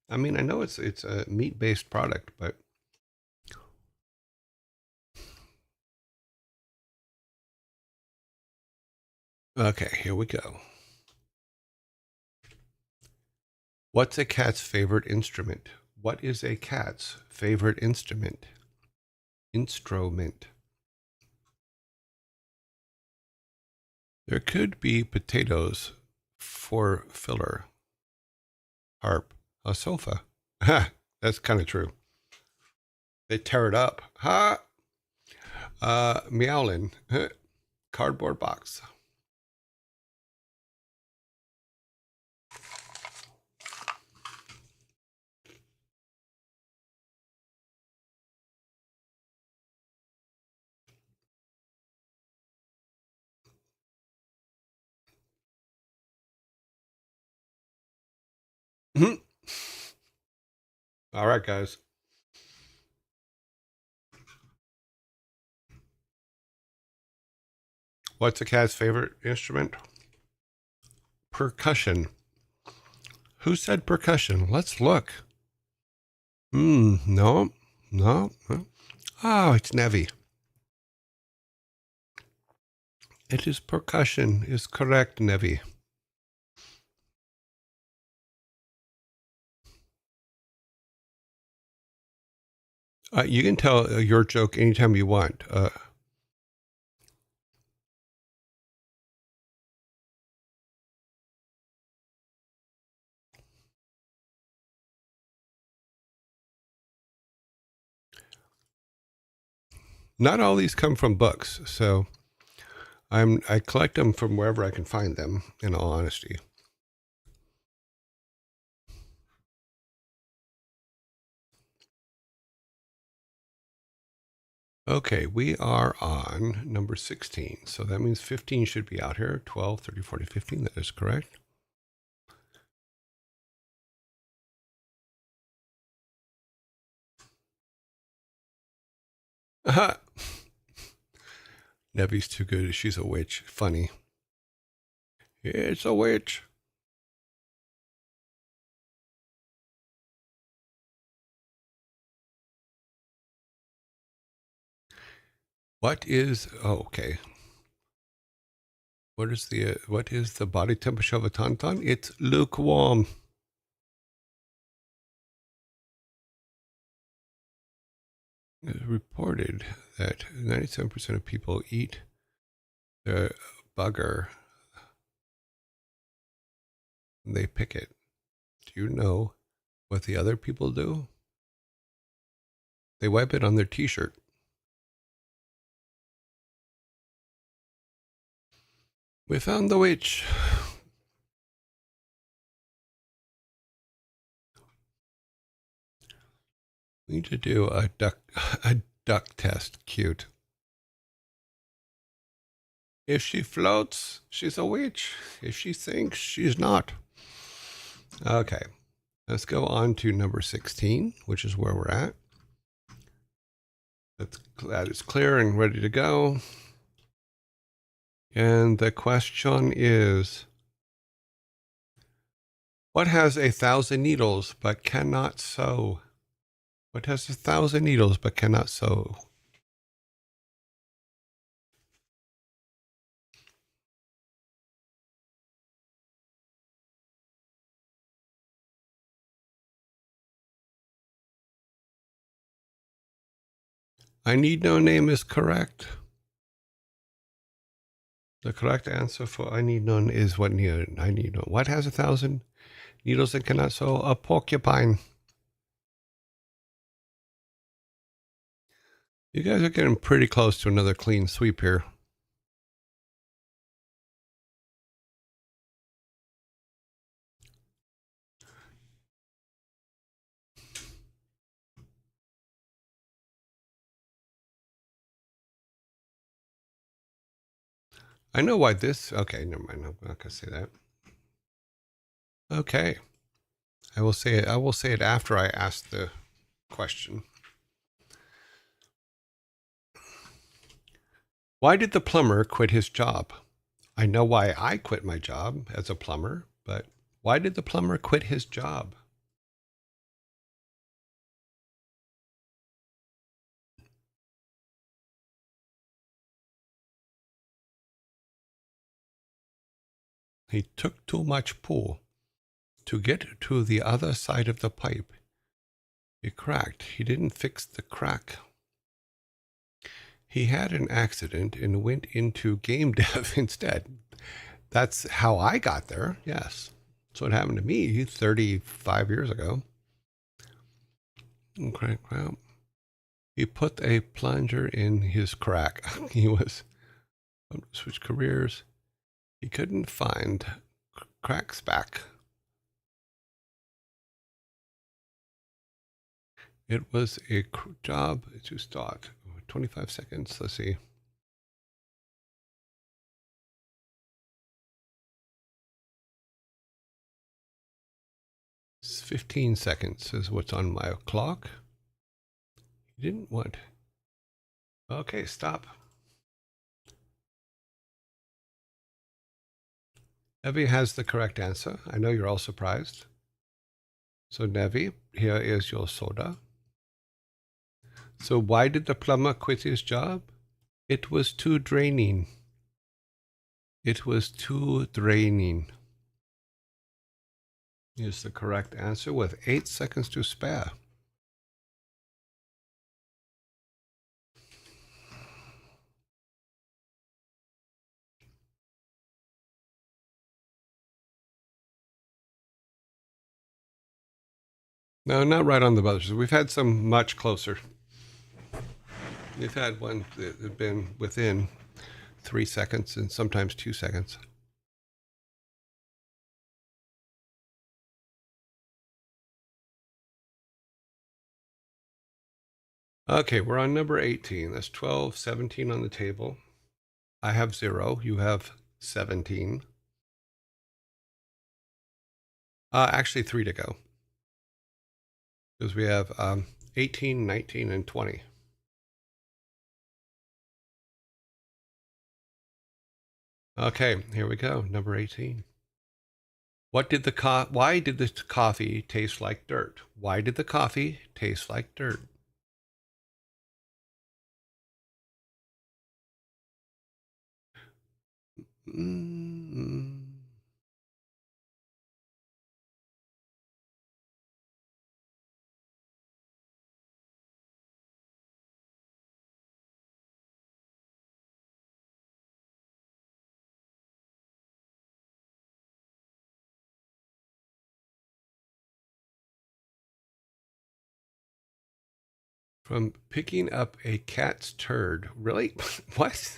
I mean, I know it's a meat-based product, but okay, here we go. What's a cat's favorite instrument? What is a cat's favorite instrument? Instrument. There could be potatoes for filler. Harp. A sofa. Ha! That's kind of true. They tear it up. Ha! Meowlin. Cardboard box. All right, guys. What's a cat's favorite instrument? Percussion. Who said percussion? Let's look. No. Oh, it's Nevi. It is percussion. Is correct, Nevi. You can tell your joke anytime you want. Not all these come from books, so I collect them from wherever I can find them. In all honesty. Okay, we are on number 16. So that means 15 should be out here. 12, 30, 40, 15. That is correct. Aha! Nevi's too good. She's a witch. Funny. It's a witch. What is... Oh, okay. What is the body temperature of a tauntaun? It's lukewarm. It's reported that 97% of people eat the bugger when they pick it. Do you know what the other people do? They wipe it on their t-shirt. We found the witch. We need to do a duck test. Cute. If she floats, she's a witch. If she sinks, she's not. Okay. Let's go on to number 16, which is where we're at. That is clear and ready to go. And the question is, what has 1,000 needles but cannot sew? What has 1,000 needles but cannot sew? I need no name is correct. The correct answer for I need none is what I need none. What has 1,000 needles that cannot sew? A porcupine. You guys are getting pretty close to another clean sweep here. I know why this. Okay, never mind. I'm not gonna say that. Okay, I will say it. I will say it after I ask the question. Why did the plumber quit his job? I know why I quit my job as a plumber, but why did the plumber quit his job? He took too much pull. To get to the other side of the pipe, it cracked. He didn't fix the crack. He had an accident and went into game dev instead. That's how I got there. Yes. That's what happened to me 35 years ago. Okay, well, he put a plunger in his crack. He was switch careers. He couldn't find cracks back. It was a job to start. 25 seconds. Let's see. It's 15 seconds is what's on my clock. You didn't want. Okay, stop. Nevi has the correct answer. I know you're all surprised. So Nevi, here is your soda. So why did the plumber quit his job? It was too draining. It was too draining. Is the correct answer with 8 seconds to spare. No, not right on the buzzer. We've had some much closer. We've had one that had been within 3 seconds and sometimes 2 seconds. Okay, we're on number 18. That's 12, 17 on the table. I have 0. You have 17. Actually, 3 to go. Because we have 18, 19, and 20. Okay, here we go. Number 18. Why did the coffee taste like dirt? Why did the coffee taste like dirt? Mm-hmm. From picking up a cat's turd. Really? What?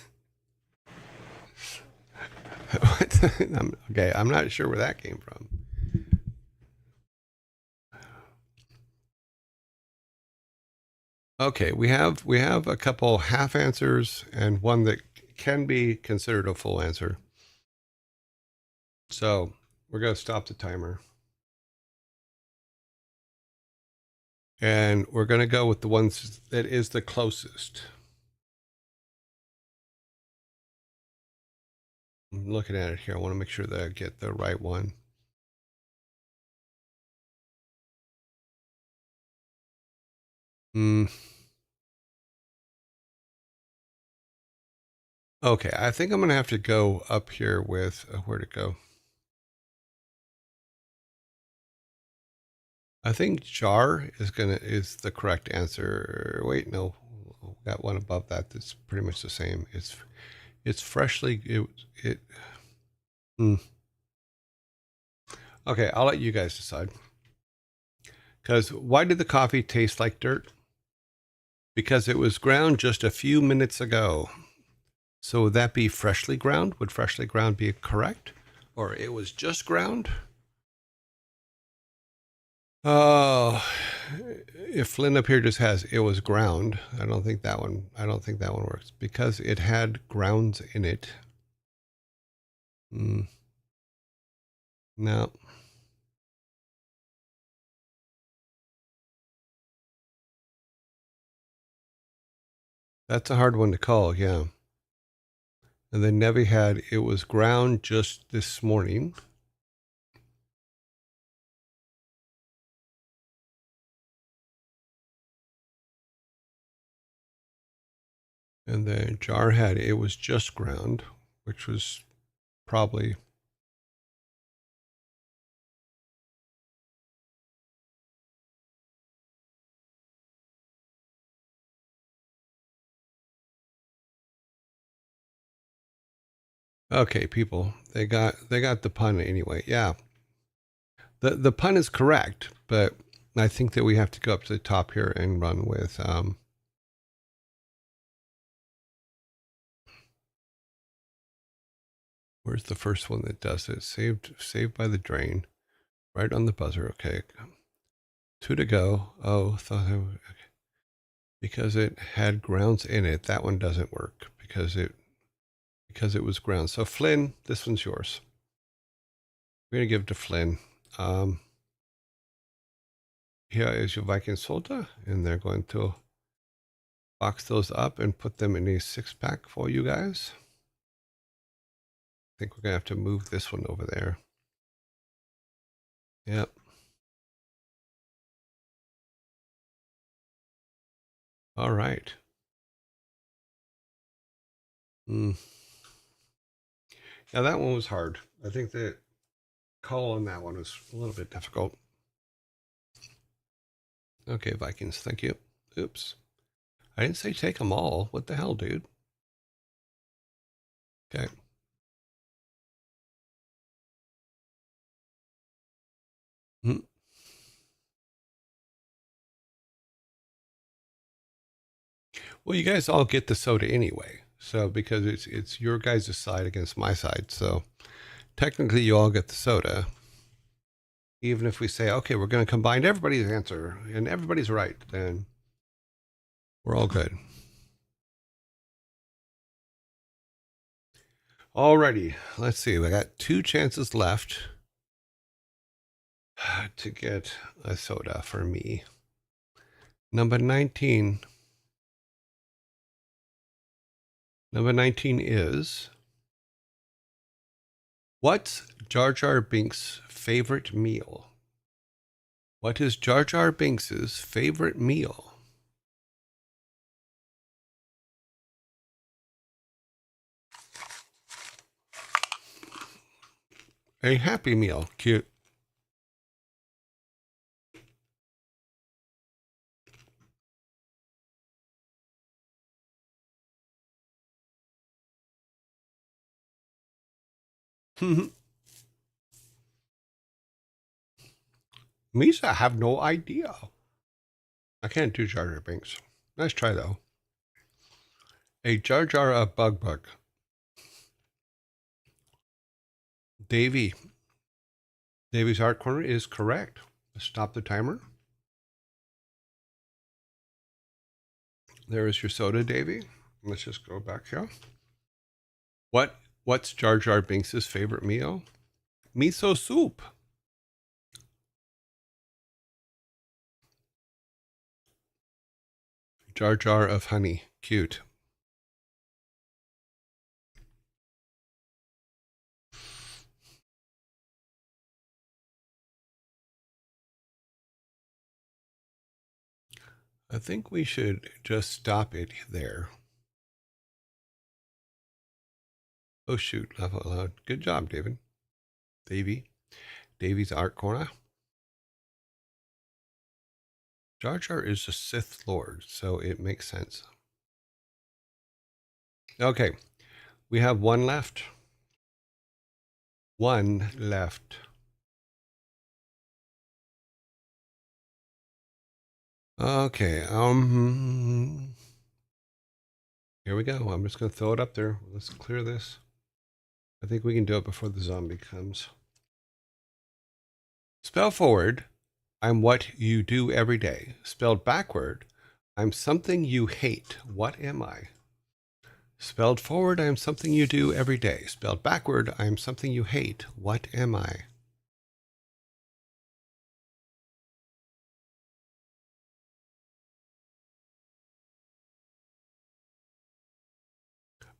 What? Okay, I'm not sure where that came from. Okay, we have a couple half answers and one that can be considered a full answer. So we're going to stop the timer. And we're going to go with the ones that is the closest. I'm looking at it here. I want to make sure that I get the right one. Okay, I think I'm going to have to go up here with where to go. I think jar is the correct answer. Wait, no, got one above that that's pretty much the same. It's freshly Okay, I'll let you guys decide. Because why did the coffee taste like dirt? Because it was ground just a few minutes ago. So would that be freshly ground? Would freshly ground be correct? Or it was just ground? Oh, if Flynn up here just has it was ground, I don't think that one works because it had grounds in it. No. That's a hard one to call, yeah. And then Nevi had, it was ground just this morning. And then Jar had, it was just ground, which was probably... Okay, people, they got the pun anyway. Yeah. The pun is correct, but I think that we have to go up to the top here and run with where's the first one that does it? Saved by the drain. Right on the buzzer. Okay. 2 to go. Oh, thought I would, okay. Because it had grounds in it. That one doesn't work because it was ground. So Flynn, this one's yours. We're gonna give it to Flynn. Here is your Viking soldier, and they're going to box those up and put them in a 6-pack for you guys. I think we're gonna have to move this one over there. Yep. All right. Yeah, that one was hard. I think the call on that one was a little bit difficult. Okay, Vikings, thank you. Oops. I didn't say take them all. What the hell, dude? Okay. Hmm. Well, you guys all get the soda anyway. So because it's your guys' side against my side. So technically you all get the soda. Even if we say, okay, we're going to combine everybody's answer and everybody's right, then we're all good. Alrighty, let's see. We got 2 chances left to get a soda for me. Number 19. Number 19 is, what's Jar Jar Binks' favorite meal? What is Jar Jar Binks' favorite meal? A Happy Meal. Cute. Misa, I have no idea. I can't do Jar Jar Binks. Nice try, though. A Jar Jar of Bug Bug. Davy's Art Corner is correct. Stop the timer. There is your soda, Davy. Let's just go back here. What's Jar Jar Binks' favorite meal? Miso soup. Jar Jar of honey. Cute. I think we should just stop it there. Oh, shoot. Laugh out loud. Good job, David. Davy's Art Corner. Jar Jar is a Sith Lord, so it makes sense. Okay. We have one left. One left. Okay. Here we go. I'm just going to throw it up there. Let's clear this. I think we can do it before the zombie comes. Spell forward, I'm what you do every day. Spelled backward, I'm something you hate. What am I? Spelled forward, I am something you do every day. Spelled backward, I am something you hate. What am I?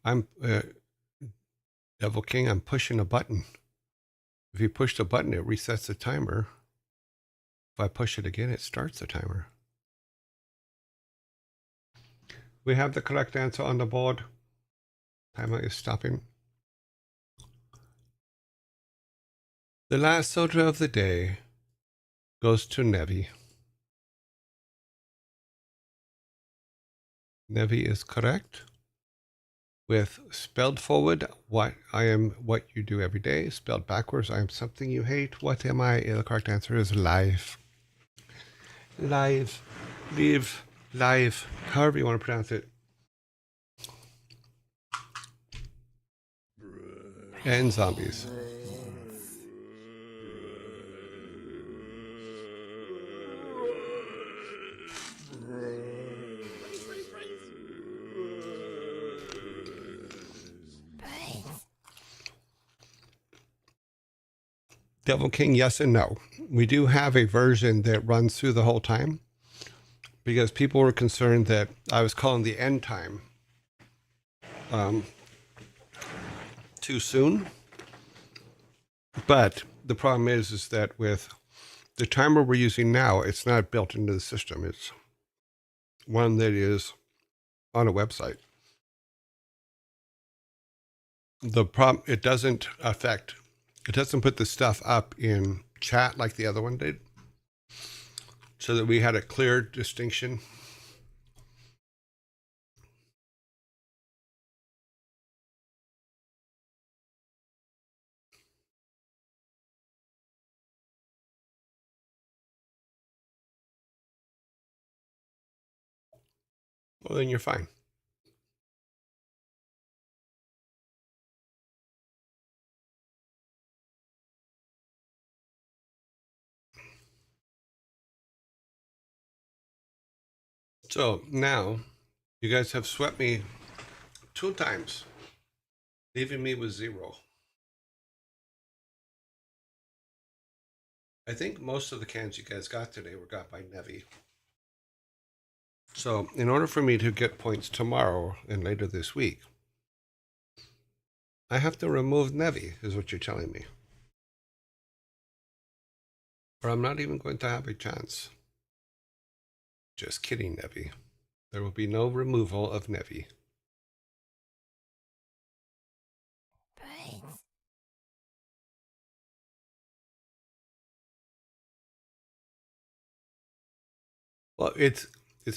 I'm Devil King, I'm pushing a button. If you push the button, it resets the timer. If I push it again, it starts the timer. We have the correct answer on the board. Timer is stopping. The last soda of the day goes to Nevi. Nevi is correct. With spelled forward, what I am what you do every day. Spelled backwards, I am something you hate. What am I? The correct answer is live. Live. Live. Live. However you want to pronounce it. And zombies. Devil King, yes and no. We do have a version that runs through the whole time because people were concerned that I was calling the end time too soon. But the problem is that with the timer we're using now, it's not built into the system. It's one that is on a website. The problem, it doesn't put the stuff up in chat like the other one did, so that we had a clear distinction. Well, then you're fine. So now you guys have swept me 2 times, leaving me with 0. I think most of the cans you guys got today were got by Nevi. So in order for me to get points tomorrow and later this week, I have to remove Nevi, is what you're telling me. Or I'm not even going to have a chance. Just kidding, Nevi. There will be no removal of Nevi. Well, it's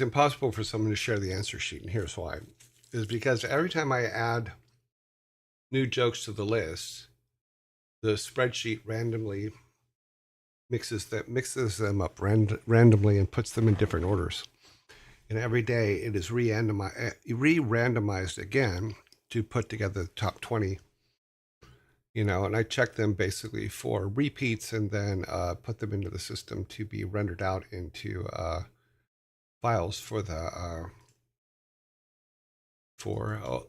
impossible for someone to share the answer sheet, and here's why. Is because every time I add new jokes to the list, the spreadsheet randomly mixes them up randomly and puts them in different orders. And every day it is re-randomized again to put together the top 20. And I check them basically for repeats and then put them into the system to be rendered out into files for the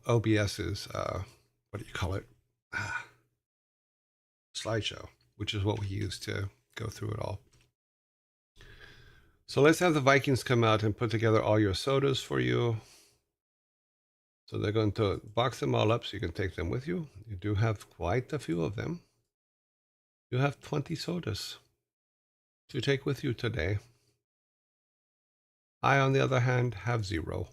OBS's what do you call it? Slideshow, which is what we use to go through it all. So let's have the Vikings come out and put together all your sodas for you. So they're going to box them all up so you can take them with you. You do have quite a few of them. You have 20 sodas to take with you today. I, on the other hand, have 0.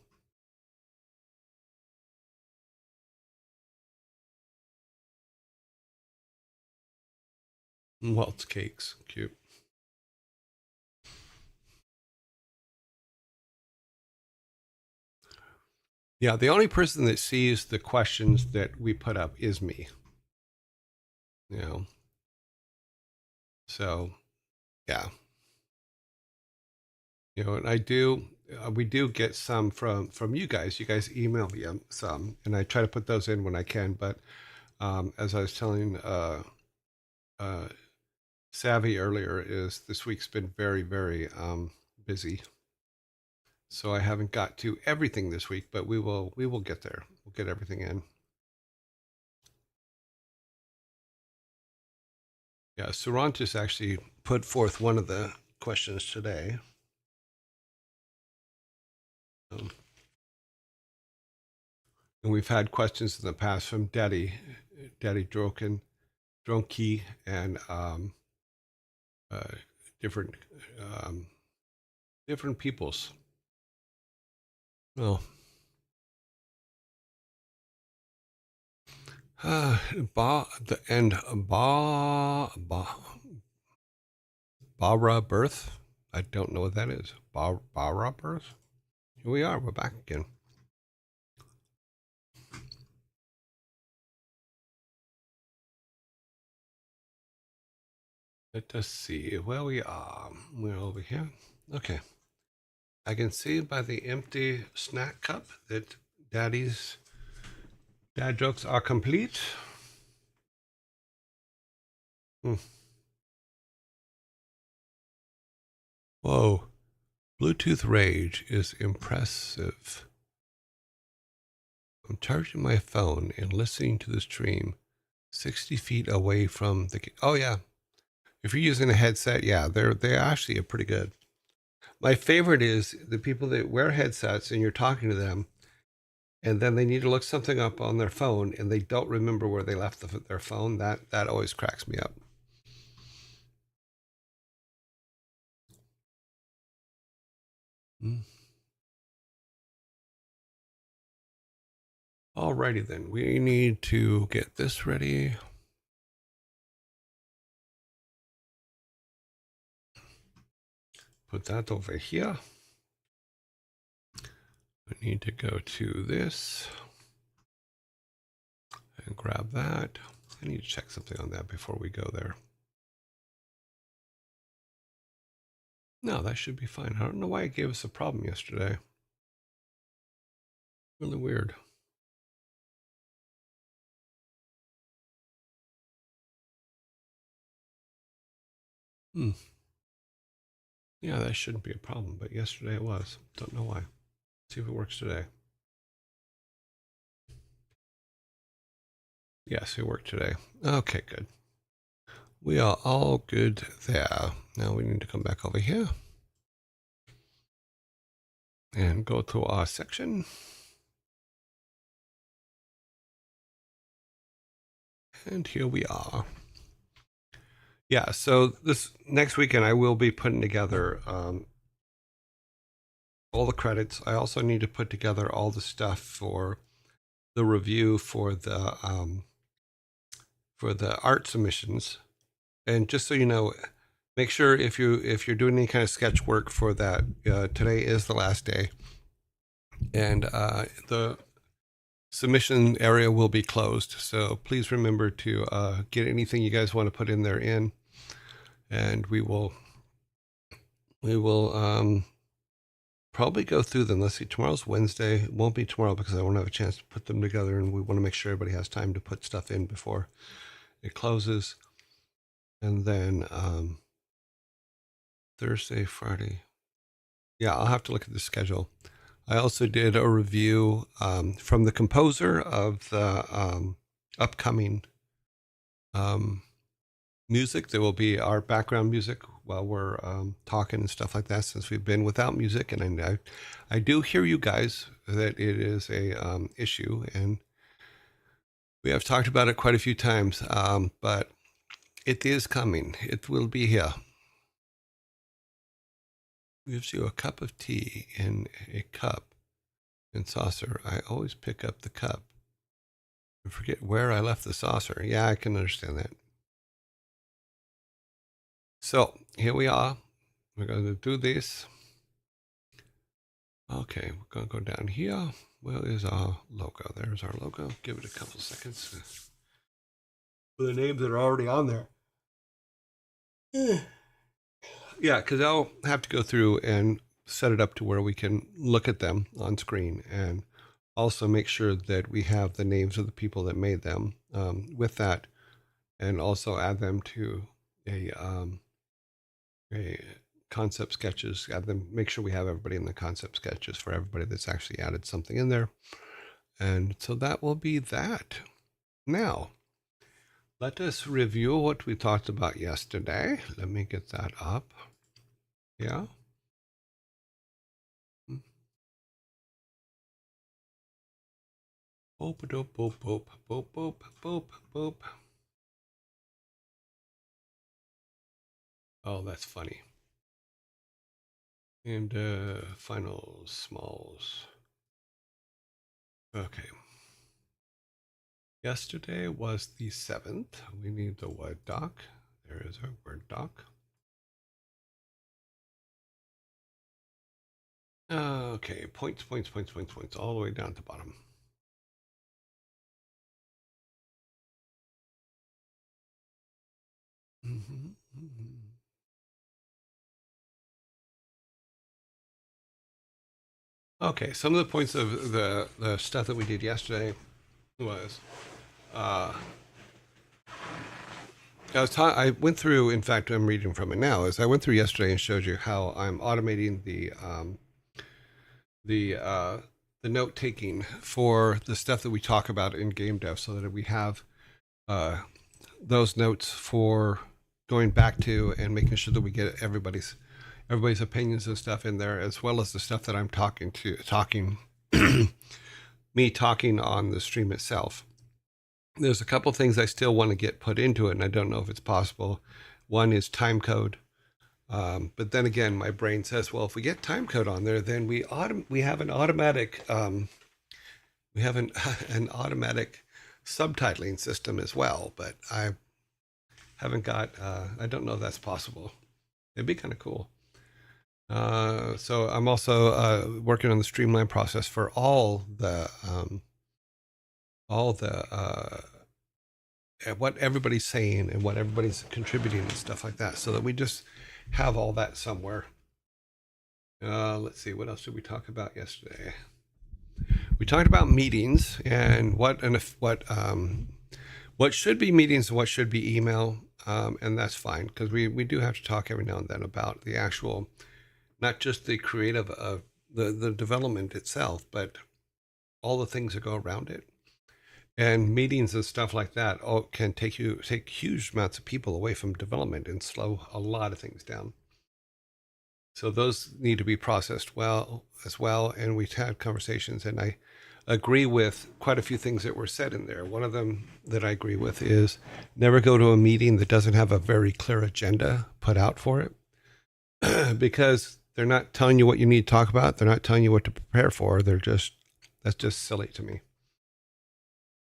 Waltz cakes, cute. Yeah, the only person that sees the questions that we put up is me. So, yeah. And we do get some from you guys. You guys email me some, and I try to put those in when I can. But as I was telling Savvy earlier, is this week's been very, very busy. So I haven't got to everything this week, but we will get there. we'll get everything in. Yeah, Surantis actually put forth one of the questions today. And we've had questions in the past from Daddy Dronky, and uh, different um, different peoples. Well, the end Bara birth. I don't know what that is. Bara birth. Here we are. We're back again. Let us see where we are. We're over here. Okay. I can see by the empty snack cup that Daddy's dad jokes are complete. Whoa. Bluetooth Rage is impressive. I'm charging my phone and listening to the stream 60 feet away from the... Oh, yeah. If you're using a headset, yeah, they actually are pretty good. My favorite is the people that wear headsets and you're talking to them, and then they need to look something up on their phone and they don't remember where they left their phone. That always cracks me up. Alrighty then, we need to get this ready. Put that over here. I need to go to this and grab that. I need to check something on that before we go there. No, that should be fine. I don't know why it gave us a problem yesterday. Really weird. Yeah, that shouldn't be a problem, but yesterday it was. Don't know why. See if it works today. Yes, it worked today. Okay, good. We are all good there. Now we need to come back over here and go to our section. And here we are. Yeah, so this next weekend I will be putting together all the credits. I also need to put together all the stuff for the review for the art submissions. And just so you know, make sure if you're doing any kind of sketch work for that, today is the last day, and the submission area will be closed. So please remember to get anything you guys want to put in there in, and we will probably go through them. Let's see, tomorrow's Wednesday. It won't be tomorrow because I won't have a chance to put them together, and we want to make sure everybody has time to put stuff in before it closes. And then Thursday, Friday. Yeah, I'll have to look at the schedule. I also did a review from the composer of the upcoming music. There will be our background music while we're talking and stuff like that, since we've been without music. And I do hear you guys that it is a issue, and we have talked about it quite a few times, but it is coming. It will be here. Gives you a cup of tea in a cup and saucer. I always pick up the cup and forget where I left the saucer. Yeah, I can understand that. So here we are. We're going to do this. Okay, we're going to go down here. Where is our logo? There's our logo. Give it a couple seconds for the names that are already on there. Yeah, because I'll have to go through and set it up to where we can look at them on screen, and also make sure that we have the names of the people that made them with that, and also add them to a concept sketches. Add them. Make sure we have everybody in the concept sketches for everybody that's actually added something in there, And so that will be that. Now, let us review what we talked about yesterday. Let me get that up. Yeah. Boop, boop, boop, boop, boop, boop, boop, boop. Oh, that's funny. And final smalls. Okay. Yesterday was the 7th. We need the Word doc. There is our Word doc. Okay, points, all the way down to the bottom. Okay, some of the points of the stuff that we did yesterday was I went through. In fact, I'm reading from it now. As I went through yesterday and showed you how I'm automating the note taking for the stuff that we talk about in game dev, so that we have those notes for going back to and making sure that we get everybody's opinions and stuff in there, as well as the stuff that I'm talking me talking on the stream itself. There's a couple things I still want to get put into it, and I don't know if it's possible. One is time code. But then again, my brain says, well, if we get time code on there, then we have an automatic an automatic subtitling system as well. But I haven't got. I don't know if that's possible. It'd be kind of cool. So I'm also working on the streamline process for all the what everybody's saying and what everybody's contributing and stuff like that, so that we just have all that somewhere. Let's see, what else did we talk about yesterday? We talked about meetings and what should be meetings and what should be email, and that's fine, because we do have to talk every now and then about the actual, not just the creative of the development itself, but all the things that go around it. And meetings and stuff like that can take huge amounts of people away from development and slow a lot of things down. So those need to be processed well as well. And we've had conversations, and I agree with quite a few things that were said in there. One of them that I agree with is never go to a meeting that doesn't have a very clear agenda put out for it, because they're not telling you what you need to talk about. They're not telling you what to prepare for. That's just silly to me.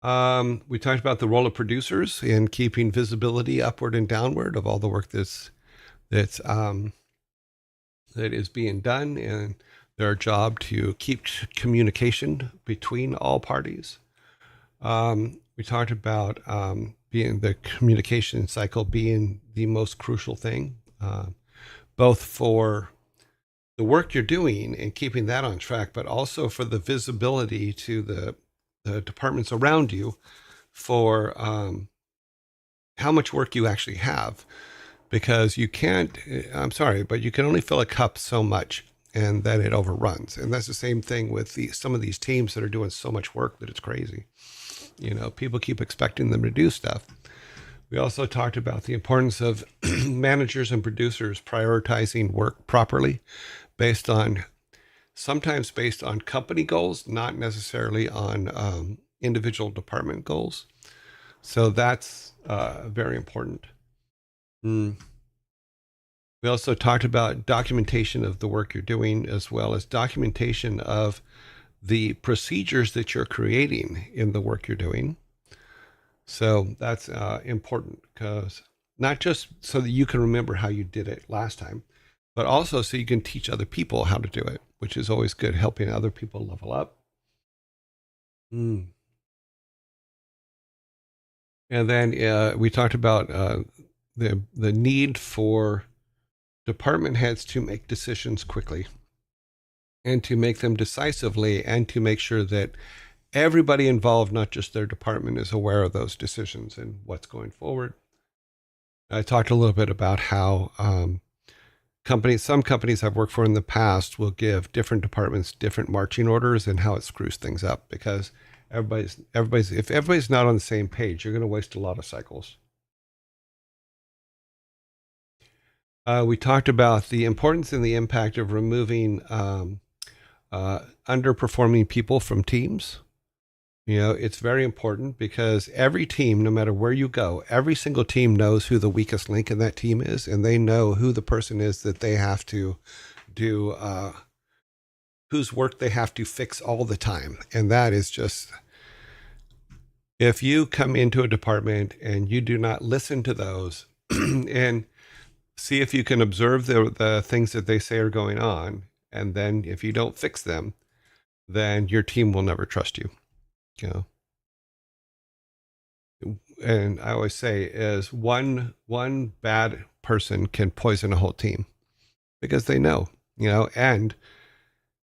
We talked about the role of producers in keeping visibility upward and downward of all the work that is being done, and their job to keep communication between all parties. We talked about being the communication cycle being the most crucial thing, both for the work you're doing and keeping that on track, but also for the visibility to the departments around you for how much work you actually have, because you can't, I'm sorry, but you can only fill a cup so much, and then it overruns. And that's the same thing with some of these teams that are doing so much work that it's crazy. People keep expecting them to do stuff. We also talked about the importance of managers and producers prioritizing work properly sometimes based on company goals, not necessarily on individual department goals. So that's very important. We also talked about documentation of the work you're doing, as well as documentation of the procedures that you're creating in the work you're doing. So that's important, because not just so that you can remember how you did it last time, but also so you can teach other people how to do it, which is always good, helping other people level up. And then we talked about the need for department heads to make decisions quickly, and to make them decisively, and to make sure that everybody involved, not just their department, is aware of those decisions and what's going forward. I talked a little bit about how some companies I've worked for in the past will give different departments different marching orders, and how it screws things up, because If everybody's not on the same page, you're going to waste a lot of cycles. We talked about the importance and the impact of removing underperforming people from teams. It's very important because every team, no matter where you go, every single team knows who the weakest link in that team is, and they know who the person is that they have to do, whose work they have to fix all the time. And that is just, if you come into a department and you do not listen to those and see if you can observe the things that they say are going on, and then if you don't fix them, then your team will never trust you. And I always say is one bad person can poison a whole team because they know, and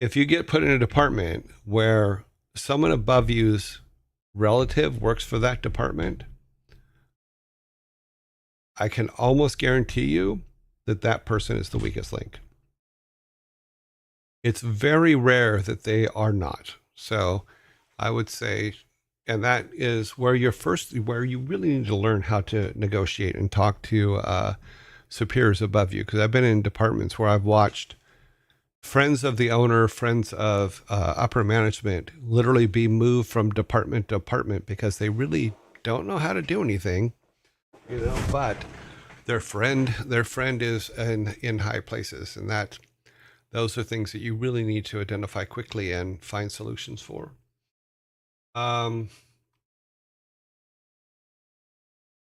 if you get put in a department where someone above you's relative works for that department, I can almost guarantee you that person is the weakest link. It's very rare that they are not. So I would say, and that is where you really need to learn how to negotiate and talk to superiors above you. Because I've been in departments where I've watched friends of the owner, friends of upper management literally be moved from department to department because they really don't know how to do anything, but their friend is in high places, and those are things that you really need to identify quickly and find solutions for.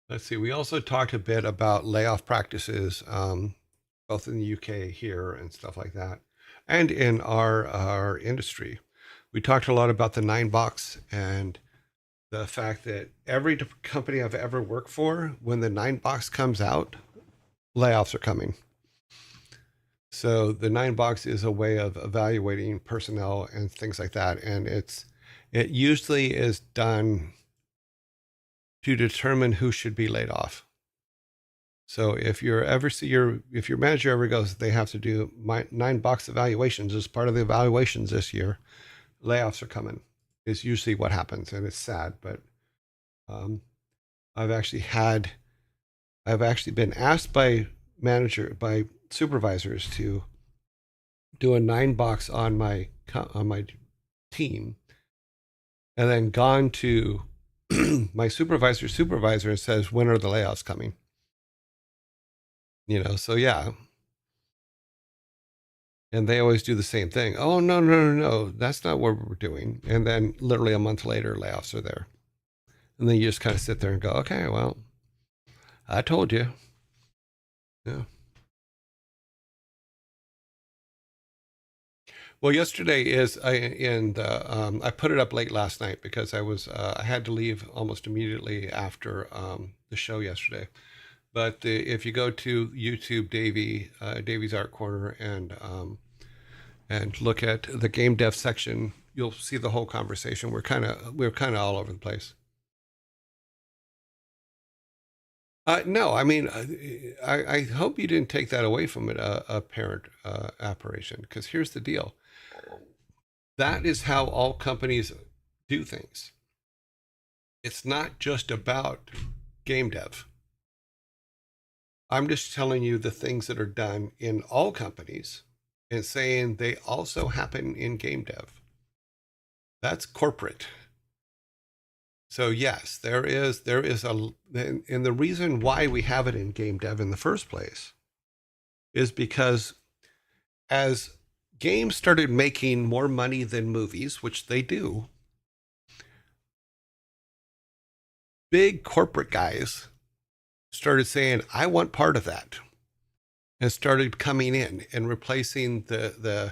Let's see. We also talked a bit about layoff practices, both in the UK here and stuff like that, and in our industry. We talked a lot about the 9-box and the fact that every company I've ever worked for, when the 9-box comes out, layoffs are coming. So the 9-box is a way of evaluating personnel and things like that. And it usually is done to determine who should be laid off. So if your manager ever goes, they have to do 9-box evaluations as part of the evaluations this year, layoffs are coming, is usually what happens. And it's sad, but I've actually been asked by supervisors to do a 9-box on my team, and then gone to my supervisor and says, when are the layoffs coming? So yeah. And they always do the same thing. Oh, no, that's not what we're doing. And then literally a month later, layoffs are there. And then you just kind of sit there and go, okay, well, I told you. Yeah. Well, yesterday I put it up late last night because I had to leave almost immediately after the show yesterday. But if you go to YouTube, Davy's Art Corner, and look at the game dev section, you'll see the whole conversation. We're kind of all over the place. No, I mean, I hope you didn't take that away from it, a parent operation, because here's the deal. That is how all companies do things. It's not just about game dev. I'm just telling you the things that are done in all companies and saying they also happen in game dev. That's corporate. So yes, there is and the reason why we have it in game dev in the first place is because as games started making more money than movies, which they do, big corporate guys started saying, I want part of that, and started coming in and replacing the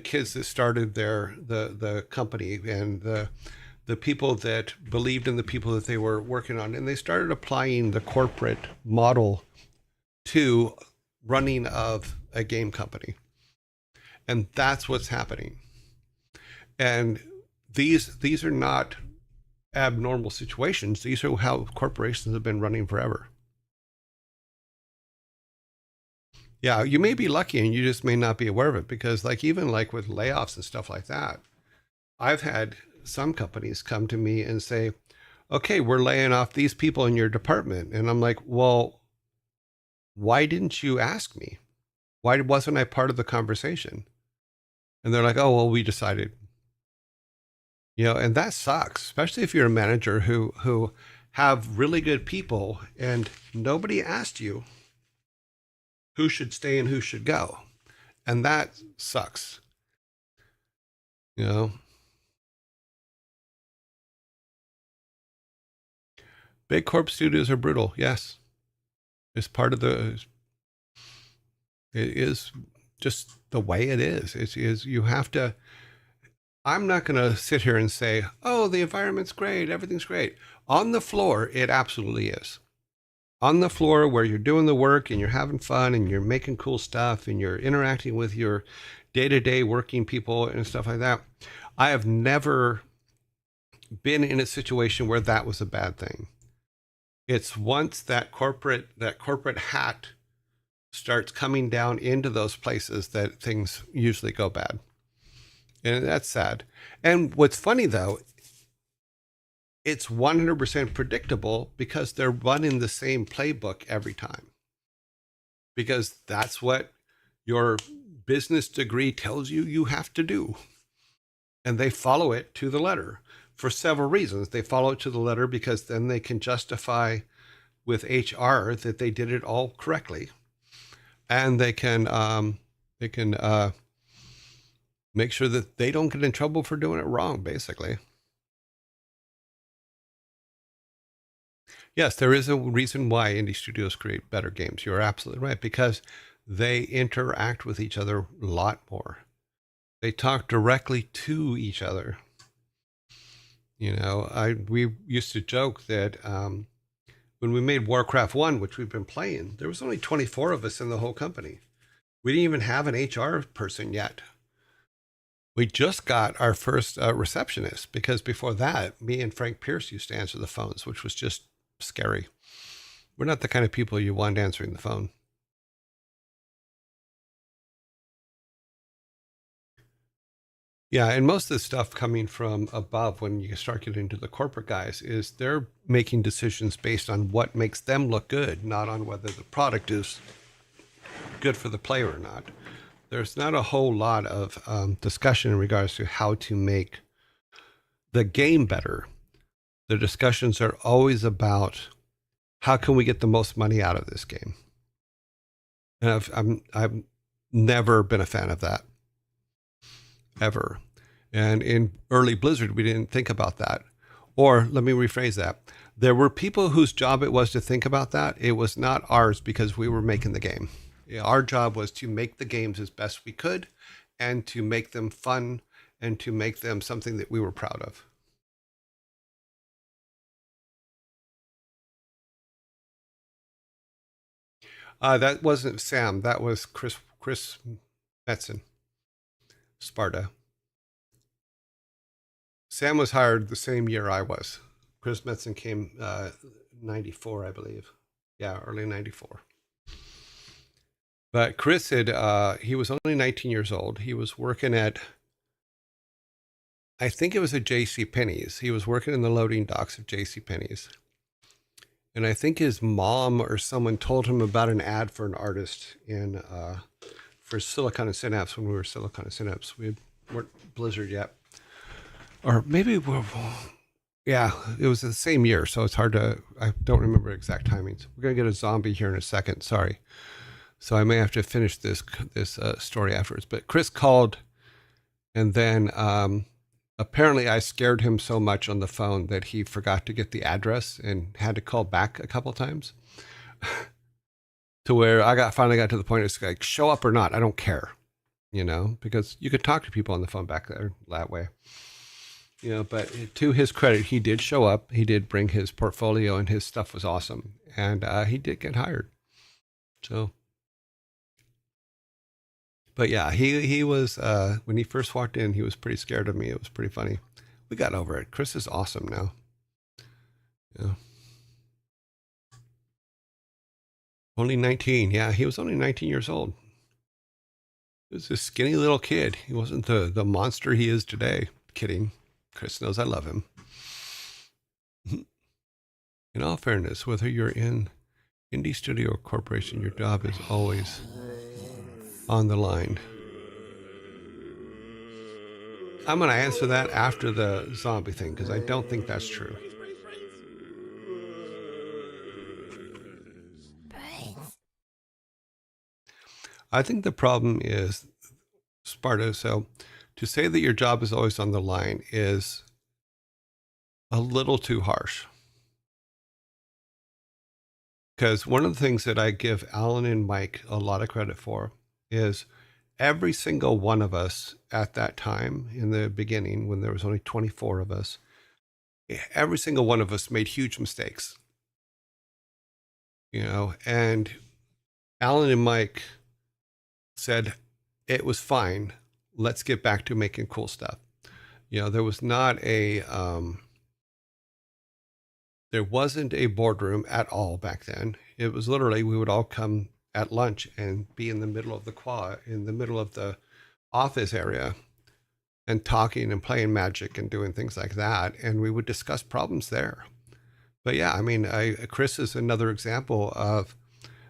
kids that started the company and the people that believed in the people that they were working on. And they started applying the corporate model to running of a game company. And that's what's happening. And these are not abnormal situations. These are how corporations have been running forever. Yeah, you may be lucky and you just may not be aware of it, because even with layoffs and stuff like that, I've had some companies come to me and say, okay, we're laying off these people in your department. And I'm like, well, why didn't you ask me? Why wasn't I part of the conversation? And they're like, oh, well, we decided. And that sucks, especially if you're a manager who have really good people and nobody asked you who should stay and who should go. And that sucks. Big corp studios are brutal. Yes. It's part of it is just the way it is. It is, you have to, I'm not going to sit here and say, oh, the environment's great. Everything's great. On the floor, it absolutely is. On the floor where you're doing the work and you're having fun and you're making cool stuff and you're interacting with your day-to-day working people and stuff like that. I have never been in a situation where that was a bad thing. It's once that corporate hat starts coming down into those places that things usually go bad. And that's sad. And what's funny though, it's 100% predictable because they're running the same playbook every time. Because that's what your business degree tells you have to do. And they follow it to the letter for several reasons. They follow it to the letter because then they can justify with HR that they did it all correctly. And they can make sure that they don't get in trouble for doing it wrong, basically. Yes, there is a reason why indie studios create better games. You're absolutely right, because they interact with each other a lot more. They talk directly to each other. We used to joke that when we made WarCraft 1, which we've been playing, there was only 24 of us in the whole company. We didn't even have an HR person yet. We just got our first receptionist, because before that, me and Frank Pierce used to answer the phones, which was just scary. We're not the kind of people you want answering the phone. Yeah, and most of the stuff coming from above, when you start getting into the corporate guys, is they're making decisions based on what makes them look good, not on whether the product is good for the player or not. There's not a whole lot of discussion in regards to how to make the game better. The discussions are always about how can we get the most money out of this game. And I've never been a fan of that, ever. And in early Blizzard, we didn't think about that. Or let me rephrase that. There were people whose job it was to think about that. It was not ours, because we were making the game. Our job was to make the games as best we could and to make them fun and to make them something that we were proud of. That wasn't Sam. That was Chris Metzen, Sparta. Sam was hired the same year I was. Chris Metzen came 94, I believe. Yeah, early 94. But Chris he was only 19 years old. He was working at, I think it was at J.C. Penney's. He was working in the loading docks of J.C. Penney's. And I think his mom or someone told him about an ad for an artist for Silicon and Synapse, when we were Silicon and Synapse. We weren't Blizzard yet. Or maybe, yeah, it was the same year, so it's hard to, I don't remember exact timings. We're going to get a zombie here in a second, sorry. So I may have to finish this story afterwards. But Chris called, and then apparently I scared him so much on the phone that he forgot to get the address and had to call back a couple times. To where I finally got to the point, it's like, show up or not, I don't care, because you could talk to people on the phone back there that way. But to his credit, he did show up. He did bring his portfolio, and his stuff was awesome. And he did get hired. So, but yeah, he was, when he first walked in, he was pretty scared of me. It was pretty funny. We got over it. Chris is awesome now. Yeah. Only 19. Yeah, he was only 19 years old. He was a skinny little kid. He wasn't the monster he is today. Kidding. Chris knows I love him. In all fairness, whether you're in indie studio or corporation, your job is always on the line. I'm going to answer that after the zombie thing because I don't think that's true. I think the problem is, Sparta, so to say that your job is always on the line is a little too harsh. Because one of the things that I give Alan and Mike a lot of credit for is every single one of us at that time in the beginning, when there was only 24 of us, every single one of us made huge mistakes. You know, and Alan and Mike said, it was fine. Let's get back to making cool stuff. You know, there was not a, there wasn't a boardroom at all back then. It was literally, we would all come at lunch and be in the middle of the in the middle of the office area and talking and playing Magic and doing things like that. And we would discuss problems there. But yeah, I mean, Chris is another example of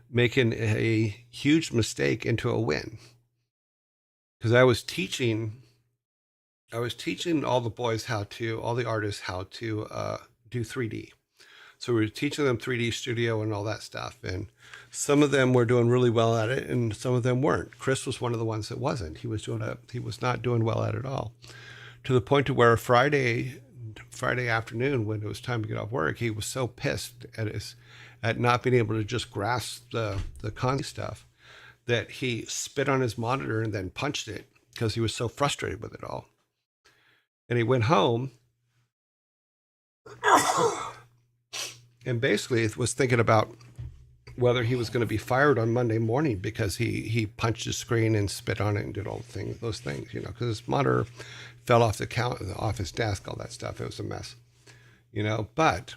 making a huge mistake into a win. Because I was teaching all the boys all the artists how to do 3D. So we were teaching them 3D Studio and all that stuff. And some of them were doing really well at it and some of them weren't. Chris was one of the ones that wasn't. He was not doing well at it all. To the point to where Friday afternoon, when it was time to get off work, he was so pissed at not being able to just grasp the con stuff that he spit on his monitor and then punched it because he was so frustrated with it all. And he went home and basically was thinking about whether he was going to be fired on Monday morning because he punched his screen and spit on it and did all those things, you know, because his monitor fell off off his desk, all that stuff. It was a mess, you know. But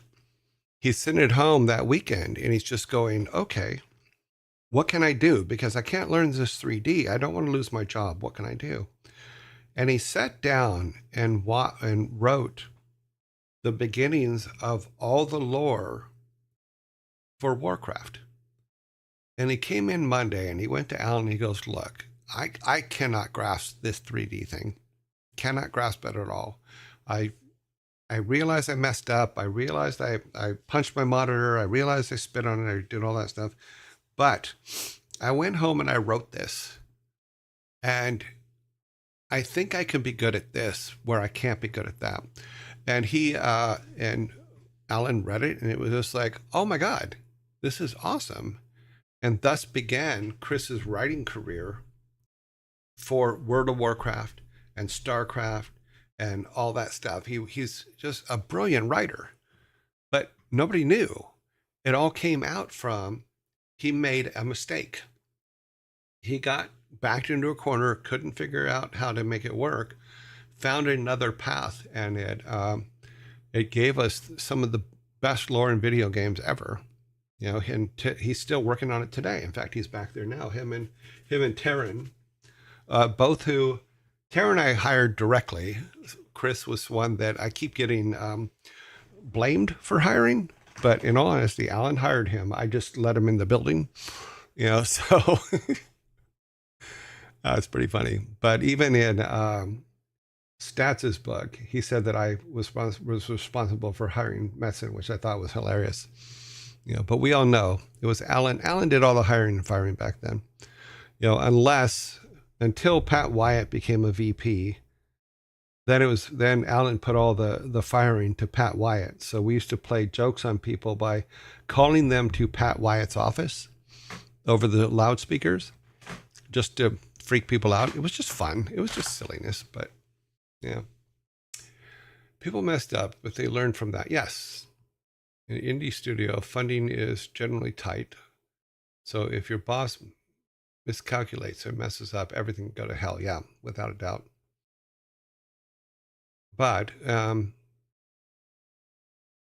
he's sitting at home that weekend and he's just going, okay, what can I do? Because I can't learn this 3D. I don't want to lose my job. What can I do? And he sat down and wrote the beginnings of all the lore for WarCraft. And he came in Monday and he went to Alan and he goes, look, I cannot grasp this 3D thing. Cannot grasp it at all. I realized I messed up. I realized I punched my monitor. I realized I spit on it. I did all that stuff. But I went home and I wrote this. And I think I can be good at this where I can't be good at that. And he and Alan read it and it was just like, oh my God, this is awesome. And thus began Chris's writing career for World of Warcraft and StarCraft and all that stuff. He's just a brilliant writer, but nobody knew. It all came out from he made a mistake. He got backed into a corner, couldn't figure out how to make it work, found another path, and it gave us some of the best lore in video games ever. You know, and he's still working on it today. In fact, he's back there now. Him and Taryn, both who Taryn I hired directly. Chris was one that I keep getting blamed for hiring, but in all honesty, Alan hired him. I just let him in the building, you know. So it's pretty funny. But even in Statz's book, he said that I was responsible for hiring Metzen, which I thought was hilarious. You know, but we all know it was Alan. Alan did all the hiring and firing back then. You know, until Pat Wyatt became a VP, then Alan put all the firing to Pat Wyatt. So we used to play jokes on people by calling them to Pat Wyatt's office over the loudspeakers just to freak people out. It was just fun. It was just silliness, but yeah. People messed up, but they learned from that. Yes. In an indie studio, funding is generally tight. So if your boss miscalculates or messes up, everything can go to hell. Yeah, without a doubt. But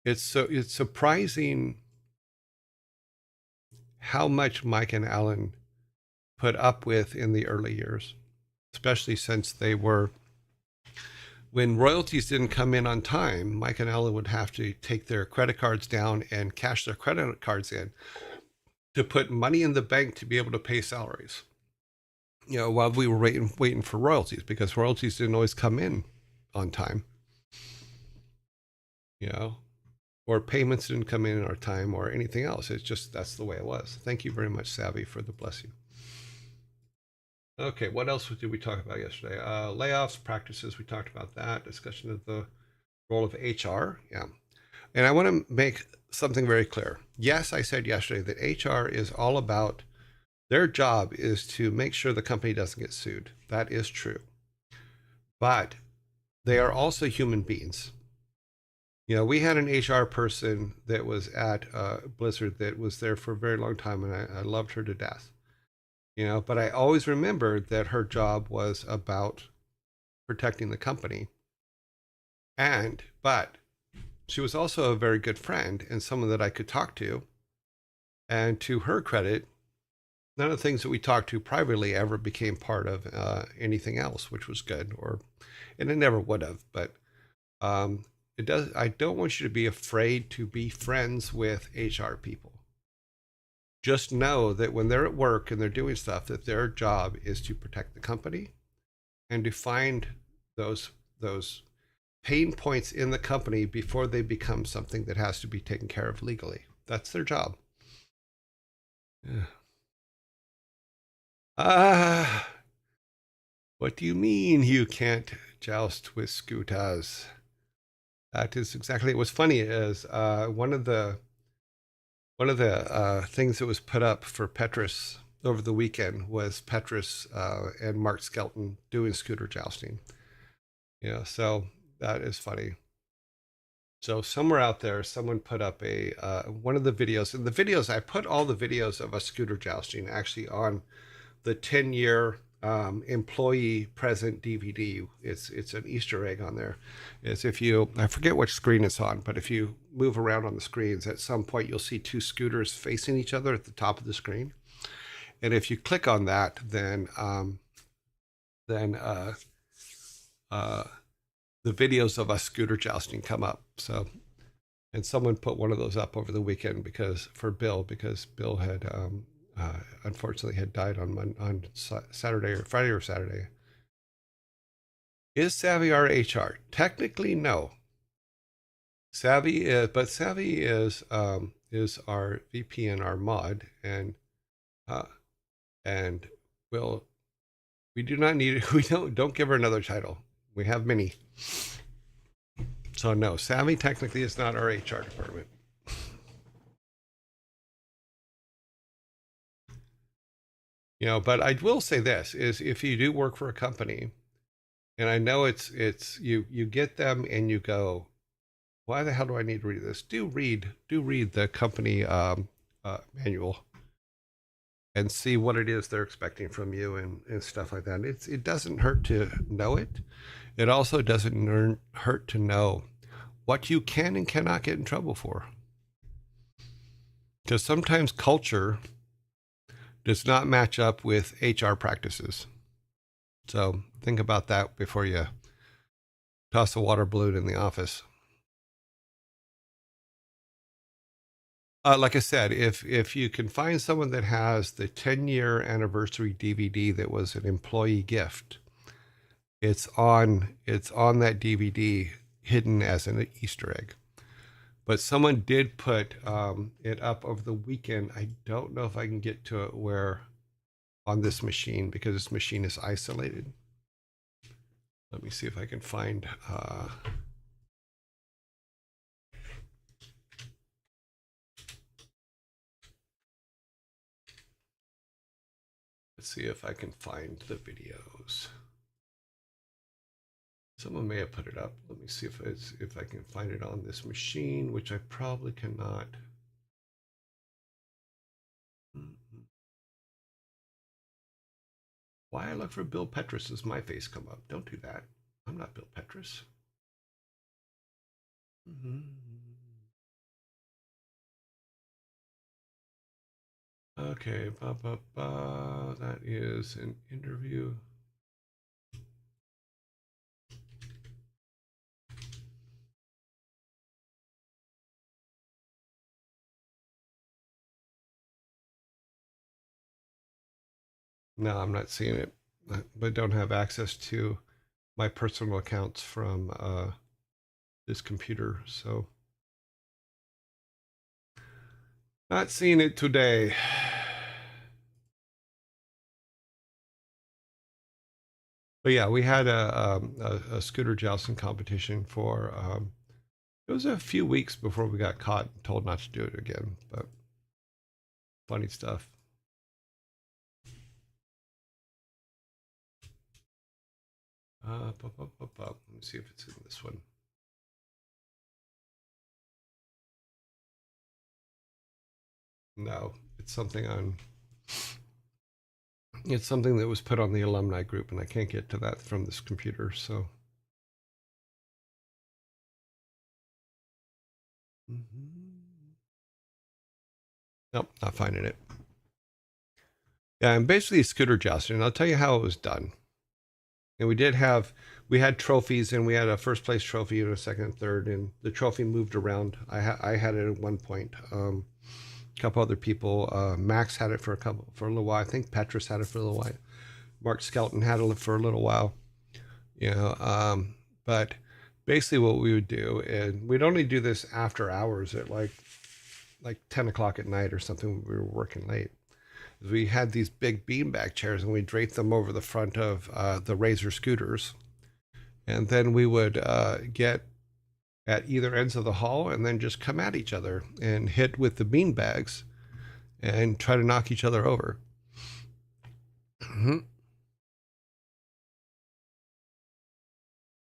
it's surprising how much Mike and Alan put up with in the early years, especially since they were when royalties didn't come in on time, Mike and Ellen would have to take their credit cards down and cash their credit cards in to put money in the bank to be able to pay salaries. While we were waiting for royalties, because royalties didn't always come in on time. Or payments didn't come in our time or anything else. It's just, that's the way it was. Thank you very much, Savvy, for the bless you. Okay, what else did we talk about yesterday? Layoffs, practices, we talked about that. Discussion of the role of HR. Yeah. And I want to make something very clear. Yes, I said yesterday that HR is all about, their job is to make sure the company doesn't get sued. That is true. But they are also human beings. We had an HR person that was at Blizzard that was there for a very long time, and I loved her to death. But I always remembered that her job was about protecting the company. But she was also a very good friend and someone that I could talk to. And to her credit, none of the things that we talked to privately ever became part of anything else, which was good, and it never would have. But it does. I don't want you to be afraid to be friends with HR people. Just know that when they're at work and they're doing stuff, that their job is to protect the company and to find those pain points in the company before they become something that has to be taken care of legally. That's their job. Yeah. What do you mean you can't joust with scooters? That is exactly. It was funny is one of the things that was put up for Petrus over the weekend was Petrus and Mark Skelton doing scooter jousting. So that is funny. So somewhere out there, someone put up one of the videos. And the videos, I put all the videos of us scooter jousting actually on the 10-year employee present DVD. It's an Easter egg on there. Is I forget which screen it's on, but if you move around on the screens, at some point you'll see two scooters facing each other at the top of the screen. And if you click on that, then the videos of us scooter jousting come up. So, and someone put one of those up over the weekend because Bill had unfortunately had died on Saturday or Friday or Saturday. Is Savvy our HR? Technically, no. Savvy is our VP and our mod, and we do not need it. We don't give her another title. We have many. So no, Savvy technically is not our HR department. But I will say this is if you do work for a company, and I know it's you get them and you go, why the hell do I need to read this? Do read the company manual and see what it is they're expecting from you and stuff like that. It doesn't hurt to know it. It also doesn't hurt to know what you can and cannot get in trouble for. Because sometimes culture does not match up with HR practices. So think about that before you toss a water balloon in the office. Like I said, if you can find someone that has the 10-year anniversary DVD that was an employee gift, it's on that DVD hidden as an Easter egg. But someone did put it up over the weekend. I don't know if I can get to it where on this machine because this machine is isolated. Let me see if I can find. Let's see if I can find the videos. Someone may have put it up. Let me see if I can find it on this machine, which I probably cannot. Why I look for Bill Petrus as my face come up? Don't do that. I'm not Bill Petrus. Okay, that is an interview. No, I'm not seeing it, but don't have access to my personal accounts from this computer. So not seeing it today. But yeah, we had a scooter jousting competition for, it was a few weeks before we got caught and told not to do it again. But funny stuff. Let me see if it's in this one. No, it's something on. It's something that was put on the alumni group, and I can't get to that from this computer. So. Nope, not finding it. Yeah, and basically scooter jousting. I'll tell you how it was done. And we had trophies, and we had a first place trophy and a second and third, and the trophy moved around. I had it at one point. A couple other people. Max had it for a little while. I think Petrus had it for a little while. Mark Skelton had it for a little while. You know, but basically what we would do, and we'd only do this after hours at like 10 o'clock at night or something. We were working late. We had these big beanbag chairs, and we draped them over the front of the Razor scooters, and then we would get at either ends of the hall and then just come at each other and hit with the beanbags and try to knock each other over.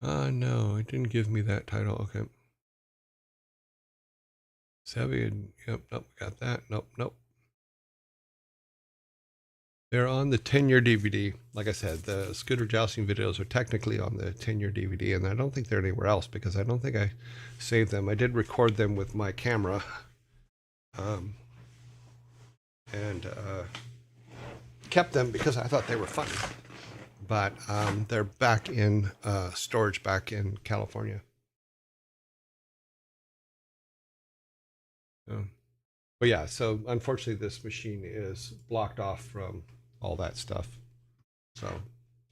No, it didn't give me that title. Okay. Savvy, yep, nope, got that. Nope. They're on the 10-year DVD. Like I said, the scooter jousting videos are technically on the 10-year DVD, and I don't think they're anywhere else because I don't think I saved them. I did record them with my camera, and kept them because I thought they were funny. But they're back in storage back in California. But yeah, so unfortunately, this machine is blocked off from all that stuff. So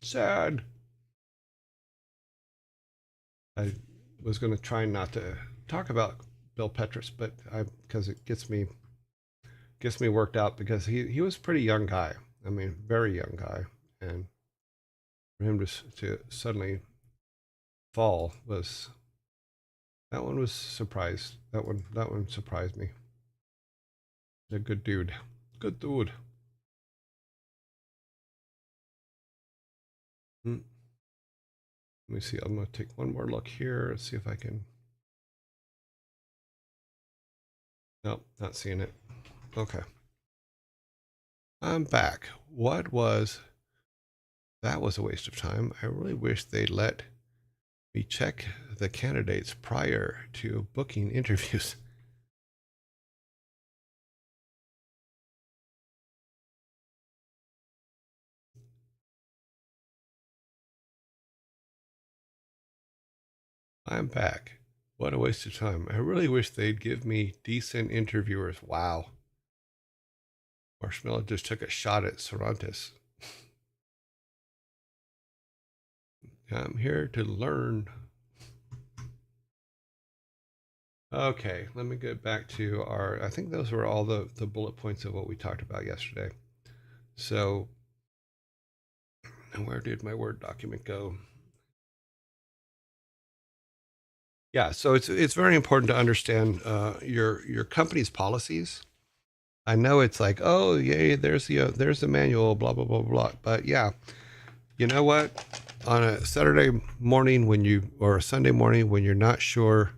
sad. I was going to try not to talk about Bill Petrus, but because it gets me worked out because he was a pretty young guy. I mean, very young guy, and for him to suddenly fall was that one was surprised. That one surprised me. A good dude. Good dude. Let me see. I'm going to take one more look here and see if I can. Nope, not seeing it. Okay. I'm back. That was a waste of time. I really wish they'd let me check the candidates prior to booking interviews. I'm back. What a waste of time. I really wish they'd give me decent interviewers. Wow. Marshmallow just took a shot at Cervantes. I'm here to learn. Okay, let me get back to I think those were all the bullet points of what we talked about yesterday. So, where did my Word document go? Yeah, so it's very important to understand your company's policies. I know it's like, oh yeah, there's the manual, blah blah blah blah. But yeah, you know what? On a Saturday morning or a Sunday morning when you're not sure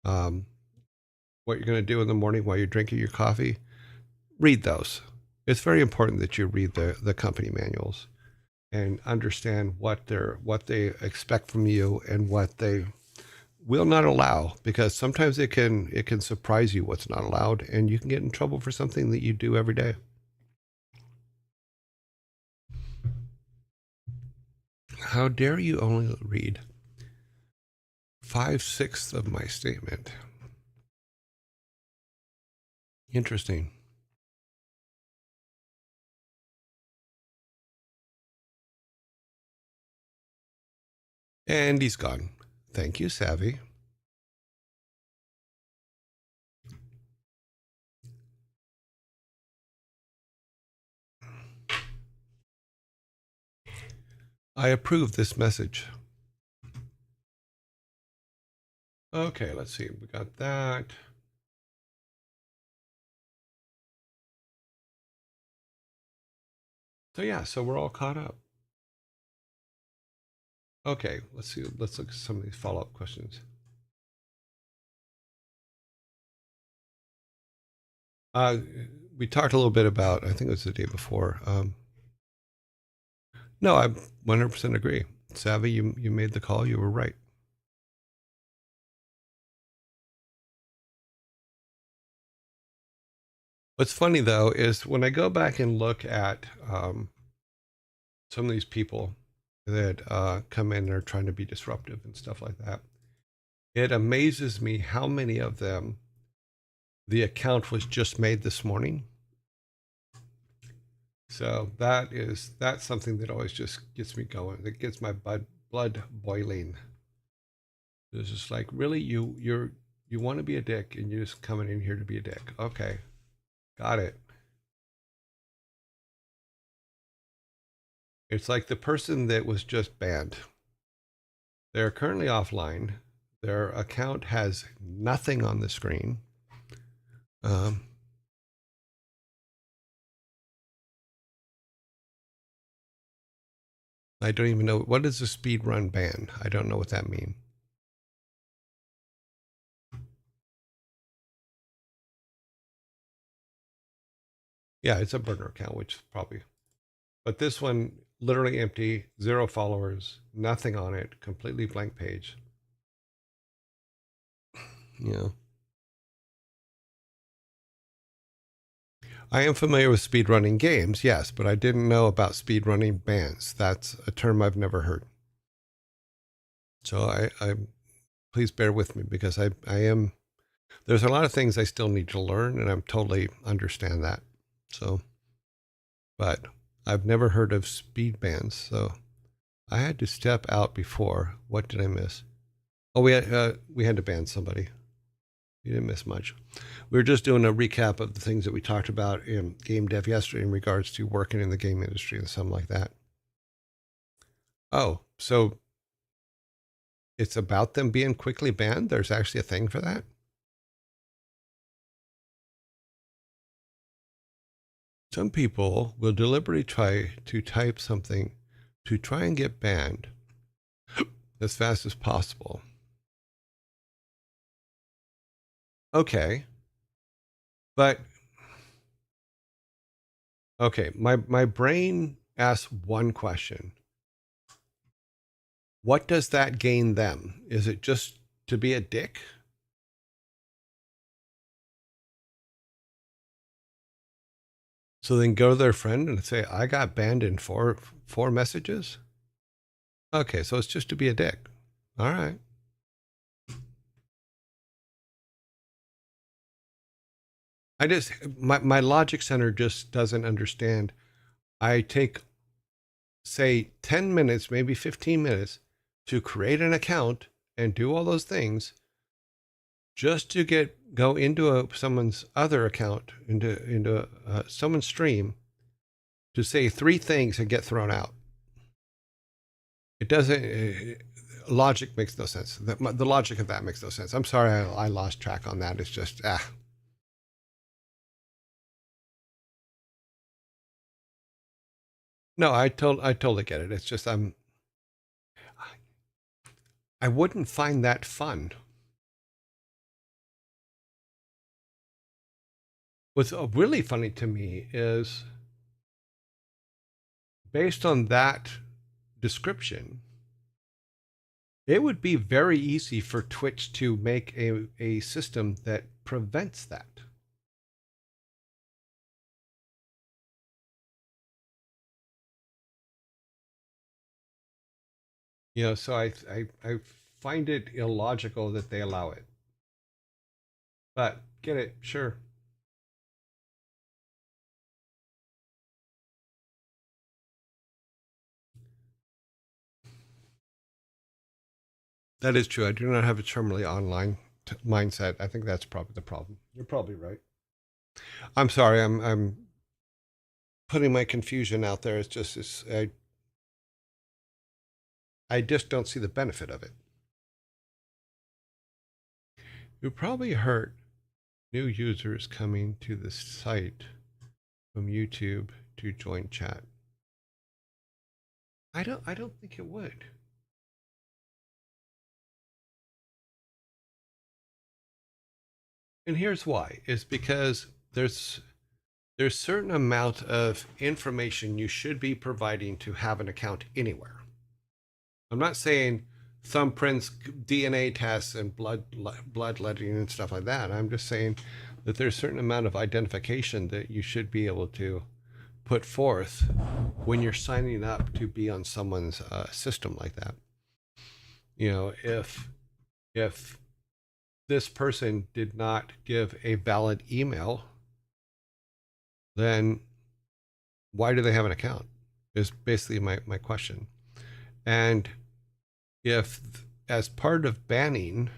what you're going to do in the morning while you're drinking your coffee, read those. It's very important that you read the company manuals and understand what they expect from you and what they will not allow, because sometimes it can surprise you what's not allowed, and you can get in trouble for something that you do every day. How dare you only read 5/6 of my statement? Interesting. And he's gone. Thank you, Savvy. I approve this message. Okay, let's see. We got that. So yeah, so we're all caught up. Okay, let's see. Let's look at some of these follow-up questions. We talked a little bit about, I think it was the day before. No, I 100% agree. Savvy, you made the call. You were right. What's funny though is when I go back and look at some of these people that come in and are trying to be disruptive and stuff like that, it amazes me how many of them the account was just made this morning. So that's something that always just gets me going. That gets my blood boiling. It's just like, really, you want to be a dick and you're just coming in here to be a dick. Okay, got it. It's like the person that was just banned. They're currently offline. Their account has nothing on the screen. Um, I don't even know, what is a speed run ban? I don't know what that means. Yeah, it's a burner account, which is probably, but this one literally empty, 0 followers, nothing on it, completely blank page. Yeah. I am familiar with speedrunning games, yes, but I didn't know about speedrunning bans. That's a term I've never heard. So I please bear with me because I am, there's a lot of things I still need to learn and I'm totally understand that. So, but I've never heard of speed bans. So I had to step out before. What did I miss? Oh, we had to ban somebody. You didn't miss much. We were just doing a recap of the things that we talked about in game dev yesterday in regards to working in the game industry and something like that. Oh, so it's about them being quickly banned? There's actually a thing for that? Some people will deliberately try to type something to try and get banned as fast as possible. Okay. But okay, my brain asks one question. What does that gain them? Is it just to be a dick? So then go to their friend and say, I got banned in four messages? Okay, so it's just to be a dick. All right. My logic center just doesn't understand. I take, say, 10 minutes, maybe 15 minutes to create an account and do all those things just to go into someone's other account, into someone's stream to say 3 things and get thrown out. It doesn't, logic makes no sense. The logic of that makes no sense. I'm sorry I lost track on that. It's just, No, I totally get it. It's just I wouldn't find that fun. What's really funny to me is based on that description, it would be very easy for Twitch to make a system that prevents that. You know, so I find it illogical that they allow it. But get it, sure. That is true. I do not have a terminally online mindset. I think that's probably the problem. You're probably right. I'm sorry. I'm putting my confusion out there. It's just I just don't see the benefit of it. You probably hurt new users coming to the site from YouTube to join chat. I don't think it would. And here's why. Is because there's certain amount of information you should be providing to have an account anywhere. I'm not saying thumbprints, DNA tests, and bloodletting and stuff like that. I'm just saying that there's a certain amount of identification that you should be able to put forth when you're signing up to be on someone's system like that. You know, if this person did not give a valid email, then why do they have an account? Is basically my question. And if, as part of banning,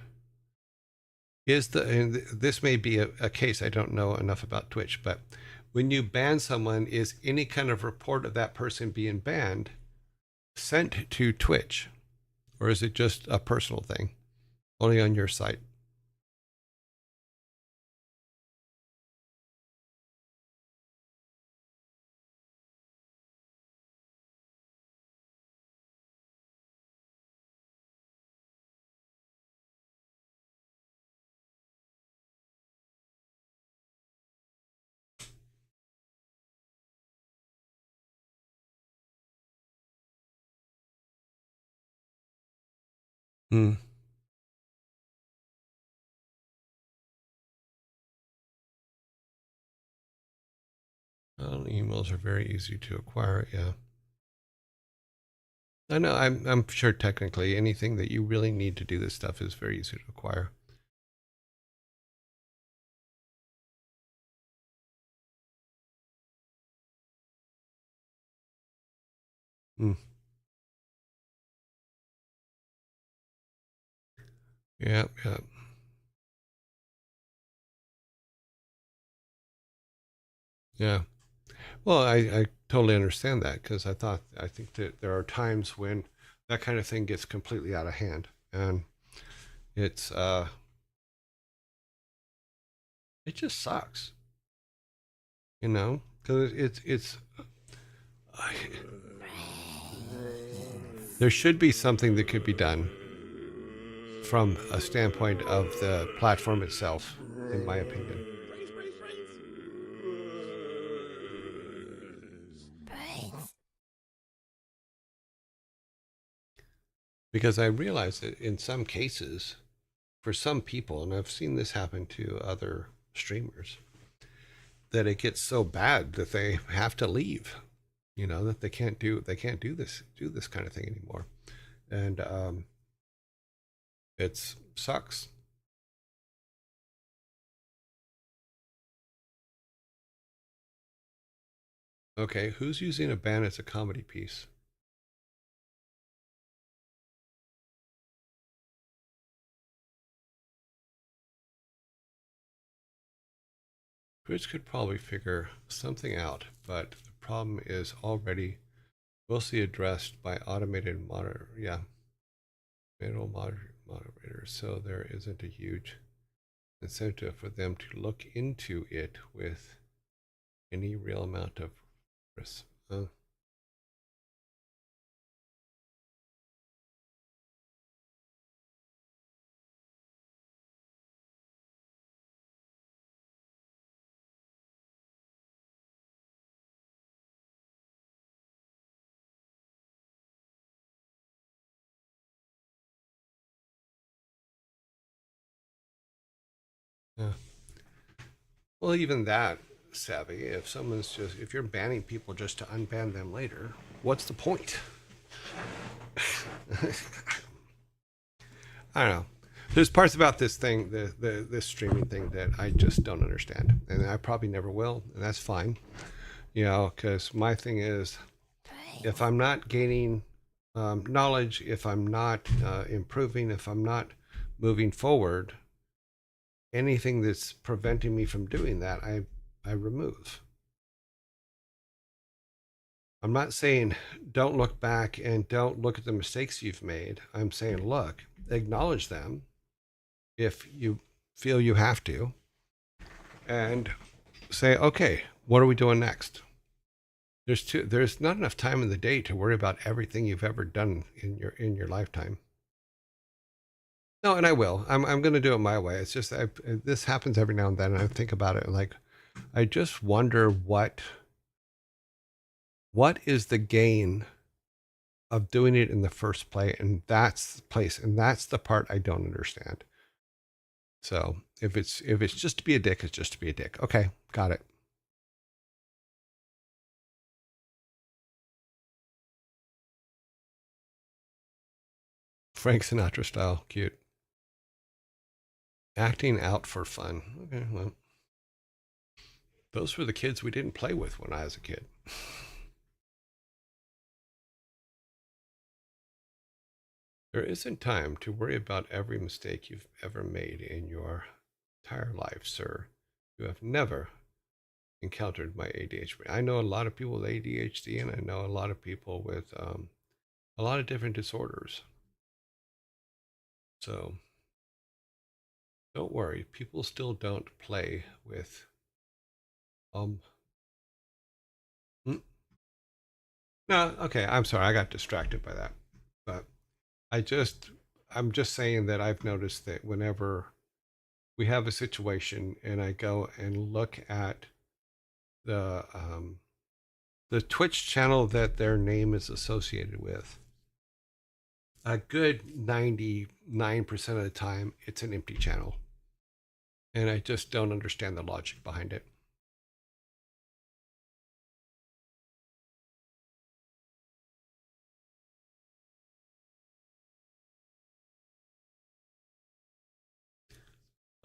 and this may be a case, I don't know enough about Twitch, but when you ban someone, is any kind of report of that person being banned sent to Twitch? Or is it just a personal thing, only on your site? Hmm. Well, emails are very easy to acquire. Yeah. I know. I'm sure technically anything that you really need to do this stuff is very easy to acquire. Hmm. Yeah. Yeah. Yeah. Well, I totally understand that because I think that there are times when that kind of thing gets completely out of hand, and it's it just sucks, you know, because it's there should be something that could be done from a standpoint of the platform itself, in my opinion. Because I realize that in some cases, for some people, and I've seen this happen to other streamers, that it gets so bad that they have to leave. You know, that they can't do this kind of thing anymore, and it sucks. Okay, who's using a ban as a comedy piece? Twitch could probably figure something out, but the problem is already mostly addressed by automated manual moderators, so there isn't a huge incentive for them to look into it with any real amount of risk. Yeah. Well, even that, Savvy, if you're banning people just to unban them later, what's the point? I don't know. There's parts about this thing, this streaming thing, that I just don't understand, and I probably never will, and that's fine. You know, because my thing is, if I'm not gaining knowledge, if I'm not improving, if I'm not moving forward, anything that's preventing me from doing that, I remove. I'm not saying don't look back and don't look at the mistakes you've made. I'm saying, look, acknowledge them if you feel you have to, and say, okay, what are we doing next? There's not enough time in the day to worry about everything you've ever done in your lifetime. No, and I will. I'm going to do it my way. It's just this happens every now and then, and I think about it like I just wonder what is the gain of doing it in the first place, and that's the part I don't understand. So if it's just to be a dick, it's just to be a dick. Okay, got it. Frank Sinatra style, cute. Acting out for fun. Okay, well, those were the kids we didn't play with when I was a kid. There isn't time to worry about every mistake you've ever made in your entire life, sir. You have never encountered my ADHD. I know a lot of people with ADHD, and I know a lot of people with a lot of different disorders. So don't worry, people still don't play with um mm, no, okay, I'm sorry, I got distracted by that. But I'm just saying that I've noticed that whenever we have a situation and I go and look at the Twitch channel that their name is associated with, a good 99% of the time it's an empty channel. And I just don't understand the logic behind it.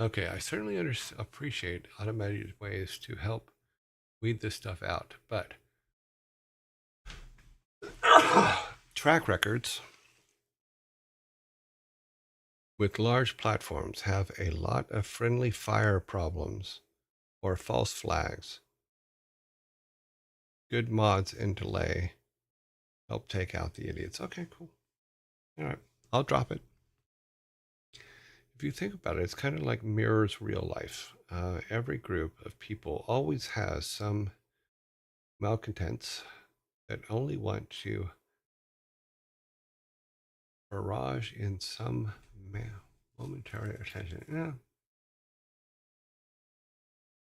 Okay, I certainly appreciate automated ways to help weed this stuff out, but track records with large platforms have a lot of friendly fire problems or false flags. Good mods and delay help take out the idiots. Okay, cool. All right, I'll drop it. If you think about it, it's kind of like mirrors real life. Every group of people always has some malcontents that only want to barrage in some momentary attention. Yeah.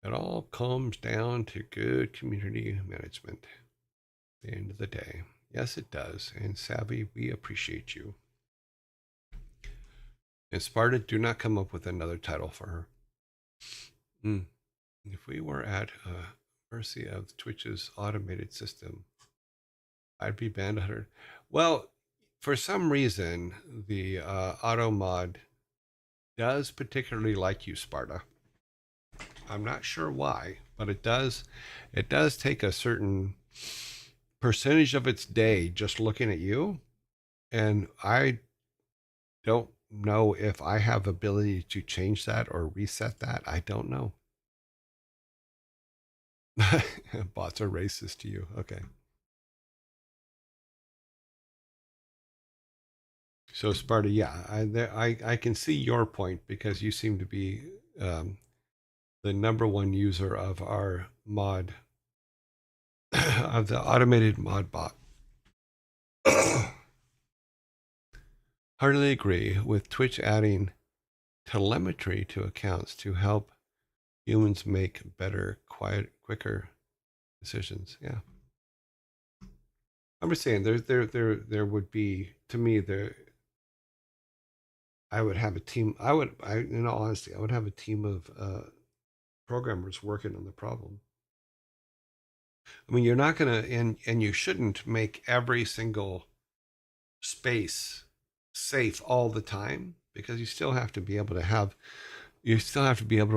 It all comes down to good community management at the end of the day. Yes, it does. And Savvy, we appreciate you. And Sparta, do not come up with another title for her. If we were at mercy of Twitch's automated system, I'd be banned 100. Well, for some reason, the auto mod does particularly like you, Sparta. I'm not sure why, but it does take a certain percentage of its day just looking at you, and I don't know if I have ability to change that or reset that. I don't know. Bots are racist to you. Okay. So Sparta, yeah, I can see your point because you seem to be the number one user of our mod, of the automated mod bot. Hardly agree with Twitch adding telemetry to accounts to help humans make better, quicker decisions. Yeah. I'm just saying there would be, to me, I would have a team. In all honesty, I would have a team of programmers working on the problem. I mean, you're not going to, and you shouldn't make every single space safe all the time, because you still have to be able to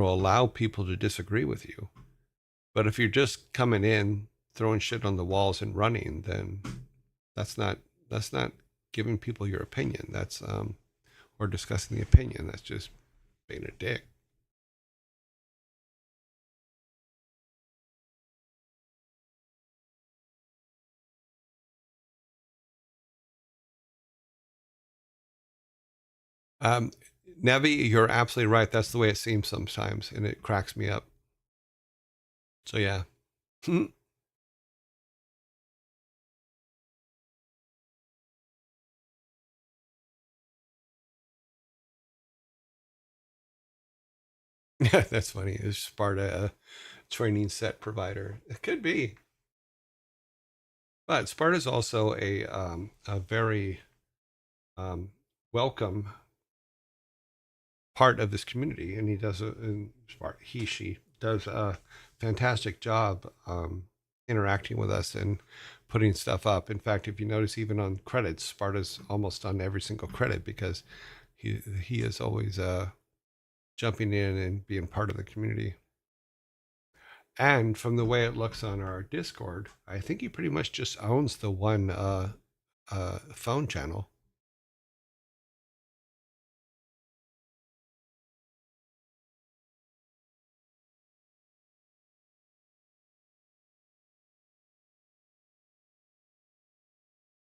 allow people to disagree with you. But if you're just coming in, throwing shit on the walls and running, then that's not giving people your opinion. That's or discussing the opinion. That's just being a dick. Um, Nevi, you're absolutely right. That's the way it seems sometimes, and it cracks me up. So yeah. Yeah, that's funny. Is Sparta a training set provider? It could be, but Sparta's also a very welcome part of this community, and she does a fantastic job interacting with us and putting stuff up. In fact, if you notice, even on credits, Sparta's almost on every single credit because he is always jumping in and being part of the community. And from the way it looks on our Discord, I think he pretty much just owns the one phone channel.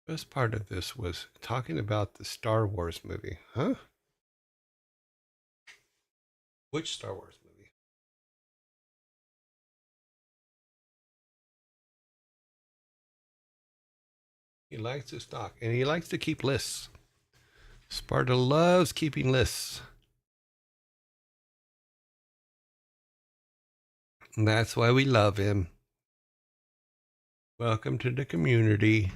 Best part of this was talking about the Star Wars movie. Huh? Which Star Wars movie? He likes to stock and he likes to keep lists. Sparta loves keeping lists. And that's why we love him. Welcome to the community.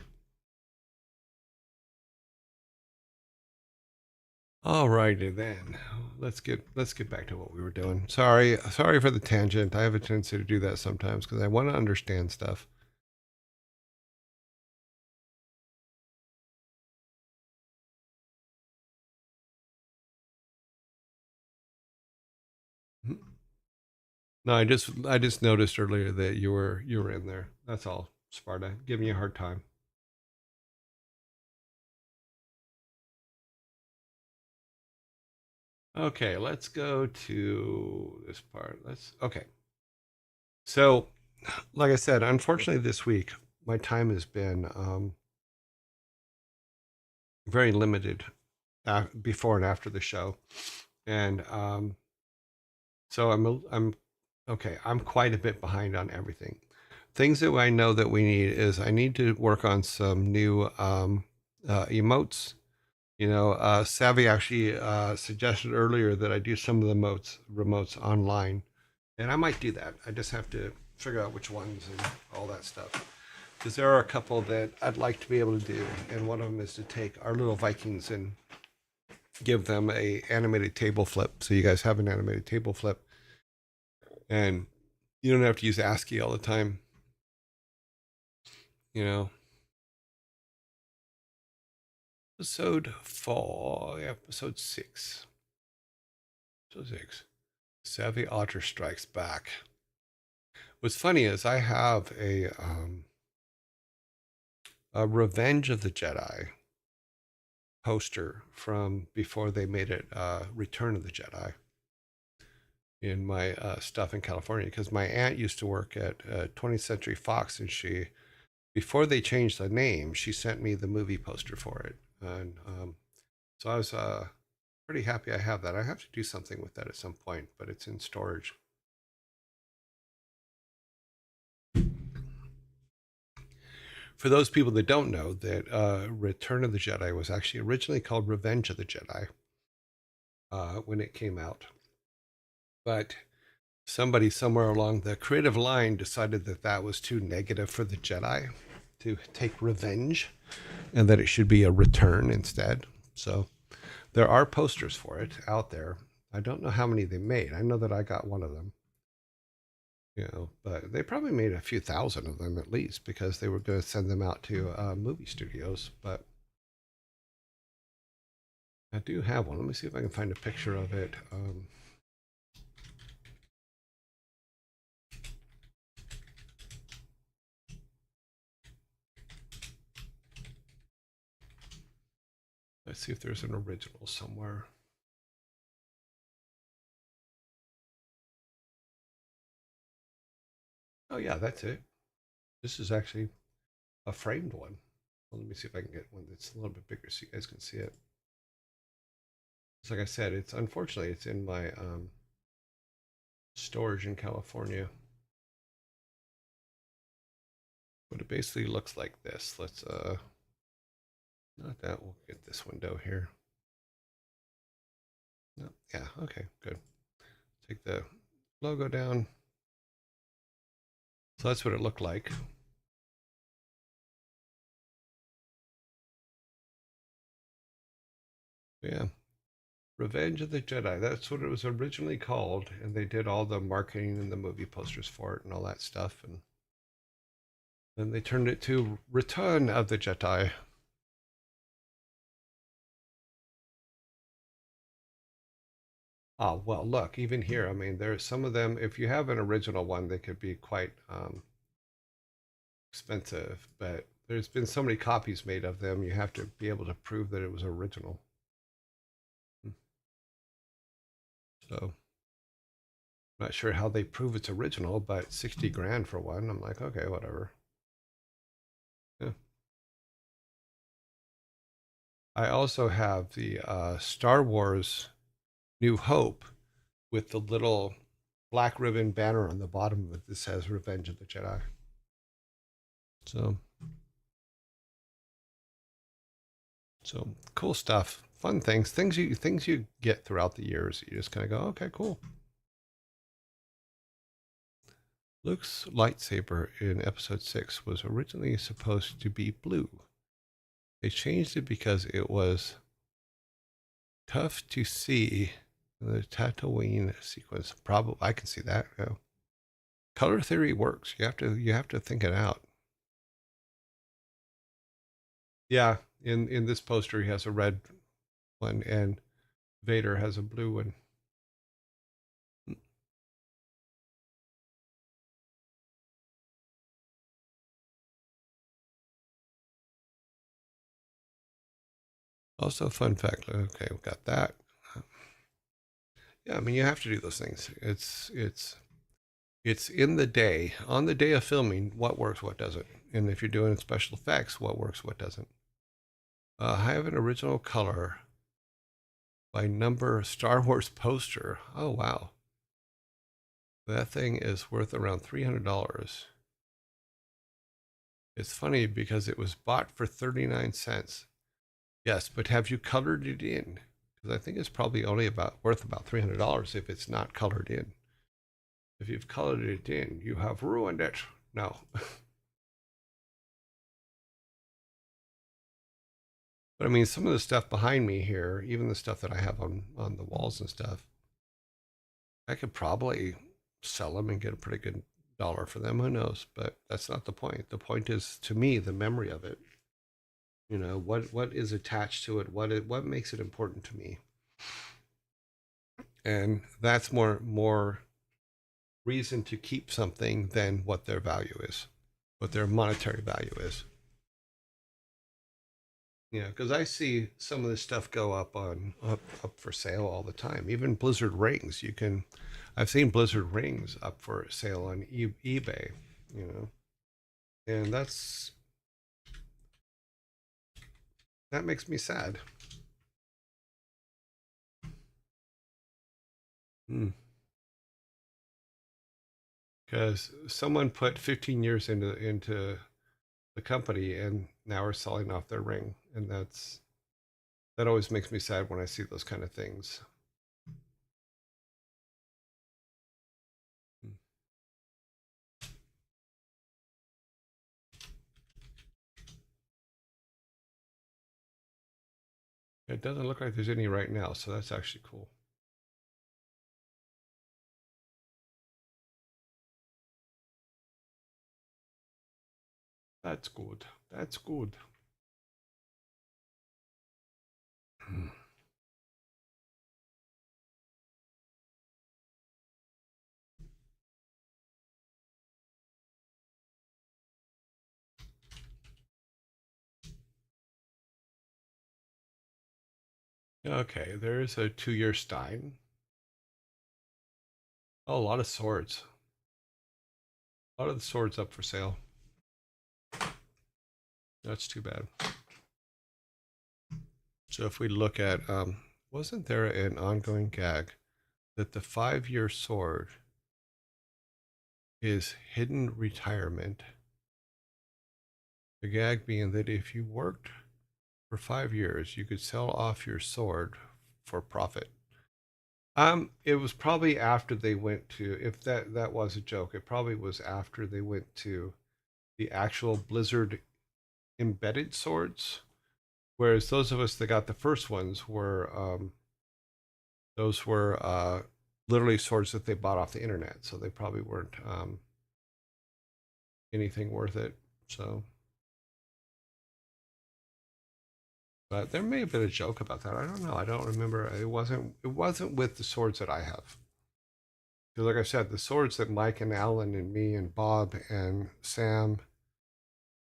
Alrighty then. Let's get back to what we were doing. Sorry for the tangent. I have a tendency to do that sometimes because I want to understand stuff. No, I just noticed earlier that you were in there. That's all, Sparta. Giving you a hard time. Okay, let's go to this part. Okay. So, like I said, unfortunately this week my time has been very limited before and after the show. And so I'm okay, I'm quite a bit behind on everything. Things that I know that we need is I need to work on some new emotes. Savvy actually suggested earlier that I do some of the remotes online, and I might do that. I just have to figure out which ones and all that stuff. Because there are a couple that I'd like to be able to do, and one of them is to take our little Vikings and give them a animated table flip. So you guys have an animated table flip, and you don't have to use ASCII all the time. You know. Episode 6. Episode 6. Savvy Otter Strikes Back. What's funny is I have a Revenge of the Jedi poster from before they made it Return of the Jedi in my stuff in California because my aunt used to work at 20th Century Fox, and before they changed the name, she sent me the movie poster for it. And so I was pretty happy I have that. I have to do something with that at some point, but it's in storage. For those people that don't know, that Return of the Jedi was actually originally called Revenge of the Jedi when it came out. But somebody somewhere along the creative line decided that that was too negative for the Jedi to take revenge and that it should be a return instead. So there are posters for it out there. I don't know how many they made. I know that I got one of them. But they probably made a few thousand of them at least because they were going to send them out to movie studios. But I do have one. Let me see if I can find a picture of it. Let's see if there's an original somewhere. Oh yeah, that's it. This is actually a framed one. Well, let me see if I can get one that's a little bit bigger so you guys can see it. It's like I said, it's unfortunately it's in my storage in California. But it basically looks like this. Let's not that, we'll get this window here. No, yeah, okay, good. Take the logo down. So that's what it looked like. Yeah. Revenge of the Jedi. That's what it was originally called, and they did all the marketing and the movie posters for it and all that stuff, and then they turned it to Return of the Jedi. Oh, well, look, even here, I mean, there's some of them, if you have an original one, they could be quite expensive, but there's been so many copies made of them, you have to be able to prove that it was original. So, not sure how they prove it's original, but 60 grand for one, I'm like, okay, whatever. Yeah. I also have the Star Wars New Hope with the little black ribbon banner on the bottom of it that says Revenge of the Jedi. So, so cool stuff, fun things you get throughout the years. You just kind of go, okay, cool. Luke's lightsaber in Episode 6 was originally supposed to be blue. They changed it because it was tough to see in the Tatooine sequence. Probably, I can see that. Yeah. Color theory works. You have to think it out. Yeah, in this poster, he has a red one, and Vader has a blue one. Also, fun fact. Okay, we got that. Yeah, I mean, you have to do those things. It's in the day, on the day of filming, what works, what doesn't, and if you're doing special effects, what works, what doesn't. I have an original color by number Star Wars poster. Oh wow, that thing is worth around $300. It's funny because it was bought for 39 cents. Yes, but have you colored it in? Because I think it's probably only worth about $300 if it's not colored in. If you've colored it in, you have ruined it. No. But I mean, some of the stuff behind me here, even the stuff that I have on the walls and stuff, I could probably sell them and get a pretty good dollar for them. Who knows? But that's not the point. The point is, to me, the memory of it. You know, what is attached to it? What makes it important to me? And that's more reason to keep something than what their value is, what their monetary value is. You know, because I see some of this stuff go up for sale all the time. Even Blizzard rings, I've seen Blizzard rings up for sale on eBay. You know, and that makes me sad. Because someone put 15 years into the company and now are selling off their ring, and that always makes me sad when I see those kind of things. It doesn't look like there's any right now, so that's actually cool. That's good. That's good. Okay, there's a 2-year Stein. Oh, a lot of swords. A lot of the swords up for sale. That's too bad. So if we look at, wasn't there an ongoing gag that the 5-year sword is hidden retirement? The gag being that if you worked for 5 years, you could sell off your sword for profit. It was probably after they went to, if that was a joke, it probably was after they went to the actual Blizzard embedded swords. Whereas those of us that got the first ones were, those were literally swords that they bought off the internet, so they probably weren't anything worth it. So, but there may have been a joke about that. I don't know. I don't remember. It wasn't. It wasn't with the swords that I have. Because, like I said, the swords that Mike and Alan and me and Bob and Sam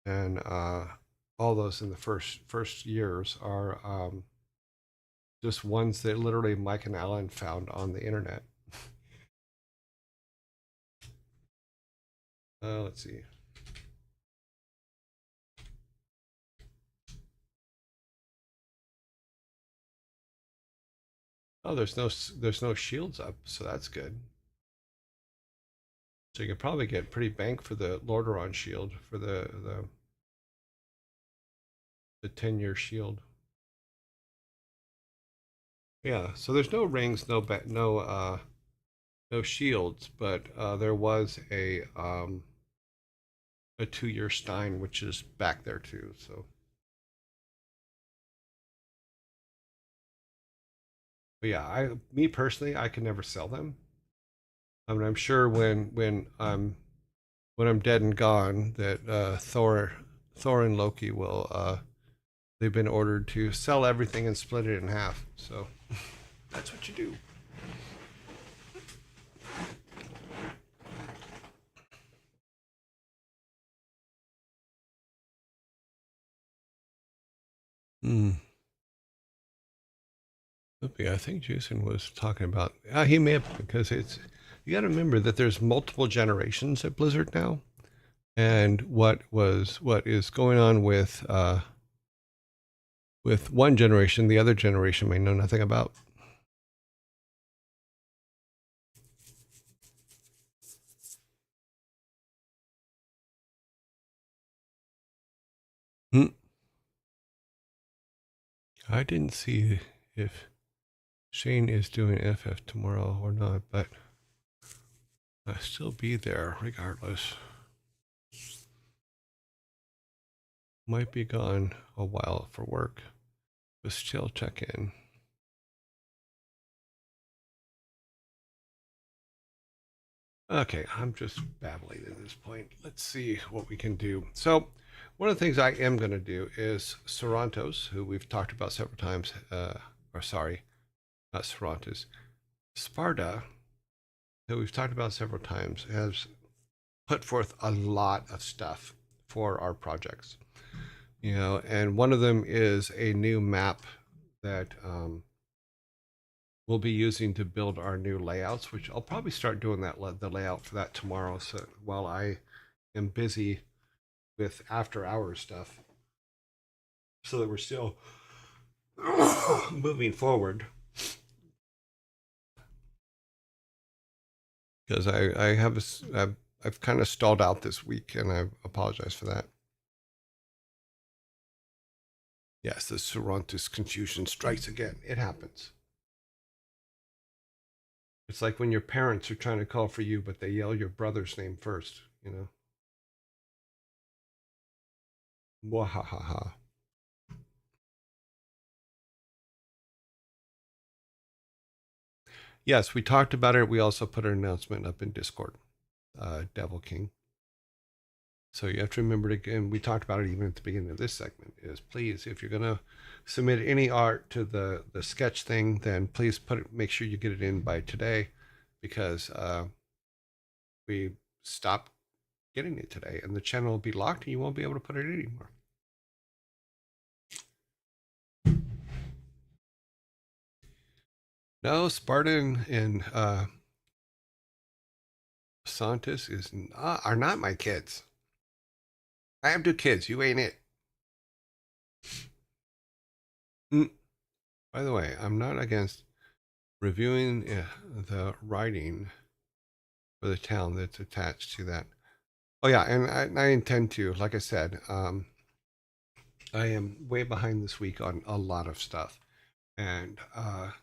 and all those in the first years are just ones that literally Mike and Alan found on the internet. Let's see. Oh, there's no shields up, so that's good. So you could probably get pretty bank for the Lordaeron shield for the 10-year shield. Yeah, so there's no rings, no shields, but there was a 2-year Stein, which is back there too. So, but yeah, me personally, I can never sell them. I mean, I'm sure when I'm dead and gone, that Thor and Loki will they've been ordered to sell everything and split it in half. So that's what you do. Hmm. I think Jason was talking about. He may have, because it's, you got to remember that there's multiple generations at Blizzard now, and what is going on with one generation, the other generation may know nothing about. Hmm. I didn't see if Shane is doing FF tomorrow or not, but I'll still be there regardless. Might be gone a while for work, but still check in. Okay, I'm just babbling at this point. Let's see what we can do. So, one of the things I am going to do is Sarantos, who we've talked about several times, or sorry, not Sarantos, Sparta, who we've talked about several times, has put forth a lot of stuff for our projects. You know, and one of them is a new map that we'll be using to build our new layouts, which I'll probably start doing the layout for that tomorrow. So while I am busy with after hours stuff, so that we're still moving forward. Because I've kind of stalled out this week, and I apologize for that. Yes, the Cervantes confusion strikes again. It happens. It's like when your parents are trying to call for you, but they yell your brother's name first, you know? Wahahaha. Yes, we talked about it. We also put an announcement up in Discord, Devil King. So you have to remember to, and we talked about it even at the beginning of this segment, is please, if you're going to submit any art to the sketch thing, then please make sure you get it in by today, because we stopped getting it today and the channel will be locked and you won't be able to put it in anymore. No, Spartan and Santos are not my kids. I have 2 kids. You ain't it. Mm. By the way, I'm not against reviewing the writing for the town that's attached to that. Oh yeah, and I intend to. Like I said, I am way behind this week on a lot of stuff, and I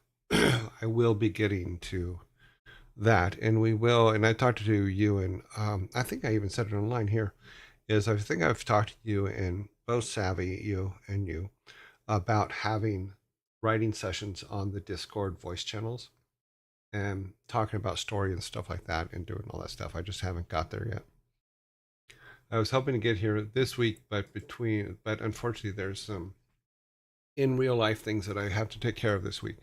will be getting to that, and we will. And I talked to you, and I think I even said it online here. Is I think I've talked to you and both Savvy, you, about having writing sessions on the Discord voice channels and talking about story and stuff like that and doing all that stuff. I just haven't got there yet. I was hoping to get here this week, but unfortunately, there's some in real life things that I have to take care of this week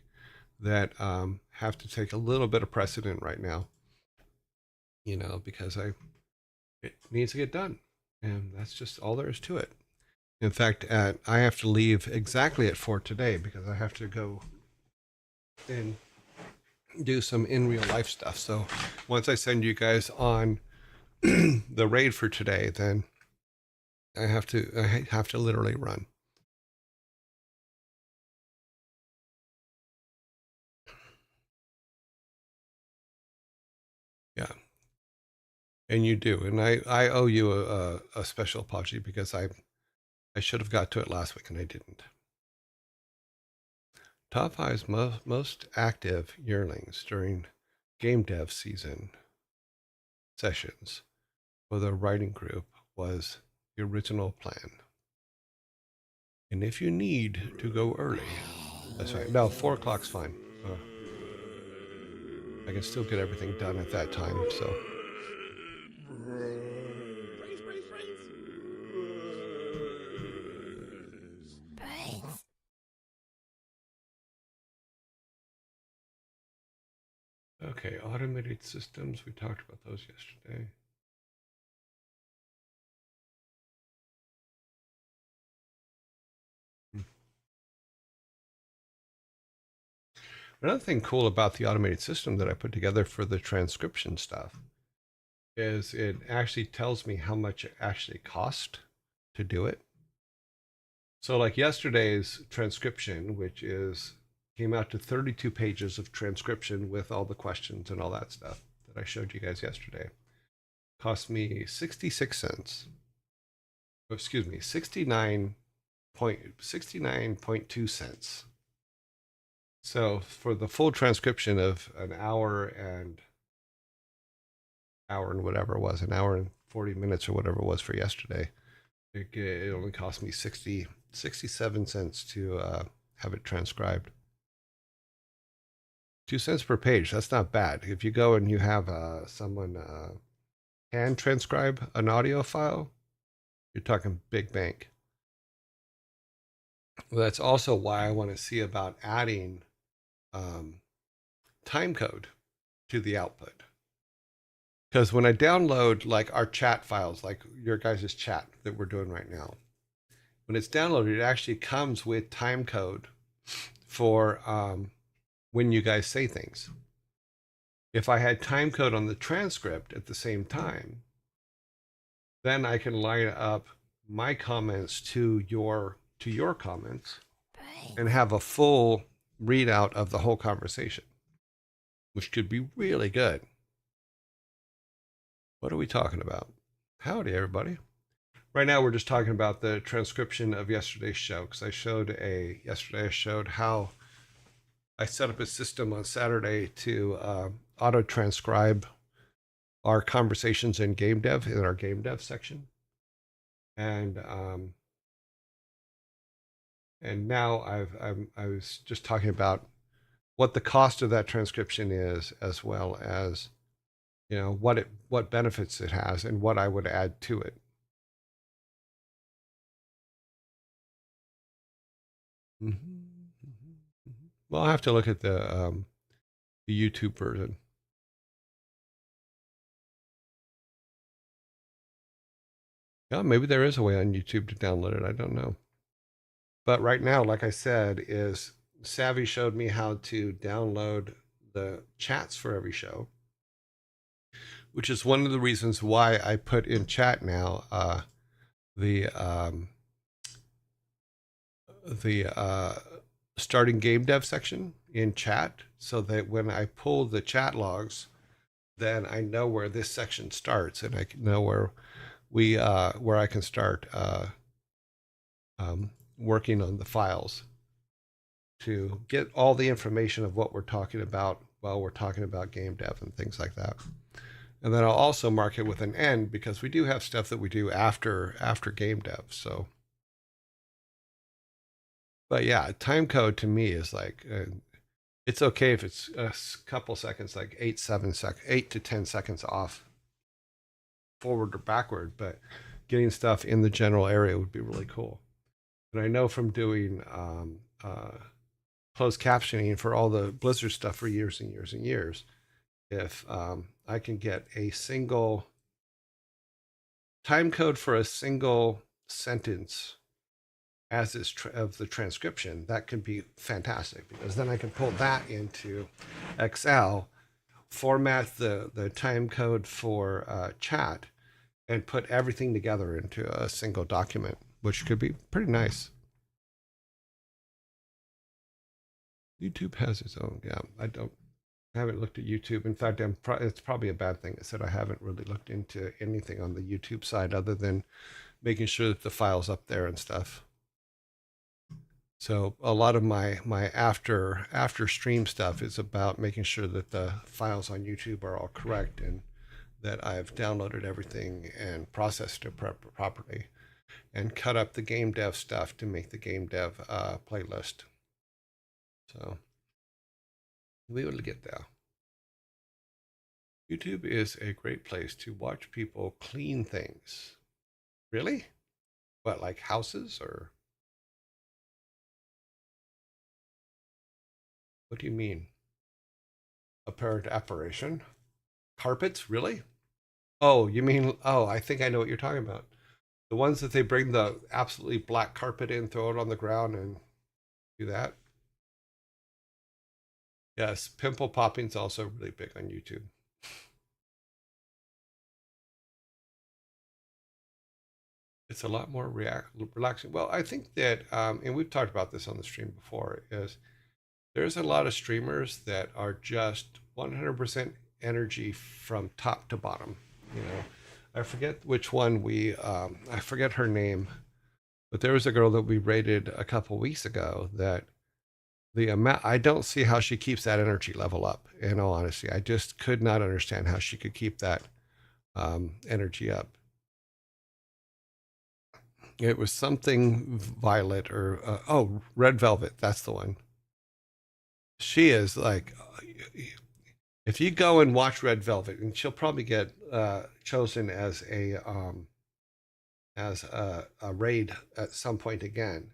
that have to take a little bit of precedent right now, because it needs to get done, and that's just all there is to it. In fact, I have to leave exactly at 4 today because I have to go and do some in real life stuff. So once I send you guys on the raid for today, then I have to literally run. Yeah, and you do, and I owe you a special apology because I should have got to it last week and I didn't. Top 5's most active yearlings during game dev season sessions for the writing group was the original plan. And if you need to go early, that's right. No, 4 o'clock's fine. I can still get everything done at that time. So okay, automated systems. We talked about those yesterday. Another thing cool about the automated system that I put together for the transcription stuff is it actually tells me how much it actually cost to do it. So like yesterday's transcription, which came out to 32 pages of transcription with all the questions and all that stuff that I showed you guys yesterday, cost me 66 cents. Oh, excuse me, 69.2 cents. So for the full transcription of an hour and whatever it was, an hour and 40 minutes or whatever it was for yesterday, it only cost me 67 cents to have it transcribed. 2 cents per page. That's not bad. If you go and you have someone hand transcribe an audio file, you're talking big bank. Well, that's also why I want to see about adding time code to the output. Because when I download like our chat files, like your guys' chat that we're doing right now, when it's downloaded, it actually comes with time code for when you guys say things. If I had time code on the transcript at the same time, then I can line up my comments to your comments and have a full readout of the whole conversation, which could be really good. What are we talking about? Howdy, everybody. Right now, we're just talking about the transcription of yesterday's show because yesterday I showed how I set up a system on Saturday to auto transcribe our conversations in game dev in our game dev section, and now I was just talking about what the cost of that transcription is, as well as what benefits it has and what I would add to it. Well, I'll have to look at the YouTube version. Yeah, maybe there is a way on YouTube to download it. I don't know. But right now, like I said, is Savvy showed me how to download the chats for every show, which is one of the reasons why I put in chat now the starting game dev section in chat, so that when I pull the chat logs, then I know where this section starts, and I know where I can start working on the files to get all the information of what we're talking about while we're talking about game dev and things like that. And then I'll also mark it with an end, because we do have stuff that we do after game dev. So, but yeah, time code to me is like, it's okay if it's a couple seconds, like 8 to 10 seconds off forward or backward, but getting stuff in the general area would be really cool. And I know from doing closed captioning for all the Blizzard stuff for years and years and years, if I can get a single time code for a single sentence as is of the transcription, that could be fantastic, because then I can pull that into Excel, format the time code for chat, and put everything together into a single document, which could be pretty nice. YouTube has its own. Yeah, I haven't looked at YouTube. In fact, it's probably a bad thing. I said I haven't really looked into anything on the YouTube side other than making sure that the file's up there and stuff. So a lot of my after stream stuff is about making sure that the files on YouTube are all correct, and that I've downloaded everything and processed it properly, and cut up the game dev stuff to make the game dev playlist. So we will get there. YouTube is a great place to watch people clean things. Really? What, like houses, or what do you mean? Apparent apparition? Carpets? Really? Oh, you mean, oh, I think I know what you're talking about. The ones that they bring the absolutely black carpet in, throw it on the ground, and do that. Yes, pimple popping's also really big on YouTube. It's a lot more relaxing. Well, I think that, and we've talked about this on the stream before, is there's a lot of streamers that are just 100% energy from top to bottom. You know, I forget which one I forget her name, but there was a girl that we rated a couple weeks ago that the amount, I don't see how she keeps that energy level up. In all honesty, I just could not understand how she could keep that energy up. It was something violet, or red velvet. That's the one. She is like, if you go and watch Red Velvet, and she'll probably get chosen as a raid at some point again.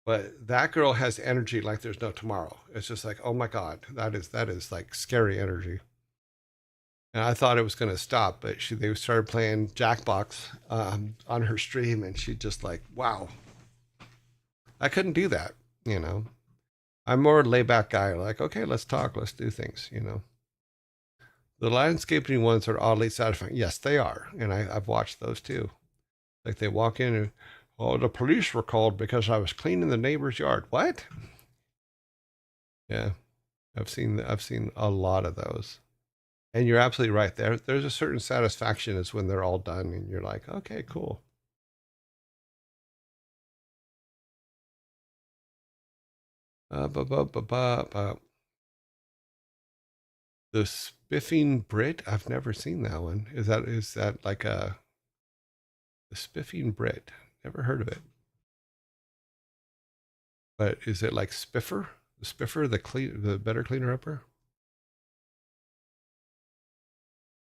But that girl has energy like there's no tomorrow. It's just like, oh my God, that is like scary energy. And I thought it was going to stop, but they started playing Jackbox on her stream, and she just like, wow, I couldn't do that, you know. I'm more a layback guy, like, okay, let's talk, let's do things, you know. The landscaping ones are oddly satisfying. Yes, they are, and I've watched those too. Like they walk in and, oh, the police were called because I was cleaning the neighbor's yard. What? Yeah, I've seen a lot of those. And you're absolutely right. There's a certain satisfaction is when they're all done, and you're like, okay, cool. The Spiffing Brit. I've never seen that one. Is that like the Spiffing Brit? Never heard of it. But is it like Spiffer? The Spiffer, the better cleaner upper?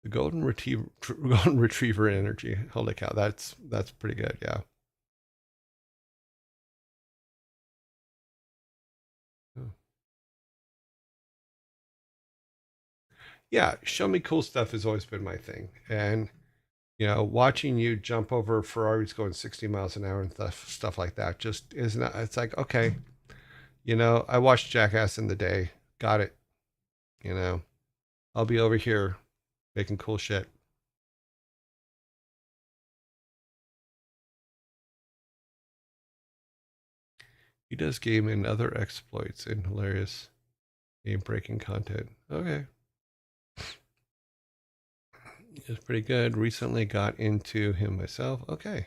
The golden retriever energy. Holy cow, that's pretty good, yeah. Oh. Yeah, show me cool stuff has always been my thing. And you know, watching you jump over Ferraris going 60 miles an hour and stuff like that just is not, it's like, okay, You know, I watched Jackass in the day. Got it. You know, I'll be over here making cool shit. He does game and other exploits and hilarious game breaking content. Okay. It's pretty good. Recently got into him myself. Okay.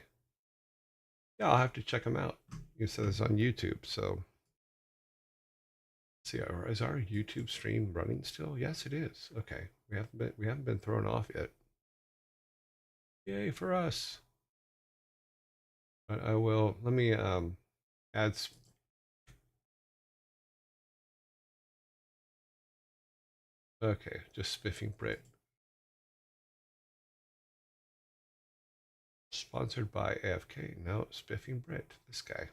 Yeah, I'll have to check him out. You said it's on YouTube, so let's see, is our YouTube stream running still? Yes, it is. Okay. We haven't been thrown off yet. Yay for us. But I will let me add okay, just spiffing Brit. Sponsored by AFK. No, spiffing Brit. This guy.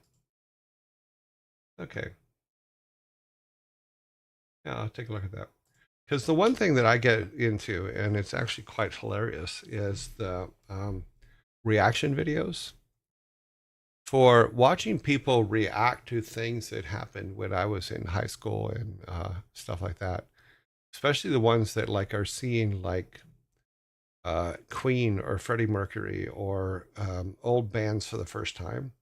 Okay. Yeah, I'll take a look at that. Because the one thing that I get into, and it's actually quite hilarious, is the reaction videos. For watching people react to things that happened when I was in high school and stuff like that, especially the ones that like are seeing like Queen or Freddie Mercury or old bands for the first time.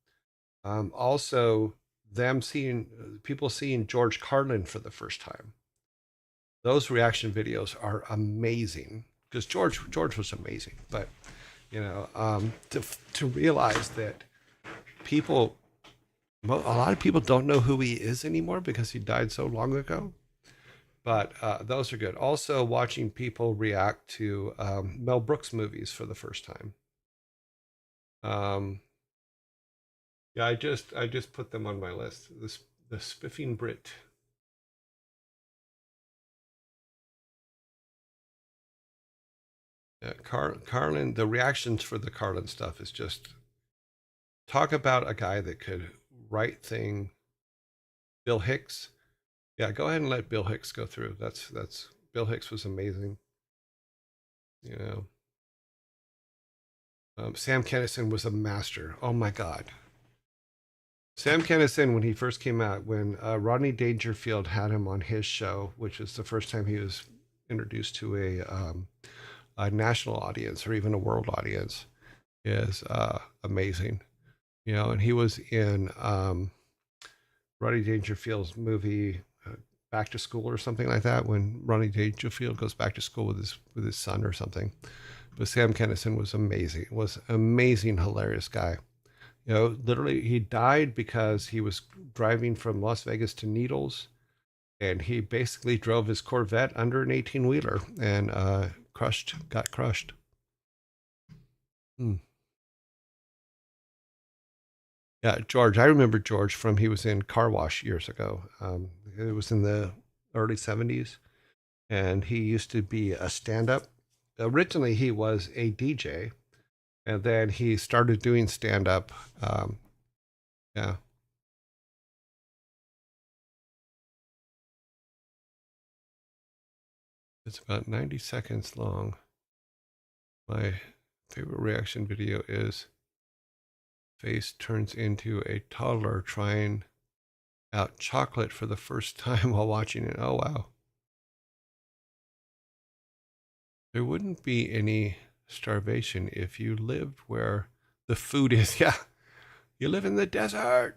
Also, them seeing people seeing George Carlin for the first time. Those reaction videos are amazing because George was amazing. But you know, to realize that people, a lot of people don't know who he is anymore because he died so long ago. But those are good. Also, watching people react to Mel Brooks movies for the first time. Um, yeah, I just put them on my list. The Spiffing Brit. Carlin, the reactions for the Carlin stuff is just talk about a guy that could write thing. Bill Hicks. Yeah, go ahead and let Bill Hicks go through. That's Bill Hicks was amazing. You know, Sam Kinison was a master. Oh my God, Sam Kinison when he first came out, when Rodney Dangerfield had him on his show, which was the first time he was introduced to a national audience or even a world audience, is amazing. You know, and he was in Rodney Dangerfield's movie Back to School or something like that. When Rodney Dangerfield goes back to school with his son or something. But Sam Kinison was amazing. Was amazing, hilarious guy. You know, literally, he died because he was driving from Las Vegas to Needles, and he basically drove his Corvette under an 18-wheeler and got crushed. Hmm. Yeah, George. I remember George from he was in Car Wash years ago. It was in the early 70s, and he used to be a stand-up. Originally, he was a DJ, and then he started doing stand-up. Yeah, it's about 90 seconds long. My favorite reaction video is face turns into a toddler trying out chocolate for the first time while watching it. Oh, wow. There wouldn't be any starvation if you lived where the food is. Yeah, you live in the desert.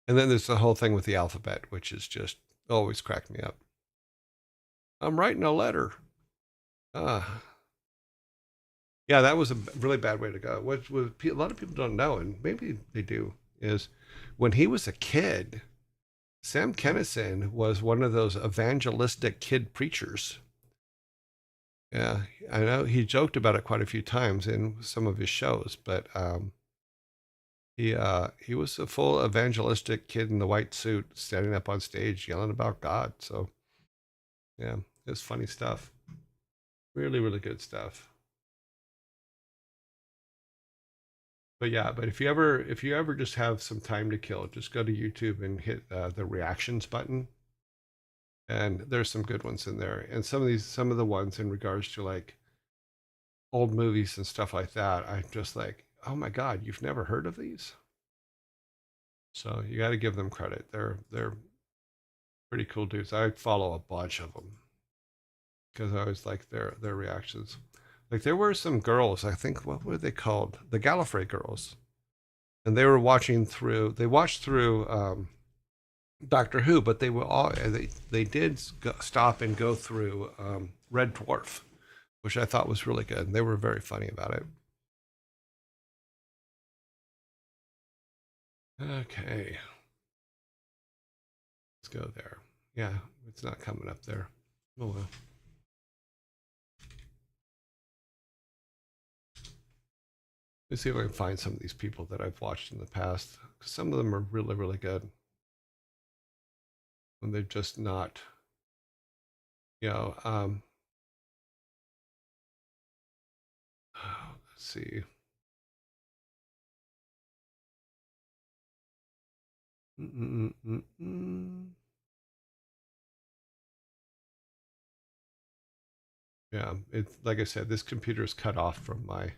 And then there's the whole thing with the alphabet, which is just always cracked me up. I'm writing a letter. Ah, yeah, that was a really bad way to go. What a lot of people don't know, and maybe they do, is when he was a kid, Sam Kinison was one of those evangelistic kid preachers. Yeah, I know he joked about it quite a few times in some of his shows, but he was a full evangelistic kid in the white suit, standing up on stage yelling about God. So yeah, it's funny stuff. Really, really good stuff. But yeah, but if you ever just have some time to kill, just go to YouTube and hit the reactions button, and there's some good ones in there. And some of the ones in regards to like old movies and stuff like that, I'm just like, oh my God, you've never heard of these? So you got to give them credit. They're pretty cool dudes. I follow a bunch of them because I always like their reactions. Like there were some girls, I think, what were they called? The Gallifrey girls, and they were watching through. They watched through Doctor Who, but they were all they did stop and go through Red Dwarf, which I thought was really good. And they were very funny about it. Okay, let's go there. Yeah, it's not coming up there. Oh well. Let's see if I can find some of these people that I've watched in the past. Some of them are really, really good. And they're just not, you know, let's see. Yeah, it's like I said, this computer is cut off from my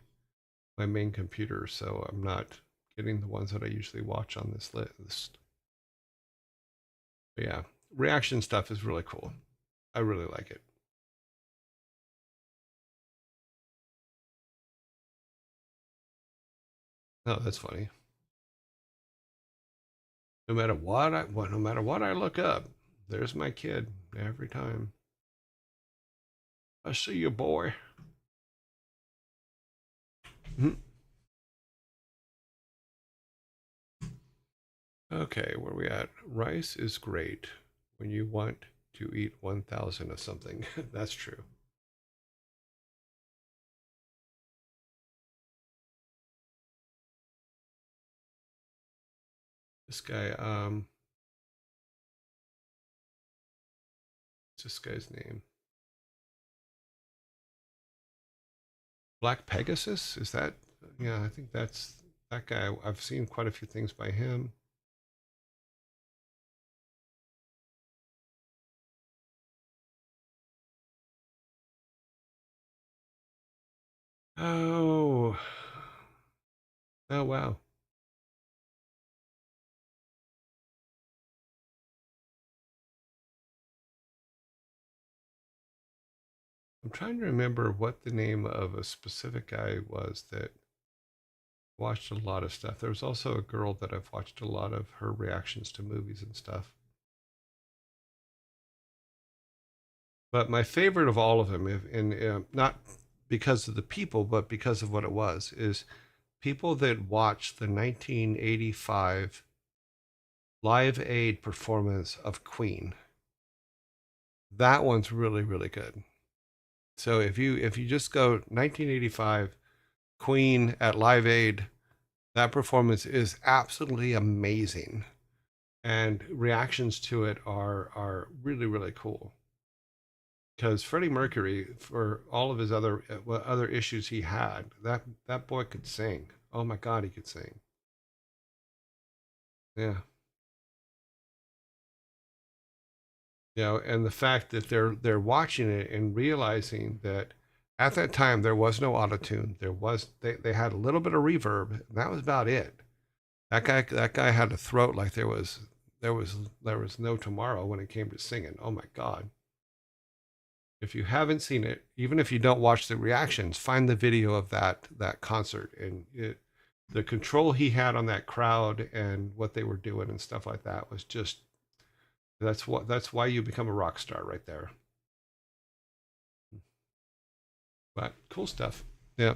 main computer, so I'm not getting the ones that I usually watch on this list. But yeah, reaction stuff is really cool. I really like it. Oh, that's funny. No matter no matter what I look up, there's my kid every time. I see you, boy. Okay, where we at? Rice is great when you want to eat 1,000 of something. That's true. This guy, what's this guy's name? Black Pegasus? Is that? Yeah, I think that's that guy. I've seen quite a few things by him. Oh, oh wow. I'm trying to remember what the name of a specific guy was that watched a lot of stuff. There was also a girl that I've watched a lot of her reactions to movies and stuff. But my favorite of all of them, not because of the people, but because of what it was, is people that watched the 1985 Live Aid performance of Queen. That one's really, really good. So if you just go 1985 Queen at Live Aid, that performance is absolutely amazing, and reactions to it are really, really cool. Because Freddie Mercury, for all of his other issues he had, that boy could sing. Oh my God, he could sing. Yeah, and the fact that they're watching it and realizing that at that time there was no autotune. They had a little bit of reverb, and that was about it. That guy had a throat like there was no tomorrow when it came to singing. Oh my God. If you haven't seen it, even if you don't watch the reactions, find the video of that concert, and the control he had on that crowd and what they were doing and stuff like that was just that's why you become a rock star right there. But cool stuff. Yeah.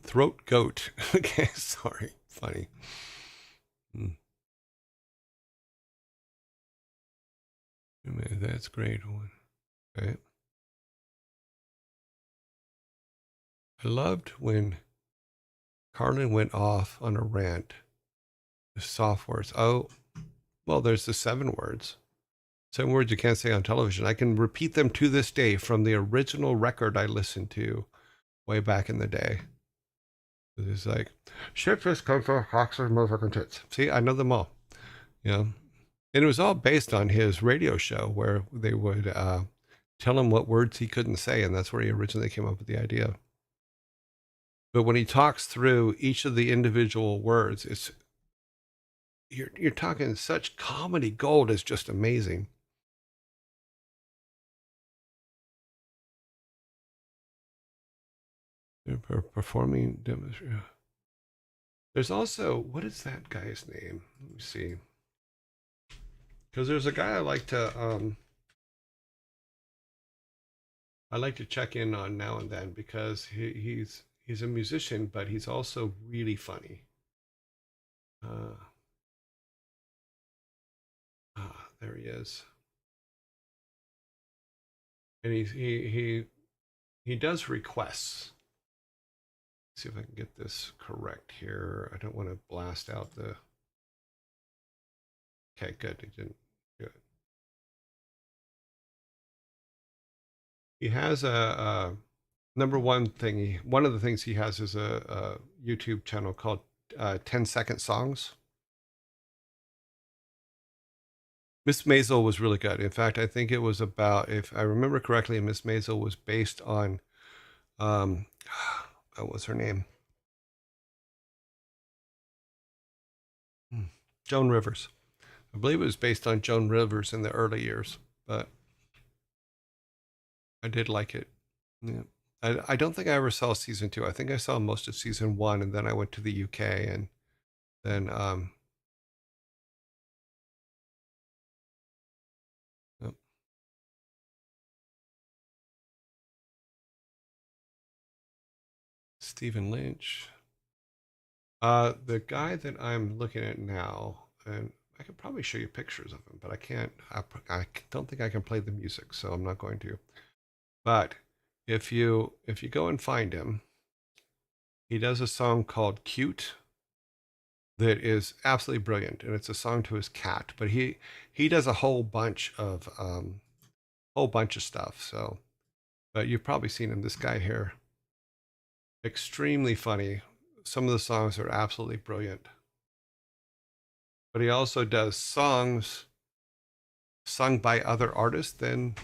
Throat goat. Okay, sorry. Funny. Hmm. That's great. Okay. I loved when Carlin went off on a rant. The soft words. Oh, well, there's the 7 words. 7 words you can't say on television. I can repeat them to this day from the original record I listened to way back in the day. It's like, ship this country, Oxford, motherfucking tits. See, I know them all. You know, and it was all based on his radio show where they would tell him what words he couldn't say, and that's where he originally came up with the idea. But when he talks through each of the individual words, it's you're talking such comedy gold is just amazing. Performing demonstration. There's also, what is that guy's name? Let me see. Because there's a guy I like to check in on now and then because he's a musician, but he's also really funny. Uh, there he is, and he does requests. Let's see if I can get this correct here. I don't want to blast out the. Okay, good. He didn't do it. He has a number one thing. One of the things he has is a YouTube channel called 10-second songs. Miss Maisel was really good. In fact, I think it was about, if I remember correctly, Miss Maisel was based on, um, what was her name? Joan Rivers. I believe it was based on Joan Rivers in the early years, but I did like it. Yeah. I don't think I ever saw season 2. I think I saw most of season 1, and then I went to the UK, and then oh, Stephen Lynch. The guy that I'm looking at now, and I could probably show you pictures of him, but I can't. I don't think I can play the music, so I'm not going to. But if you go and find him, he does a song called "Cute" that is absolutely brilliant, and it's a song to his cat. But he does a whole bunch of stuff. So, but you've probably seen him. This guy here, extremely funny. Some of the songs are absolutely brilliant. But he also does songs sung by other artists than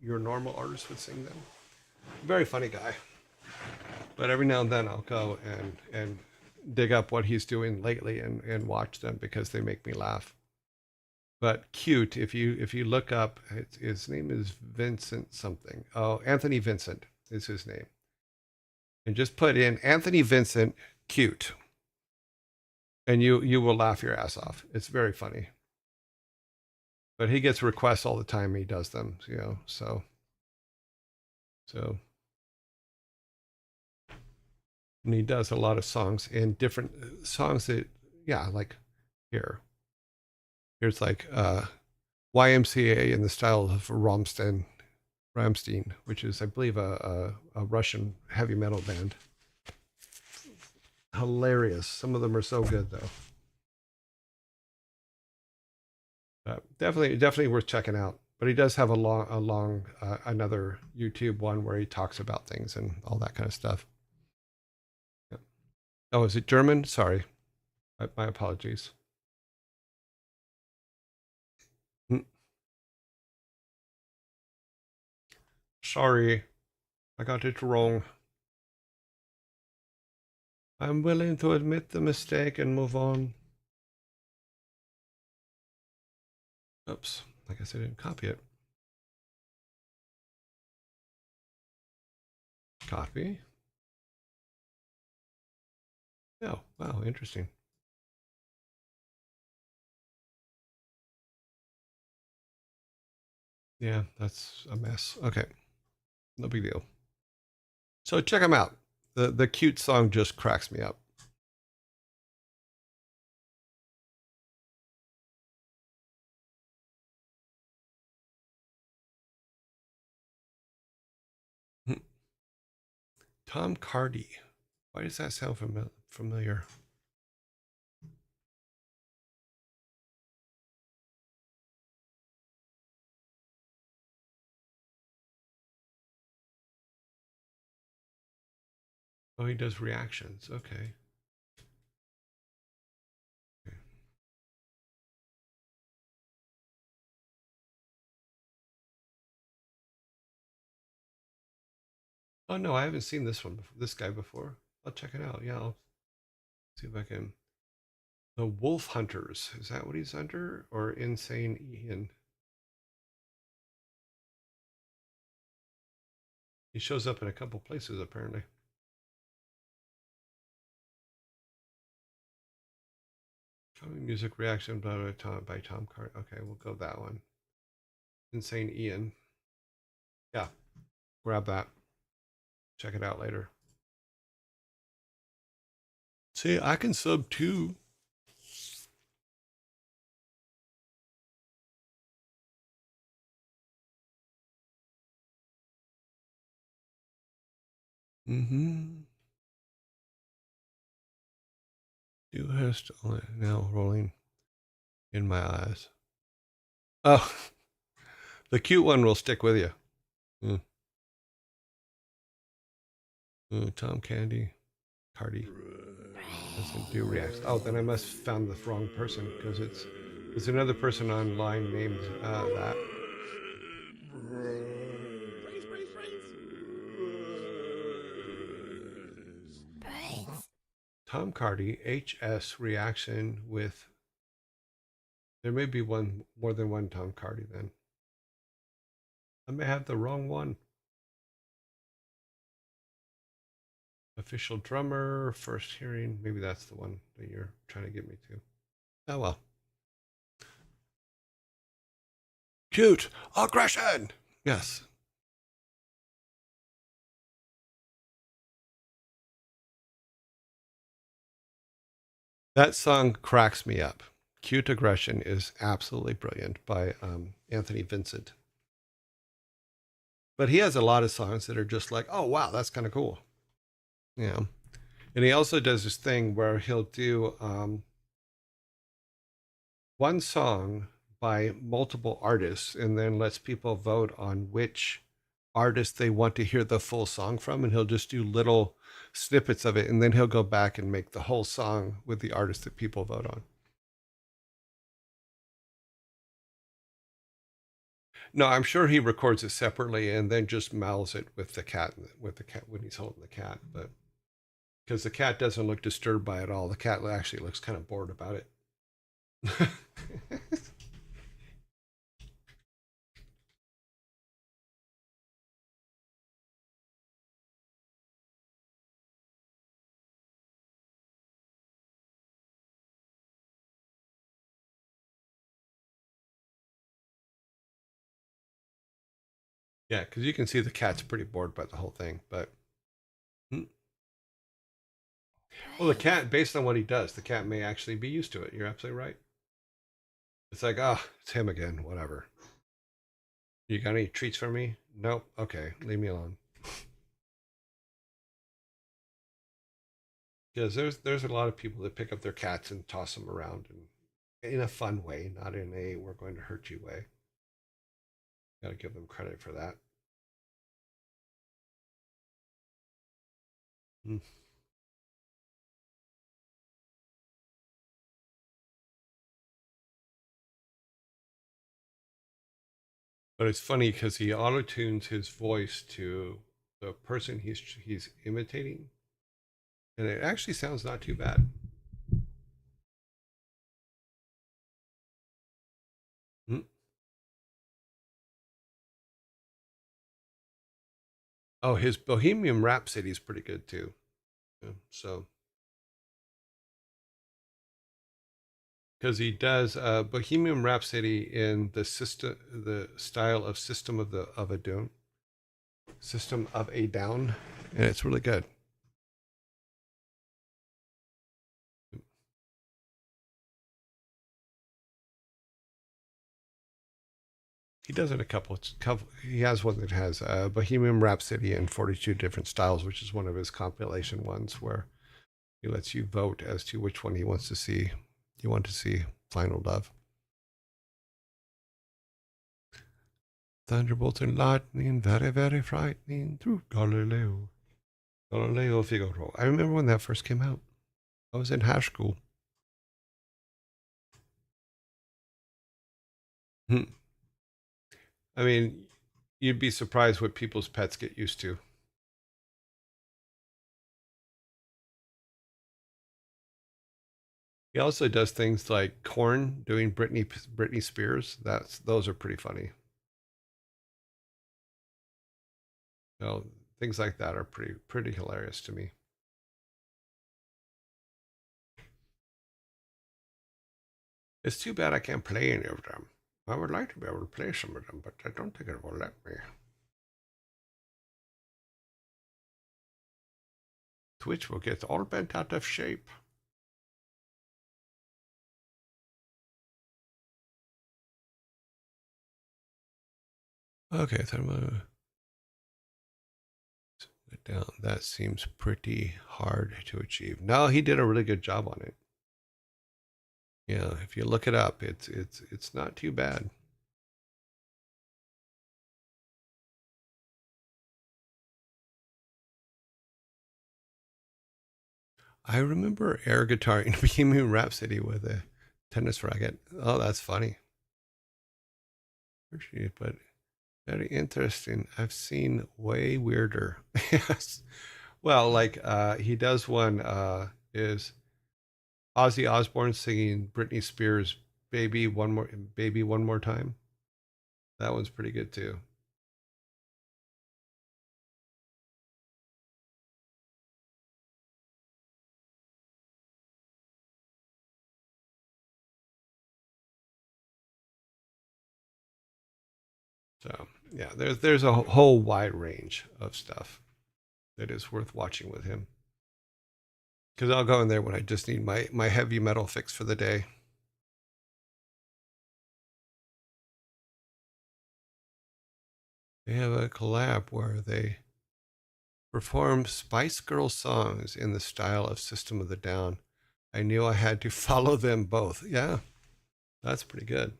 your normal artist would sing them. Very funny guy. But every now and then I'll go and dig up what he's doing lately and watch them because they make me laugh. But cute, if you look up, his name is Vincent something. Oh, Anthony Vincent is his name. And just put in Anthony Vincent cute, and you will laugh your ass off. It's very funny. But he gets requests all the time. He does them, so and he does a lot of songs and different songs that, yeah, like here's like YMCA in the style of Ramstein, which is, I believe, a Russian heavy metal band. Hilarious. Some of them are so good though. Definitely worth checking out. But he does have a long another YouTube one where he talks about things and all that kind of stuff. Yeah. Oh, is it German? Sorry, my apologies. Mm, Sorry, I got it wrong. I'm willing to admit the mistake and move on. Oops, I guess I didn't copy it. Copy. Oh, wow, interesting. Yeah, that's a mess. Okay, no big deal. So check them out. The cute song just cracks me up. Tom Cardy. Why does that sound familiar? Oh, he does reactions. Okay. Oh no, I haven't seen this one before, this guy before. I'll check it out. Yeah, I'll see if I can. The Wolf Hunters. Is that what he's under? Or Insane Ian? He shows up in a couple places apparently. Coming music reaction by Tom Cart. Okay, we'll go that one. Insane Ian. Yeah, grab that. Check it out later. See, I can sub too. Mm-hmm. Do hast now rolling in my eyes. Oh, the cute one will stick with you. Mm. Tom Candy, Cardi doesn't do reacts. Oh, then I must have found the wrong person because it's another person online named that. Tom Cardi HS reaction with. There may be more than one Tom Cardi then. I may have the wrong one. Official drummer, first hearing. Maybe that's the one that you're trying to get me to. Oh well. Cute aggression. Yes. That song cracks me up. Cute Aggression is absolutely brilliant by Anthony Vincent. But he has a lot of songs that are just like, oh, wow, that's kind of cool. Yeah. And he also does this thing where he'll do one song by multiple artists and then lets people vote on which artist they want to hear the full song from. And he'll just do little snippets of it. And then he'll go back and make the whole song with the artist that people vote on. No, I'm sure he records it separately and then just mouths it with the cat when he's holding the cat. But because the cat doesn't look disturbed by it all, the cat actually looks kind of bored about it. Yeah, because you can see the cat's pretty bored by the whole thing. But well, the cat, based on what he does, the cat may actually be used to it. You're absolutely right. It's like, oh, it's him again. Whatever. You got any treats for me? Nope. Okay, leave me alone. Because there's a lot of people that pick up their cats and toss them around and in a fun way, not in a we're going to hurt you way. Got to give them credit for that. Mm. But it's funny because he auto tunes his voice to the person he's imitating, and it actually sounds not too bad. Mm. Oh, his Bohemian Rhapsody is pretty good too. Yeah, so because he does Bohemian Rhapsody in the style of System of a Down, and it's really good. He does it a couple. He has one that has Bohemian Rhapsody in 42 different styles, which is one of his compilation ones where he lets you vote as to which one he wants to see. You want to see Final Love. Thunderbolts and lightning, very, very frightening through Galileo. Galileo Figaro. I remember when that first came out. I was in high school. Hmm. I mean, you'd be surprised what people's pets get used to. He also does things like Korn doing Britney Spears. Those are pretty funny. So things like that are pretty hilarious to me. It's too bad I can't play any of them. I would like to be able to play some of them, but I don't think it will let me. Twitch will get all bent out of shape. Okay, so I'm gonna put it down. That seems pretty hard to achieve. No, he did a really good job on it. Yeah, if you look it up, it's not too bad. I remember air guitar in Bohemian Rhapsody with a tennis racket. Oh, that's funny. But very interesting. I've seen way weirder. Yes. Well, like he does one is Ozzy Osbourne singing Britney Spears Baby One More Time. That one's pretty good too. So yeah, there's a whole wide range of stuff that is worth watching with him. Because I'll go in there when I just need my heavy metal fix for the day. They have a collab where they perform Spice Girl songs in the style of System of the Down. I knew I had to follow them both. Yeah, that's pretty good.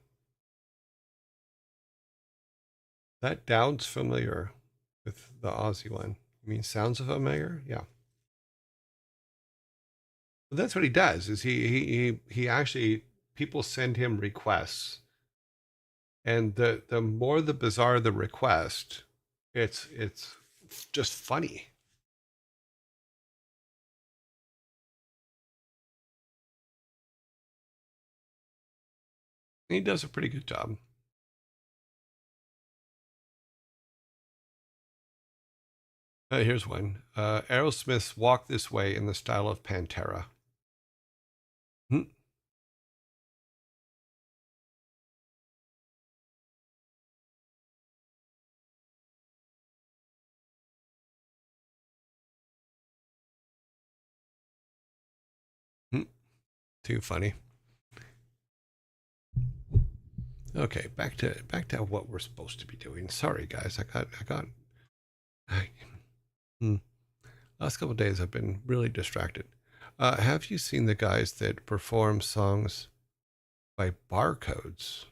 That sounds familiar with the Aussie one. You mean sounds familiar? Yeah. But that's what he does. Is he actually people send him requests, and the more the bizarre the request, it's just funny. And he does a pretty good job. Here's one. Aerosmith's "Walk This Way" in the style of Pantera. Hmm. Hmm. Too funny. Okay, back to what we're supposed to be doing. Sorry, guys. I, hmm. Last couple of days I've been really distracted. Have you seen the guys that perform songs by barcodes?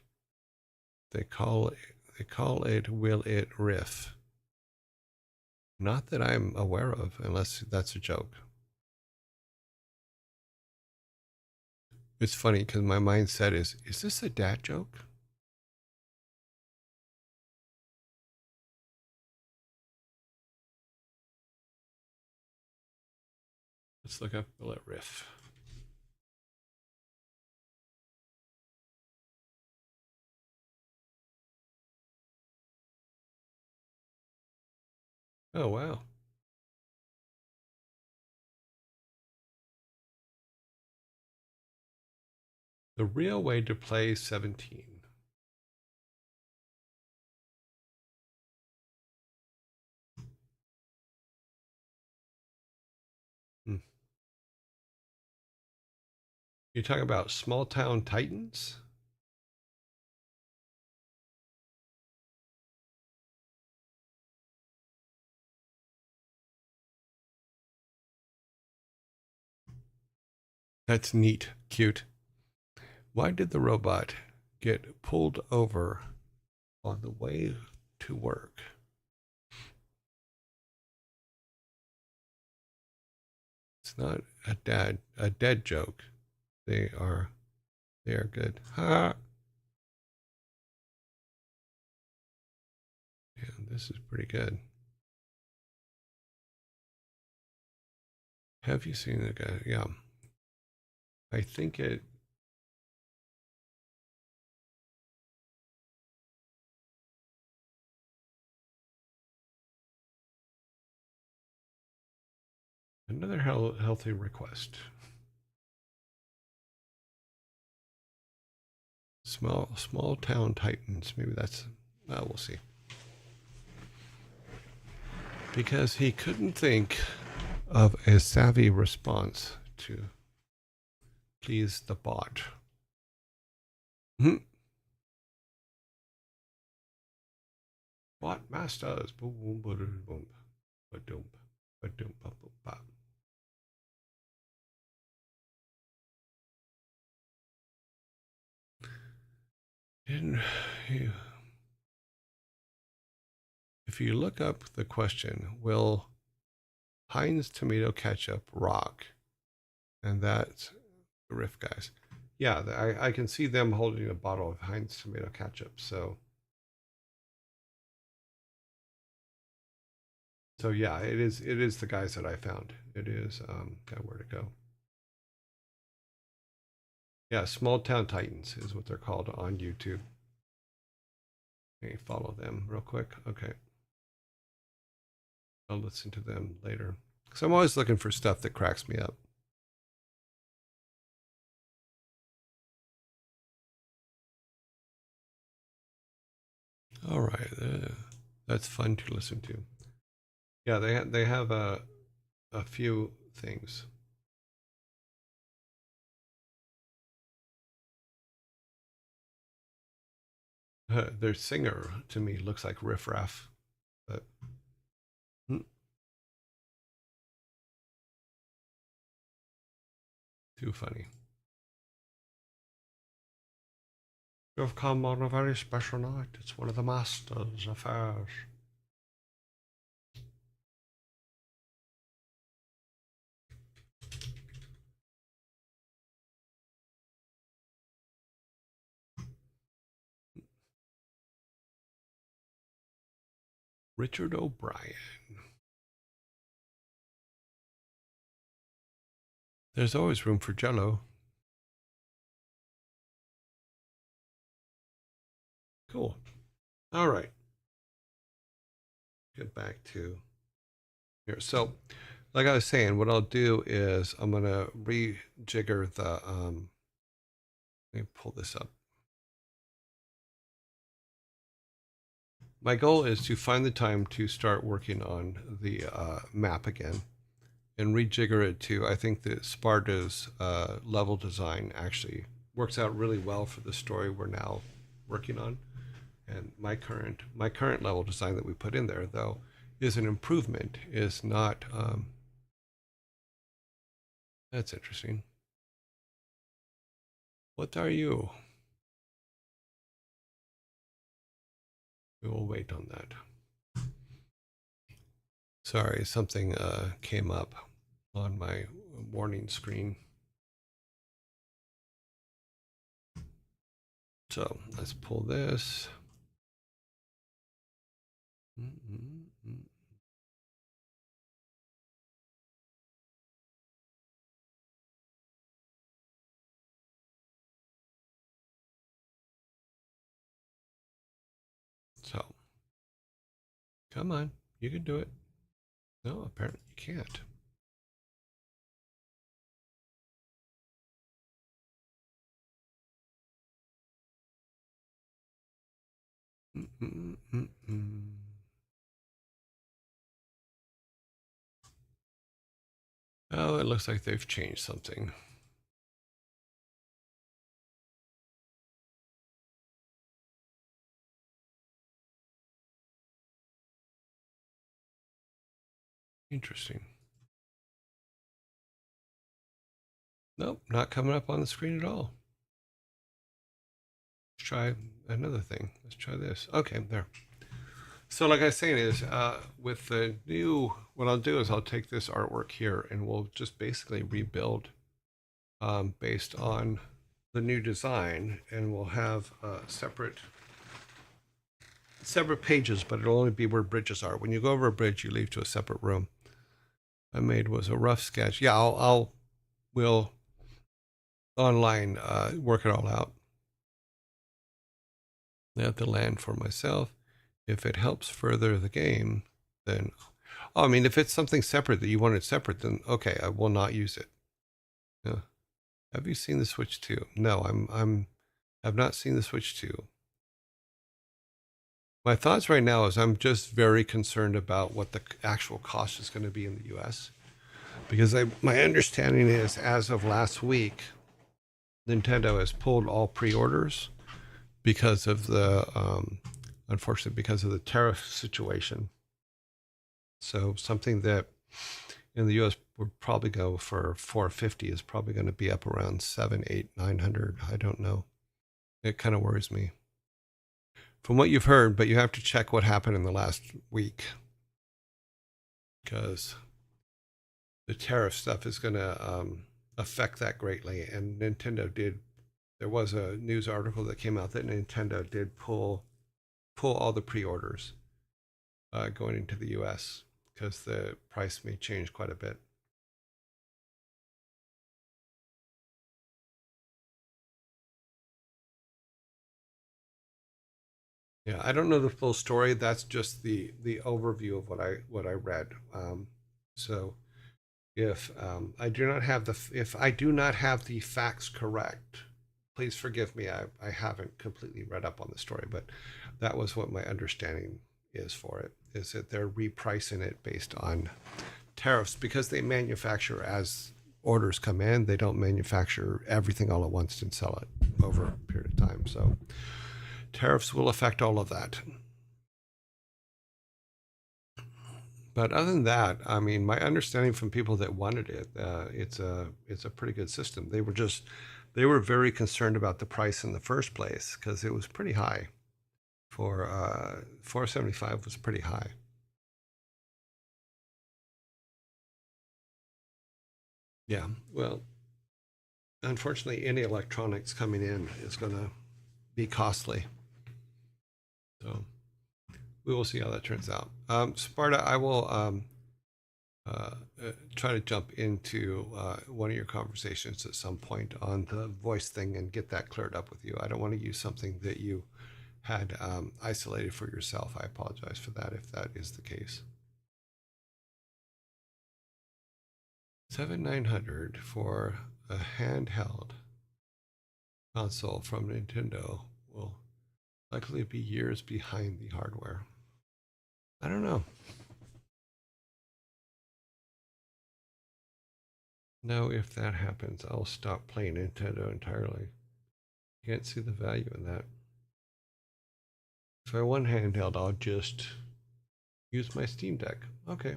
They call it Will It Riff. Not that I'm aware of, unless that's a joke. It's funny because my mindset is this a dad joke? Let's look up Will It Riff. Oh, wow. The real way to play 17. Hmm. You talking about Small Town Titans? That's neat, cute. Why did the robot get pulled over on the way to work? It's not a dead joke. They are they are good. Ha! Yeah, this is pretty good. Have you seen the guy? Yeah. I think it. Another healthy request. Small town titans. Maybe that's. We'll see. Because he couldn't think of a savvy response to please the bot. Bot masters. Boom, boom, boom, boom, ba-doom, ba-doom, ba-boom, ba. And if you look up the question, will Heinz tomato ketchup rock? And that's the riff guys. Yeah, I can see them holding a bottle of Heinz tomato ketchup. So yeah, it is the guys that I found. It is got where to go. Yeah, Small Town Titans is what they're called on YouTube. Okay, follow them real quick. Okay. I'll listen to them later. Because I'm always looking for stuff that cracks me up. All right. That's fun to listen to. Yeah, they have a few things. Their singer to me looks like Riff Raff, but too funny. You've come on a very special night. It's one of the master's affairs. Richard O'Brien. There's always room for Jello. Cool. All right. Get back to here. So, like I was saying, what I'll do is I'm gonna rejigger the. Let me pull this up. My goal is to find the time to start working on the map again and rejigger it to. I think that Sparta's level design actually works out really well for the story we're now working on. And my current level design that we put in there, though, is an improvement. Is not. That's interesting. What are you? We will wait on that. Sorry, something came up on my warning screen. So let's pull this. So, come on, you can do it. No, apparently you can't. Oh, it looks like they've changed something. Interesting. Nope, not coming up on the screen at all. Let's try another thing. Let's try this. Okay, there. So like I was saying is, with the new, what I'll do is I'll take this artwork here and we'll just basically rebuild based on the new design, and we'll have separate pages, but it'll only be where bridges are. When you go over a bridge, you leave to a separate room. I made was a rough sketch. Yeah, we'll online, work it all out. I have to land for myself. If it helps further the game, then, oh, I mean, if it's something separate that you wanted separate, then okay, I will not use it. Yeah. Have you seen the Switch 2? No, I've not seen the Switch 2. My thoughts right now is I'm just very concerned about what the actual cost is going to be in the US. Because my understanding is, as of last week, Nintendo has pulled all pre-orders because of the, unfortunately, because of the tariff situation. So something that in the US would probably go for 450 is probably going to be up around 7, 8, 900. I don't know. It kind of worries me. From what you've heard, but you have to check what happened in the last week, because the tariff stuff is going to affect that greatly. And Nintendo did. There was a news article that came out that Nintendo did pull all the pre-orders going into the U.S. because the price may change quite a bit. Yeah, I don't know the full story. That's just the overview of what I read. So if I do not have the facts correct, please forgive me. I haven't completely read up on the story, but that was what my understanding is for it. Is that they're repricing it based on tariffs because they manufacture as orders come in. They don't manufacture everything all at once and sell it over a period of time. So tariffs will affect all of that. But other than that, I mean, my understanding from people that wanted it, it's a pretty good system. They were very concerned about the price in the first place because it was pretty high. For 475 was pretty high. Yeah, well, unfortunately, any electronics coming in is going to be costly. So we will see how that turns out. Sparta, I will try to jump into one of your conversations at some point on the voice thing and get that cleared up with you. I don't want to use something that you had isolated for yourself. I apologize for that if that is the case. 7,900 for a handheld console from Nintendo will likely be years behind the hardware. I don't know. Now, if that happens, I'll stop playing Nintendo entirely. Can't see the value in that. If I want handheld, I'll just use my Steam Deck. Okay.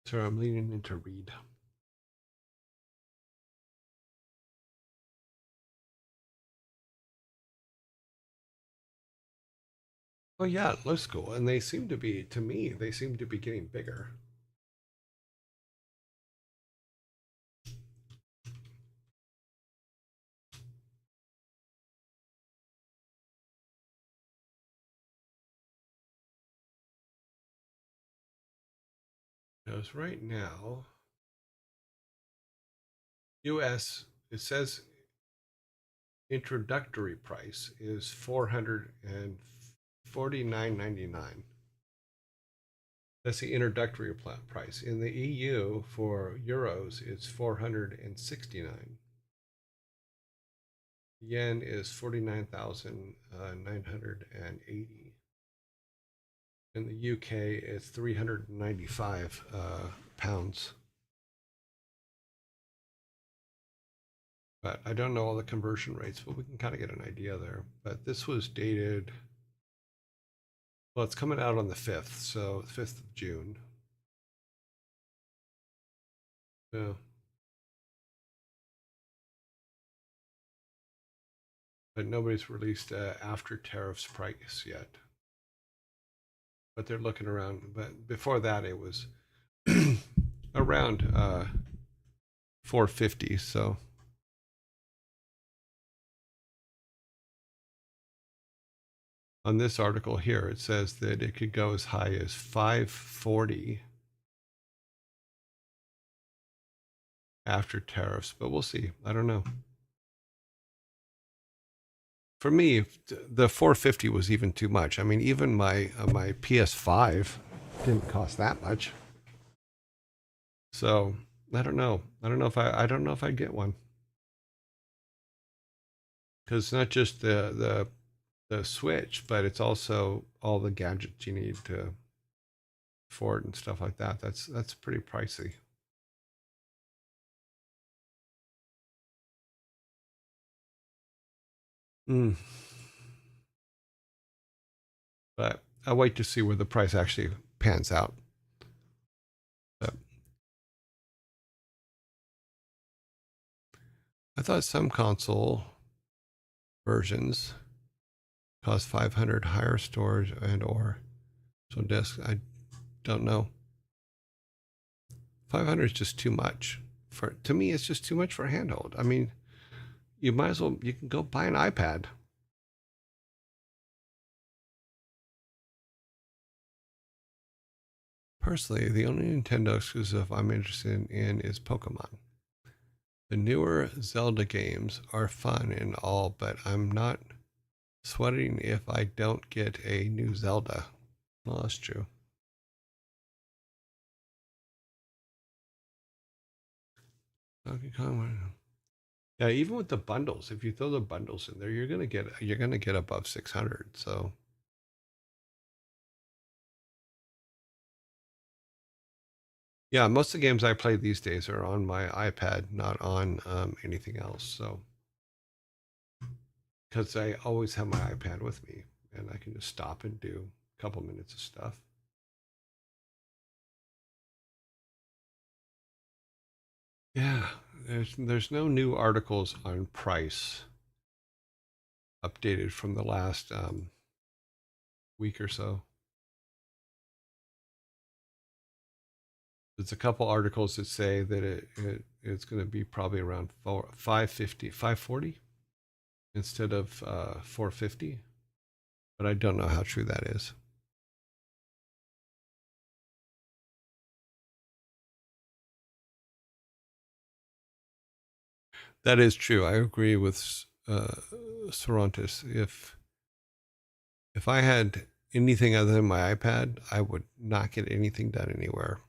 So I'm leaning into read. Oh yeah, it looks cool. And they seem to be, to me, they seem to be getting bigger. Because right now, US, it says introductory price is $449.99. That's the introductory price. In the EU for euros, it's 469. Yen is 49,980. In the UK, it's 395 pounds. But I don't know all the conversion rates, but we can kind of get an idea there. But this was dated, well, it's coming out on the 5th, so 5th of June. Yeah. But nobody's released after tariffs price yet. But they're looking around. But before that, it was around 450. So On this article here, it says that it could go as high as 540 after tariffs, but we'll see. I don't know. For me, the 450 was even too much. I mean, even my PS5 didn't cost that much. So I don't know. I don't know if I get one, because it's not just the Switch, but it's also all the gadgets you need to for it and stuff like that. That's pretty pricey. Mm. But I'll wait to see where the price actually pans out. But I thought some console versions cost 500 higher storage and or so disk. I don't know. 500 is just too much for, to me. It's just too much for a handheld. I mean, you might as well, you can go buy an iPad. Personally, the only Nintendo exclusive I'm interested in is Pokemon. The newer Zelda games are fun and all, but I'm not sweating if I don't get a new Zelda. Well, that's true. Donkey Kong. Yeah, even with the bundles, if you throw the bundles in there, you're gonna get above 600. So yeah, most of the games I play these days are on my iPad, not on anything else. So because I always have my iPad with me, and I can just stop and do a couple minutes of stuff. Yeah, there's no new articles on price updated from the last week or so. There's a couple articles that say that it's going to be probably around 550, 540 instead of 450, but I don't know how true that is. That is true. I agree with Sorontis. If I had anything other than my iPad, I would not get anything done anywhere.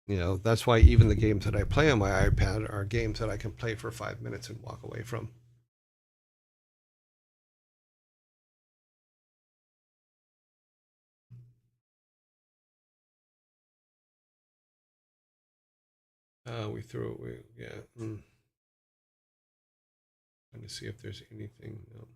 You know, that's why even the games that I play on my iPad are games that I can play for 5 minutes and walk away from. We threw it. Yeah. Trying to see if there's anything. No.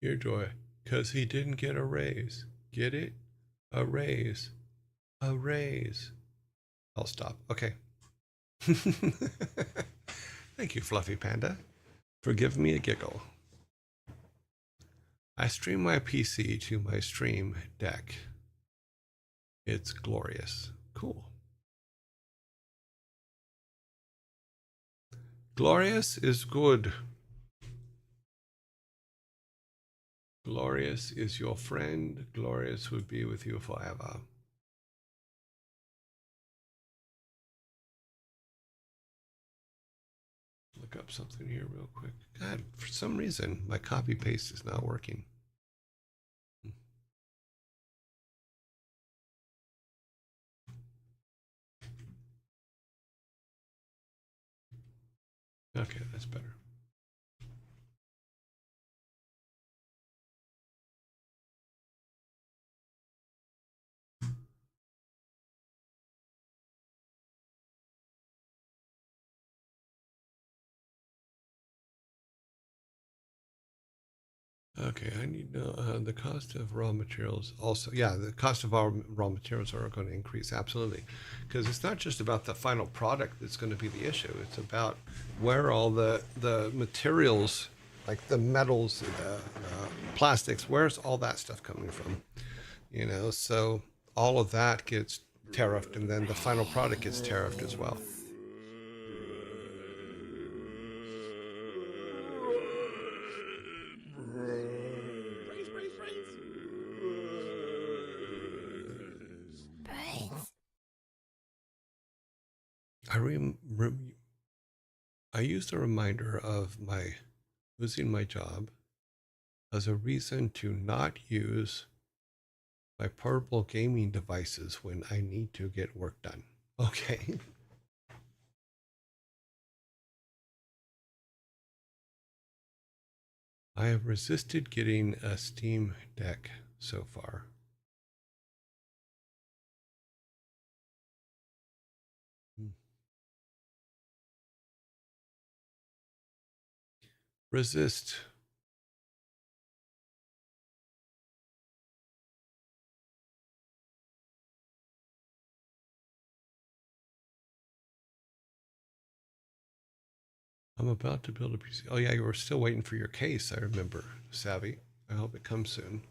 Here, Joy, because he didn't get a raise. Get it? A raise. A raise. I'll stop. Okay. Thank you, Fluffy Panda, for giving me a giggle. I stream my PC to my stream deck. It's glorious. Cool. Glorious is good. Glorious is your friend. Glorious would be with you forever. Look up something here real quick. God, for some reason, my copy paste is not working. Okay, that's better. Okay, I need to know the cost of raw materials also. Yeah, the cost of our raw materials are going to increase, absolutely. Because it's not just about the final product that's going to be the issue. It's about where all the materials, like the metals, the plastics, where's all that stuff coming from? You know, so all of that gets tariffed, and then the final product gets tariffed as well. I used a reminder of my losing my job as a reason to not use my portable gaming devices when I need to get work done. Okay. I have resisted getting a Steam Deck so far. Resist. I'm about to build a PC. Oh yeah, you were still waiting for your case, I remember, Savvy. I hope it comes soon.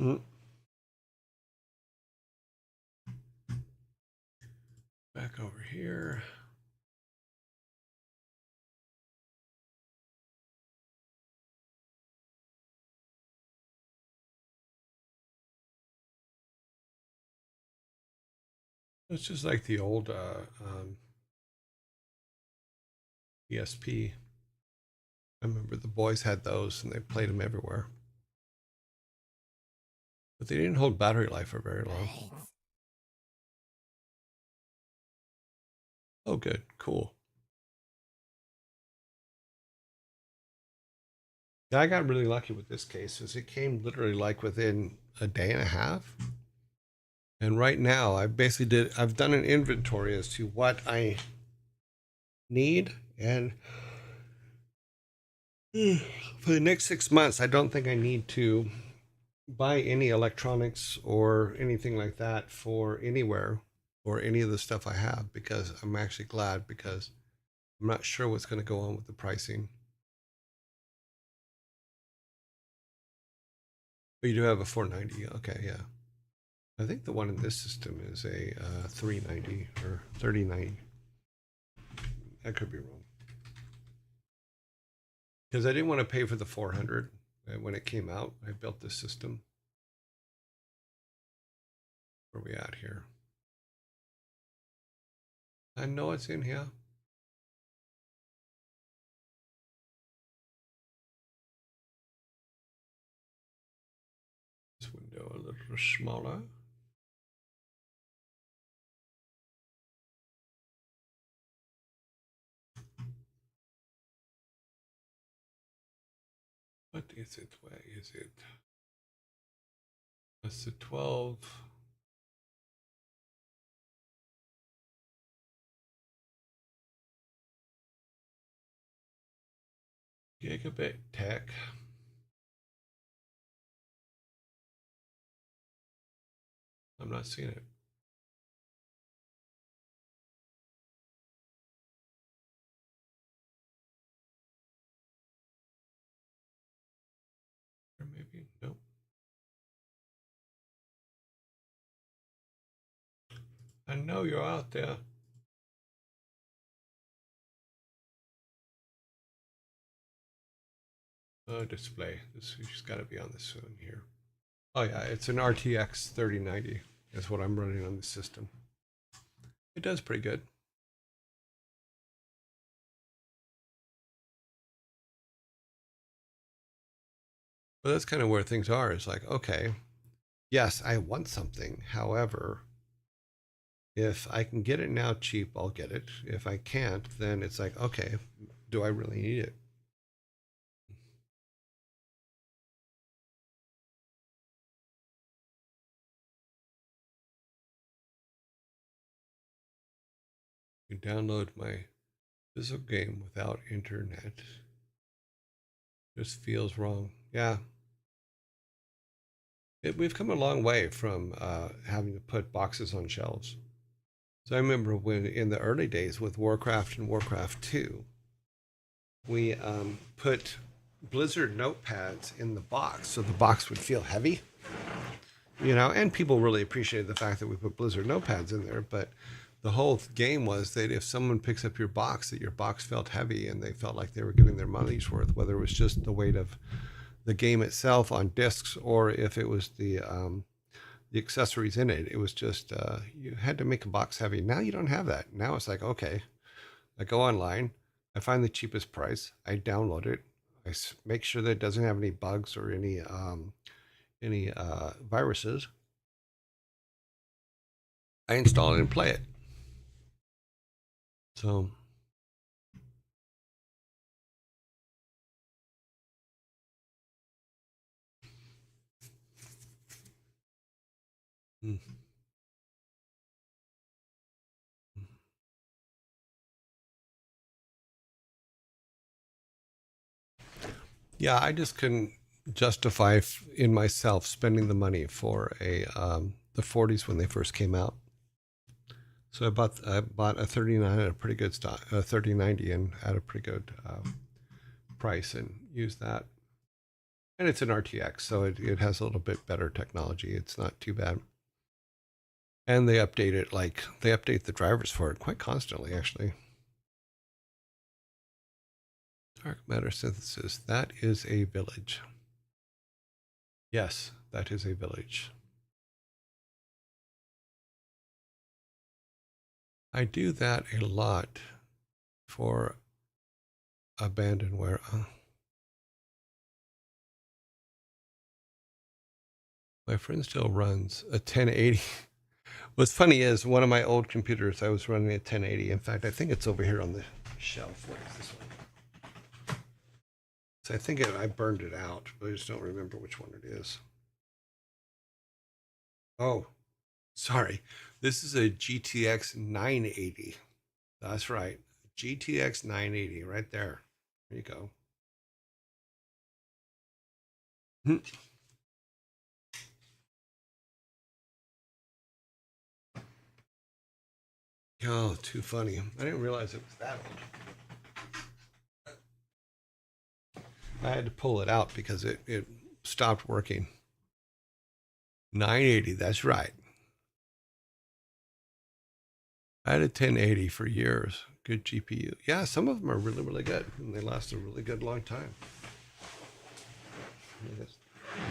Mm. Back over here. It's just like the old ESP. I remember the boys had those and they played them everywhere. But they didn't hold battery life for very long. Oh, good. Cool. Yeah, I got really lucky with this case because it came literally like within a day and a half. And right now, I've done an inventory as to what I need. And for the next 6 months, I don't think I need to buy any electronics or anything like that for anywhere or any of the stuff I have, because I'm actually glad, because I'm not sure what's going to go on with the pricing. But you do have a 490. Okay, yeah. I think the one in this system is a 390 or 3090. I could be wrong. Because I didn't want to pay for the 400 when it came out. I built this system. Where are we at here? I know it's in here. This window a little smaller. What is it? Where is it? That's the 12. Gigabit tech. I'm not seeing it. Or maybe, nope. I know you're out there. Display. This has got to be on this one here. Oh yeah, it's an RTX 3090. That's what I'm running on the system. It does pretty good. But that's kind of where things are. It's like, okay, yes, I want something. However, if I can get it now cheap, I'll get it. If I can't, then it's like, okay, do I really need it? You download my physical game without internet. Just feels wrong. Yeah. We've come a long way from having to put boxes on shelves. So I remember when in the early days with Warcraft and Warcraft 2, we put Blizzard notepads in the box so the box would feel heavy, and people really appreciated the fact that we put Blizzard notepads in there. But the whole game was that if someone picks up your box, that your box felt heavy and they felt like they were getting their money's worth, whether it was just the weight of the game itself on discs or if it was the accessories in it. It was just you had to make a box heavy. Now you don't have that. Now it's like, okay, I go online, I find the cheapest price, I download it, make sure that it doesn't have any bugs or any viruses. I install it and play it. So mm, yeah, I just couldn't justify in myself spending the money for the 40s when they first came out. So I bought a 39 at a pretty good stock, a 3090 and at a pretty good price and used that. And it's an RTX, so it has a little bit better technology. It's not too bad. And they update it, like they update the drivers for it quite constantly, actually. Dark matter synthesis. That is a village. Yes, that is a village. I do that a lot for abandonware. My friend still runs a 1080. What's funny is one of my old computers, I was running a 1080. In fact, I think it's over here on the shelf. What is this one? So I think I burned it out, but I just don't remember which one it is. Oh, sorry. This is a GTX 980. That's right. GTX 980 right there. There you go. Oh, too funny. I didn't realize it was that old. I had to pull it out because it stopped working. 980, that's right. I had a 1080 for years. Good GPU. Yeah, some of them are really, really good. And they last a really good long time.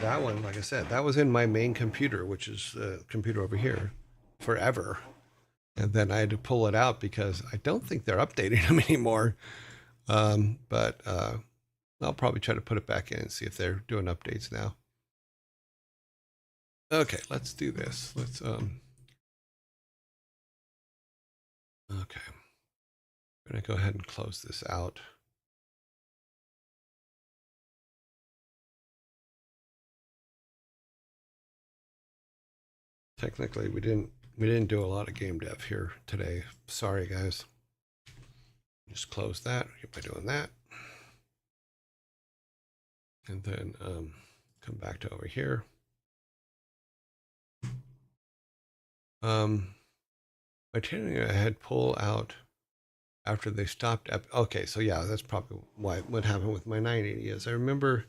That one, like I said, that was in my main computer, which is the computer over here, forever. And then I had to pull it out because I don't think they're updating them anymore. But I'll probably try to put it back in and see if they're doing updates now. Okay, let's do this. Let's okay. I'm gonna go ahead and close this out. Technically, we didn't do a lot of game dev here today. Sorry, guys. Just close that by doing that, and then come back to over here. My training I had pull out after they stopped. Okay, so yeah, that's probably what happened with my 980 is I remember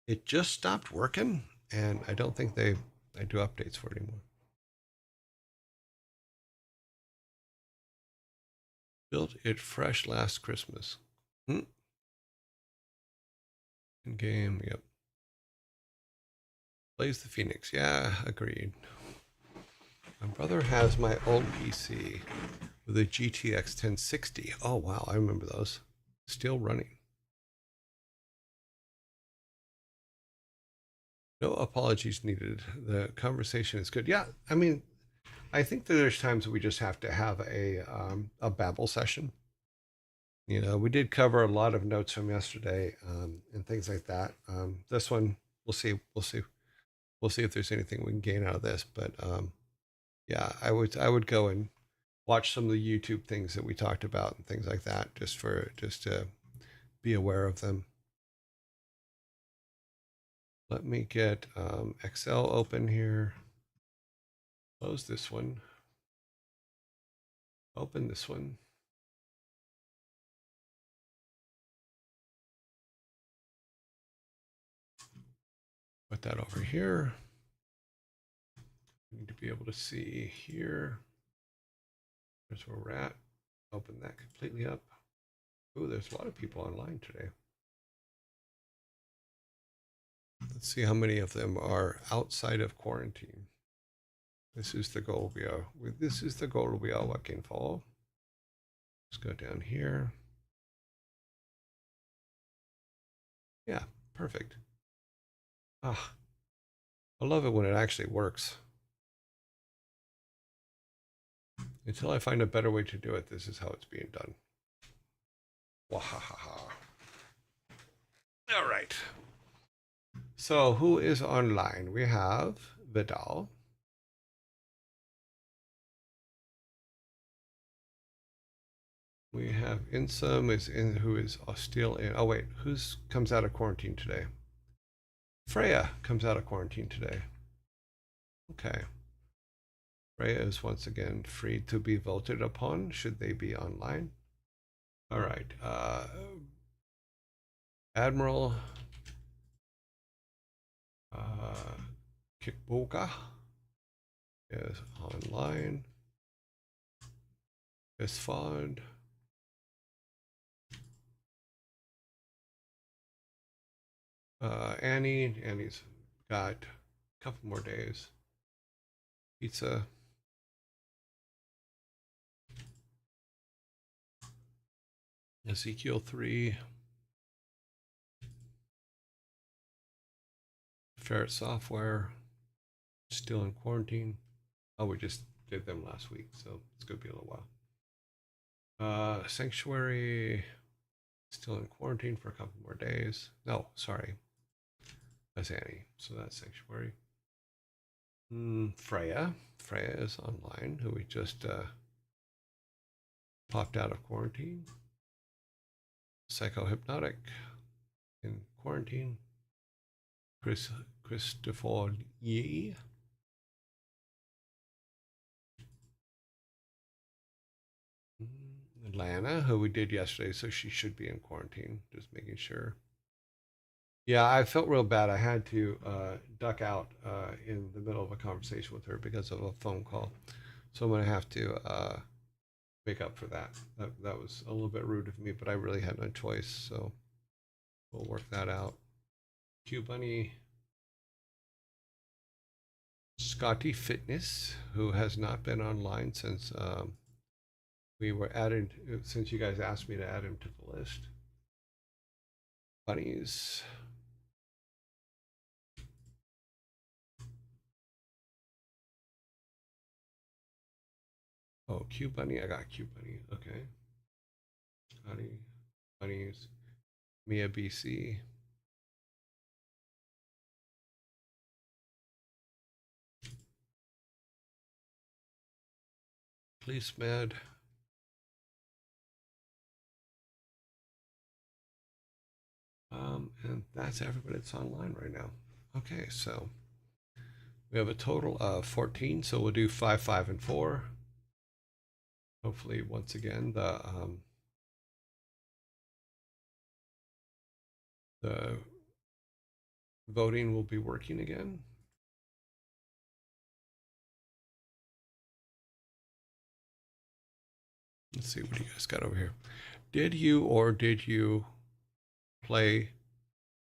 it just stopped working, and I don't think I do updates for it anymore. Built it fresh last Christmas. In game, yep. Blaze the Phoenix, yeah, agreed. My brother has my old PC with a GTX 1060. Oh wow, I remember those. Still running. No apologies needed. The conversation is good. Yeah, I mean, I think that there's times we just have to have a babble session. We did cover a lot of notes from yesterday and things like that. This one, we'll see. We'll see if there's anything we can gain out of this. But yeah, I would go and watch some of the YouTube things that we talked about and things like that, just to be aware of them. Let me get Excel open here. Close this one. Open this one. Put that over here. We need to be able to see here. There's where we're at. Open that completely up. Oh, there's a lot of people online today. Let's see how many of them are outside of quarantine. This is the goal we are. This is the goal we are working for. Let's go down here. Yeah, perfect. Ah, I love it when it actually works. Until I find a better way to do it, this is how it's being done. Wahaha. All right. So who is online? We have Vidal. We have Insum who is still in. Oh wait, who's comes out of quarantine today? Freya comes out of quarantine today. Okay. Freya is once again free to be voted upon should they be online. All right. Admiral Kikboka is online. Isfond. Annie's got a couple more days. Pizza. Ezekiel 3. Ferret Software. Still in quarantine. Oh, we just did them last week, so it's going to be a little while. Sanctuary. Still in quarantine for a couple more days. No, sorry. That's Annie. So that's Sanctuary. Freya. Freya is online, who we just popped out of quarantine. Psychohypnotic in quarantine. Christopher Yee. Lana, who we did yesterday, so she should be in quarantine. Just making sure. Yeah, I felt real bad. I had to duck out in the middle of a conversation with her because of a phone call. So I'm going to have to make up for that. That was a little bit rude of me, but I really had no choice. So we'll work that out. Q Bunny. Scotty Fitness, who has not been online since we were added, since you guys asked me to add him to the list. Bunnies. Oh, Q Bunny. I got Q Bunny. Okay. Scotty. Bunnies. Mia BC. Police Med. And that's everybody that's online right now. Okay, so we have a total of 14, so we'll do 5, 5, and 4. Hopefully, once again, the voting will be working again. Let's see what you guys got over here. Did you play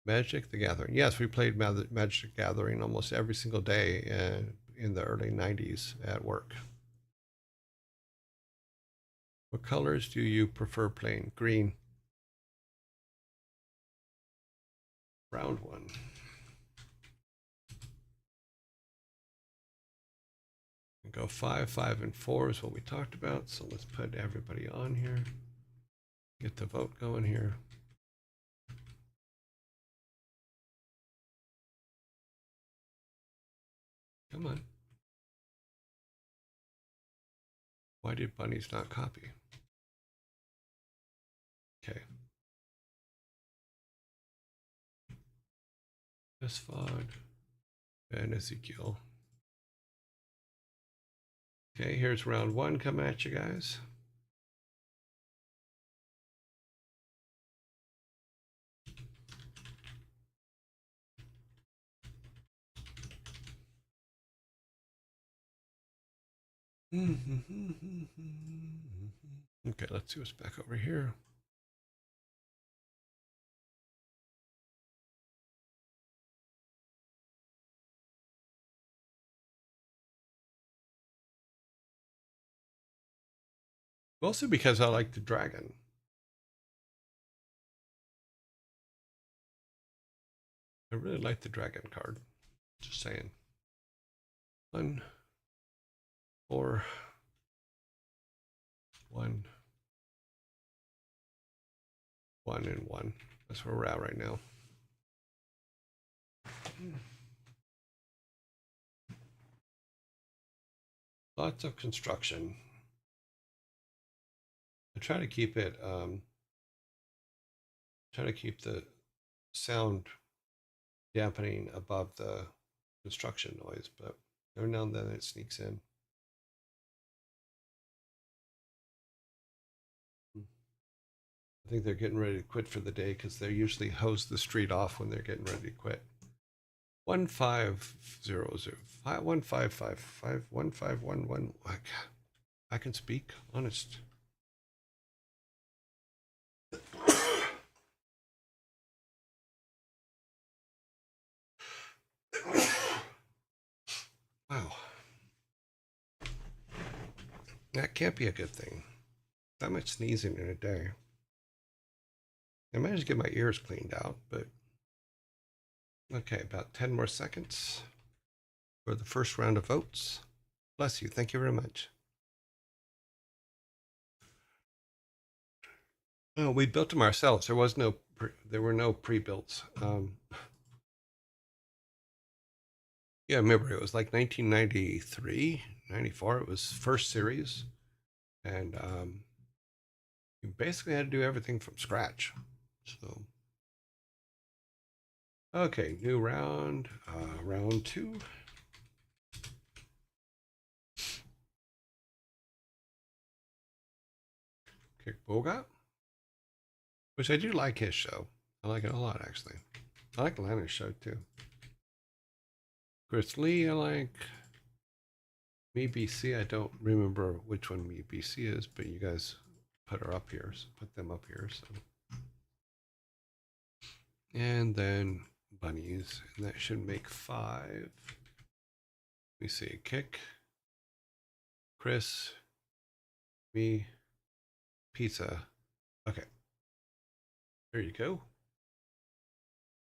Magic the Gathering? Yes, we played Magic the Gathering almost every single day in the early 90s at work. What colors do you prefer playing? Green. Round one. Go 5, 5, and 4 is what we talked about. So let's put everybody on here. Get the vote going here. Come on. Why did bunnies not copy? Okay. Westford and Ezekiel. Okay, here's round one coming at you guys. Okay, let's see what's back over here. Mostly because I like the dragon. I really like the dragon card. Just saying. 1, 4, 1, 1, and 1. That's where we're at right now. Lots of construction. I try to keep it, try to keep the sound dampening above the construction noise, but every now and then it sneaks in. I think they're getting ready to quit for the day because they usually hose the street off when they're getting ready to quit. 1500 1555 1511. I can speak, honest. Wow. That can't be a good thing. That much sneezing in a day. I managed to get my ears cleaned out, but okay, about 10 more seconds for the first round of votes. Bless you. Thank you very much. Oh, we built them ourselves. There were no pre-builts. Yeah, I remember it was like 1993, 94. It was first series, and you basically had to do everything from scratch. So, okay, new round, round 2. Kick Boga, which I do like his show. I like it a lot, actually. I like Lana's show too. Chris Lee, I like. Me BC, I don't remember which one Me BC is, but you guys put her up here, so put them up here. So, and then bunnies, and that should make 5. Let me see, Kick, Chris, me, pizza. Okay, there you go.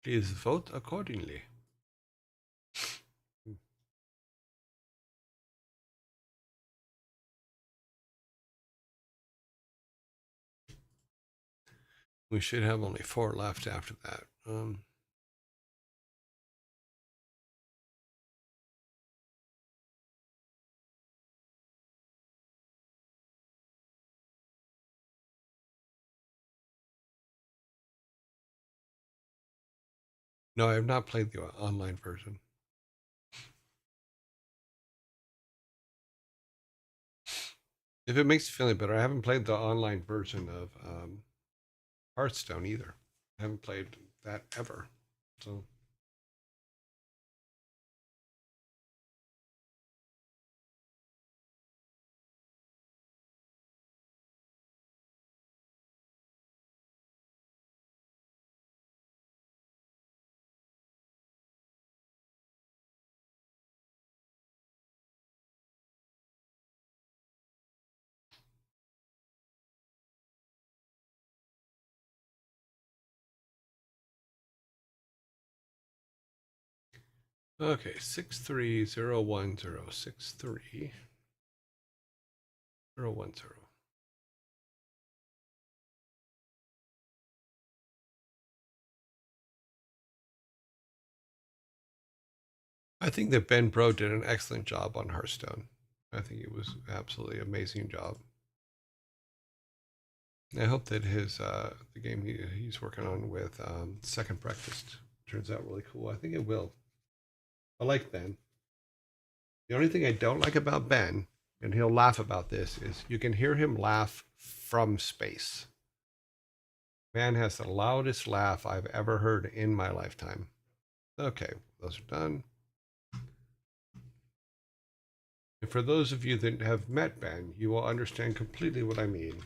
Please vote accordingly. We should have only 4 left after that. No, I have not played the online version. If it makes you feel any better, I haven't played the online version of Hearthstone either. I haven't played that ever. So, okay, 6301063 010. I think that Ben Bro did an excellent job on Hearthstone. I think it was absolutely amazing job. I hope that his the game he's working on with Second Breakfast turns out really cool. I think it will. I like Ben. The only thing I don't like about Ben, and he'll laugh about this, is you can hear him laugh from space. Man has the loudest laugh I've ever heard in my lifetime. Okay, those are done. And for those of you that have met Ben, you will understand completely what I mean.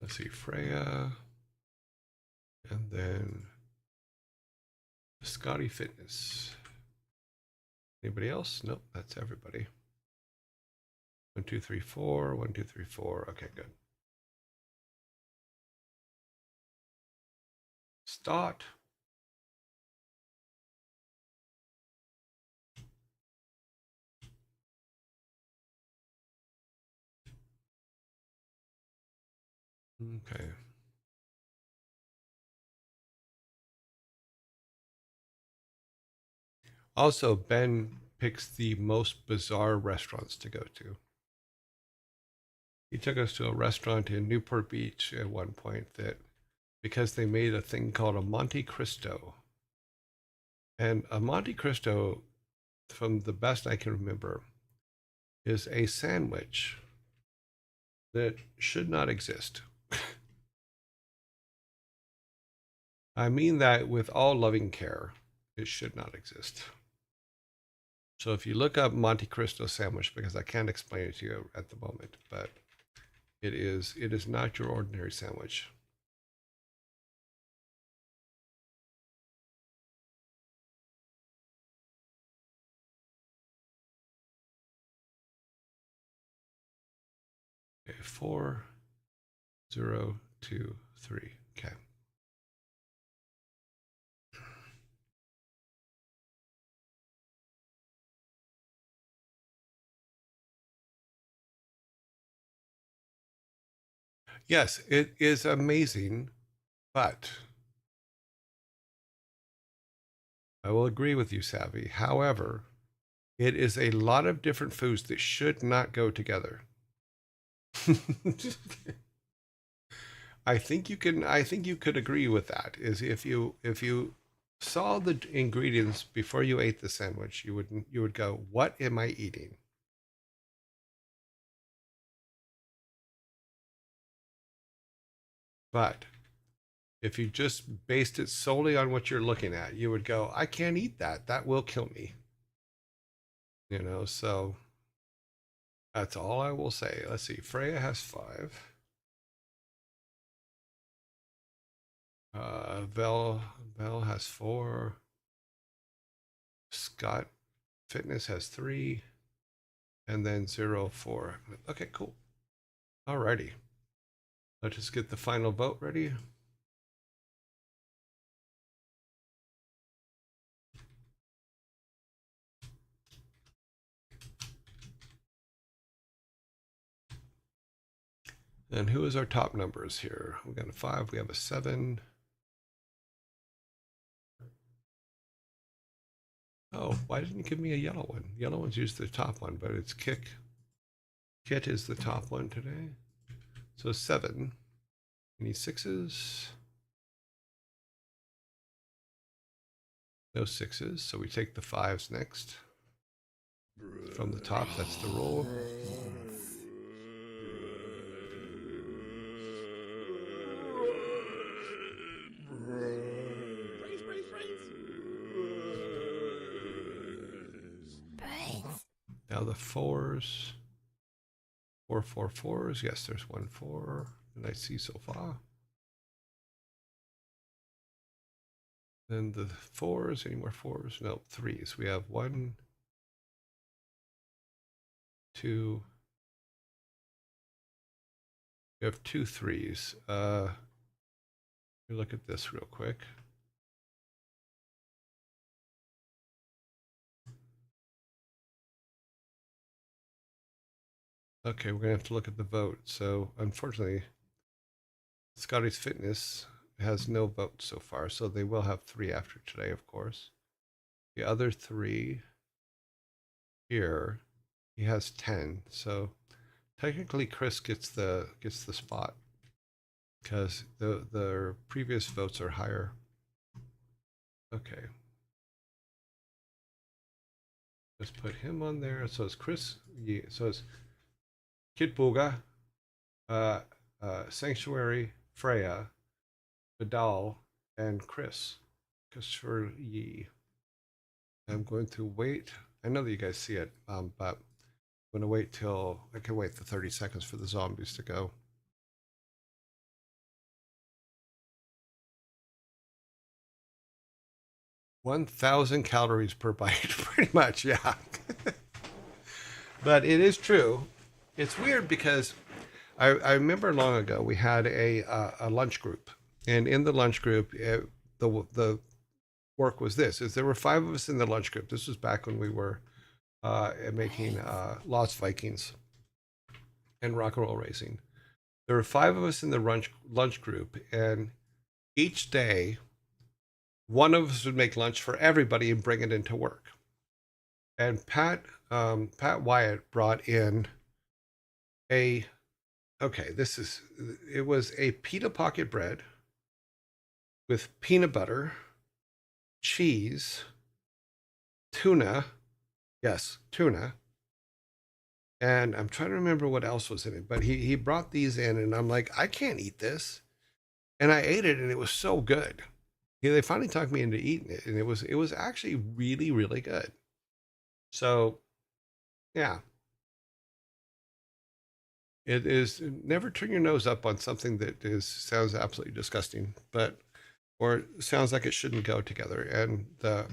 Let's see, Freya, and then Scotty Fitness. Anybody else? Nope, that's everybody. 1, 2, 3, 4. 1, 2, 3, 4. Okay, good. Start. Okay. Also, Ben picks the most bizarre restaurants to go to. He took us to a restaurant in Newport Beach at one point that, because they made a thing called a Monte Cristo. And a Monte Cristo, from the best I can remember, is a sandwich that should not exist. I mean that with all loving care. It should not exist. So if you look up Monte Cristo sandwich, because I can't explain it to you at the moment, but it is not your ordinary sandwich. Okay, 4, 0, 2, 3. Okay. Yes, it is amazing, but I will agree with you, Savvy. However, it is a lot of different foods that should not go together. I think you could agree with that. Is if you saw the ingredients before you ate the sandwich, you would go, "What am I eating?" But if you just based it solely on what you're looking at, you would go, "I can't eat that. That will kill me." So that's all I will say. Let's see. Freya has 5. Vel has 4. Scott Fitness has 3. And then 0, 4. Okay, cool. Alrighty. Let's just get the final vote ready. And who is our top numbers here? We got a 5, we have a 7. Oh, why didn't it give me a yellow one? Yellow one's usually the top one, but it's Kick. Kit is the top one today. So 7. Any 6s? No 6s, so we take the 5s next. From the top, that's the roll. Now the 4s. 4, 4, 4s. Yes, there's 1 4 that I see so far. Then the 4s. Any more 4s? No, 3s. We have 1, 2. We have 2 3s. Let me look at this real quick. Okay, we're gonna have to look at the vote. So unfortunately, Scotty's Fitness has no votes so far, so they will have 3 after today, of course. The other 3 here, he has 10, so technically Chris gets the spot because the previous votes are higher. Okay, let's put him on there. So it's Chris. So it's Kid Booga, Sanctuary, Freya, Vidal, and Christopher Yee. I'm going to wait. I know that you guys see it, but I'm going to wait till I can wait the 30 seconds for the zombies to go. $1,000 calories per bite, pretty much, yeah. But it is true. It's weird because I remember long ago we had a lunch group, and in the lunch group, the work was this: is there were 5 of us in the lunch group. This was back when we were making Lost Vikings and rock and roll racing. There were 5 of us in the lunch group, and each day, one of us would make lunch for everybody and bring it into work. And Pat Wyatt brought in it was a pita pocket bread with peanut butter, cheese, tuna, and I'm trying to remember what else was in it, but he brought these in, and I'm like, I can't eat this, and I ate it, and it was so good. They finally talked me into eating it, and it was actually really, really good. So, yeah. It is never turn your nose up on something that sounds absolutely disgusting, or sounds like it shouldn't go together. And the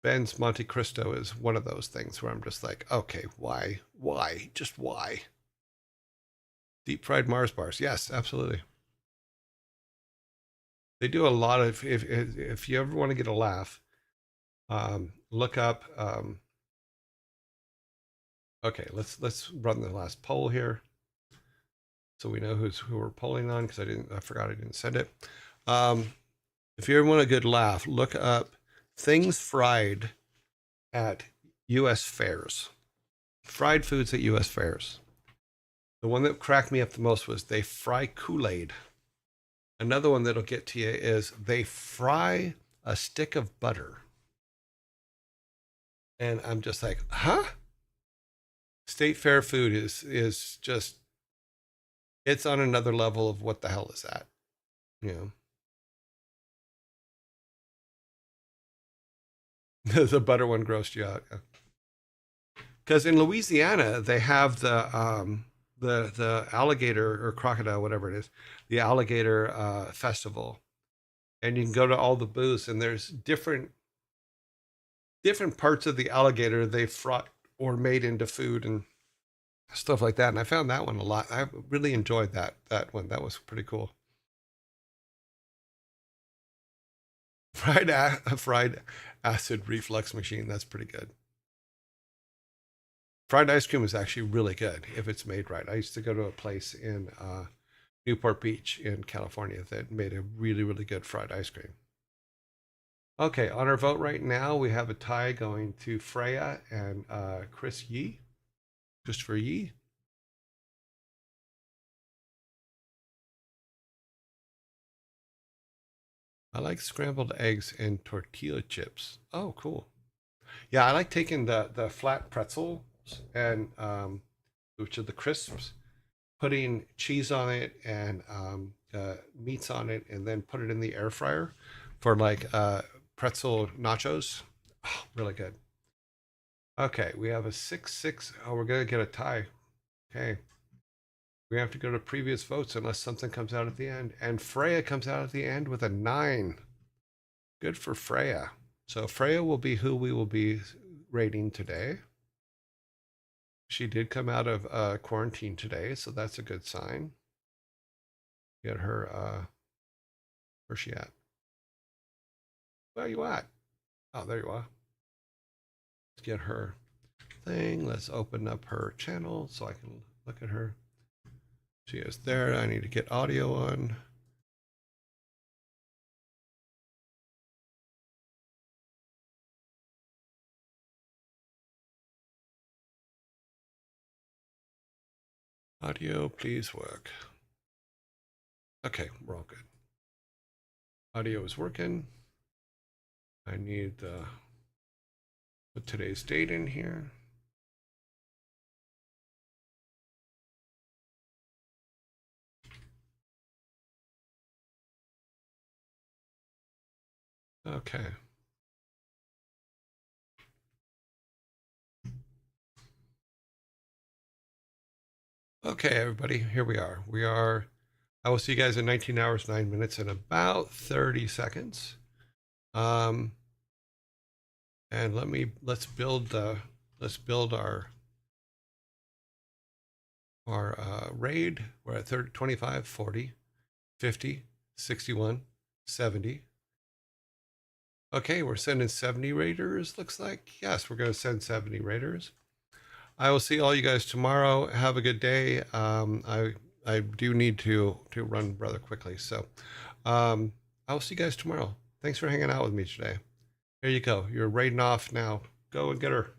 Ben's Monte Cristo is one of those things where I'm just like, okay, why, just why? Deep fried Mars bars, yes, absolutely. They do a lot of if you ever want to get a laugh, look up. Okay, let's run the last poll here, so we know who we're polling on, because I forgot I didn't send it. If you ever want a good laugh, look up things fried at U.S. fairs. Fried foods at U.S. fairs. The one that cracked me up the most was they fry Kool-Aid. Another one that'll get to you is they fry a stick of butter. And I'm just like, huh? State fair food is just, it's on another level of what the hell is that? You know, the butter one grossed you out. Because in Louisiana, they have the alligator or crocodile, whatever it is, the alligator festival. And you can go to all the booths, and there's different parts of the alligator they fought or made into food and stuff like that. And I found that one a lot. I really enjoyed that one. That was pretty cool. Fried acid reflux machine. That's pretty good. Fried ice cream is actually really good if it's made right. I used to go to a place in Newport Beach in California that made a really, really good fried ice cream. Okay, on our vote right now, we have a tie going to Freya and Christopher Yee. I like scrambled eggs and tortilla chips. Oh, cool. Yeah, I like taking the flat pretzels and which are the crisps, putting cheese on it and meats on it, and then put it in the air fryer for like pretzel nachos. Oh, really good. Okay, we have a 6-6. Oh, we're gonna get a tie. Okay. We have to go to previous votes unless something comes out at the end. And Freya comes out at the end with a 9. Good for Freya. So Freya will be who we will be rating today. She did come out of quarantine today, so that's a good sign. Get her, where's she at? Where are you at? Oh, there you are. Let's get her thing. Let's open up her channel so I can look at her. She is there. I need to get audio on. Audio, please work. Okay, we're all good. Audio is working. I need the put today's date in here. Okay. Okay, everybody, here we are. I will see you guys in 19 hours, 9 minutes, and about 30 seconds. And let's build our raid. We're at 30, 25, 40, 50, 61, 70. Okay, we're sending 70 raiders, looks like. Yes, we're going to send 70 raiders. I will see all you guys tomorrow. Have a good day. I do need to run rather quickly, so I will see you guys tomorrow. Thanks for hanging out with me today. Here you go. You're raiding off now. Go and get her.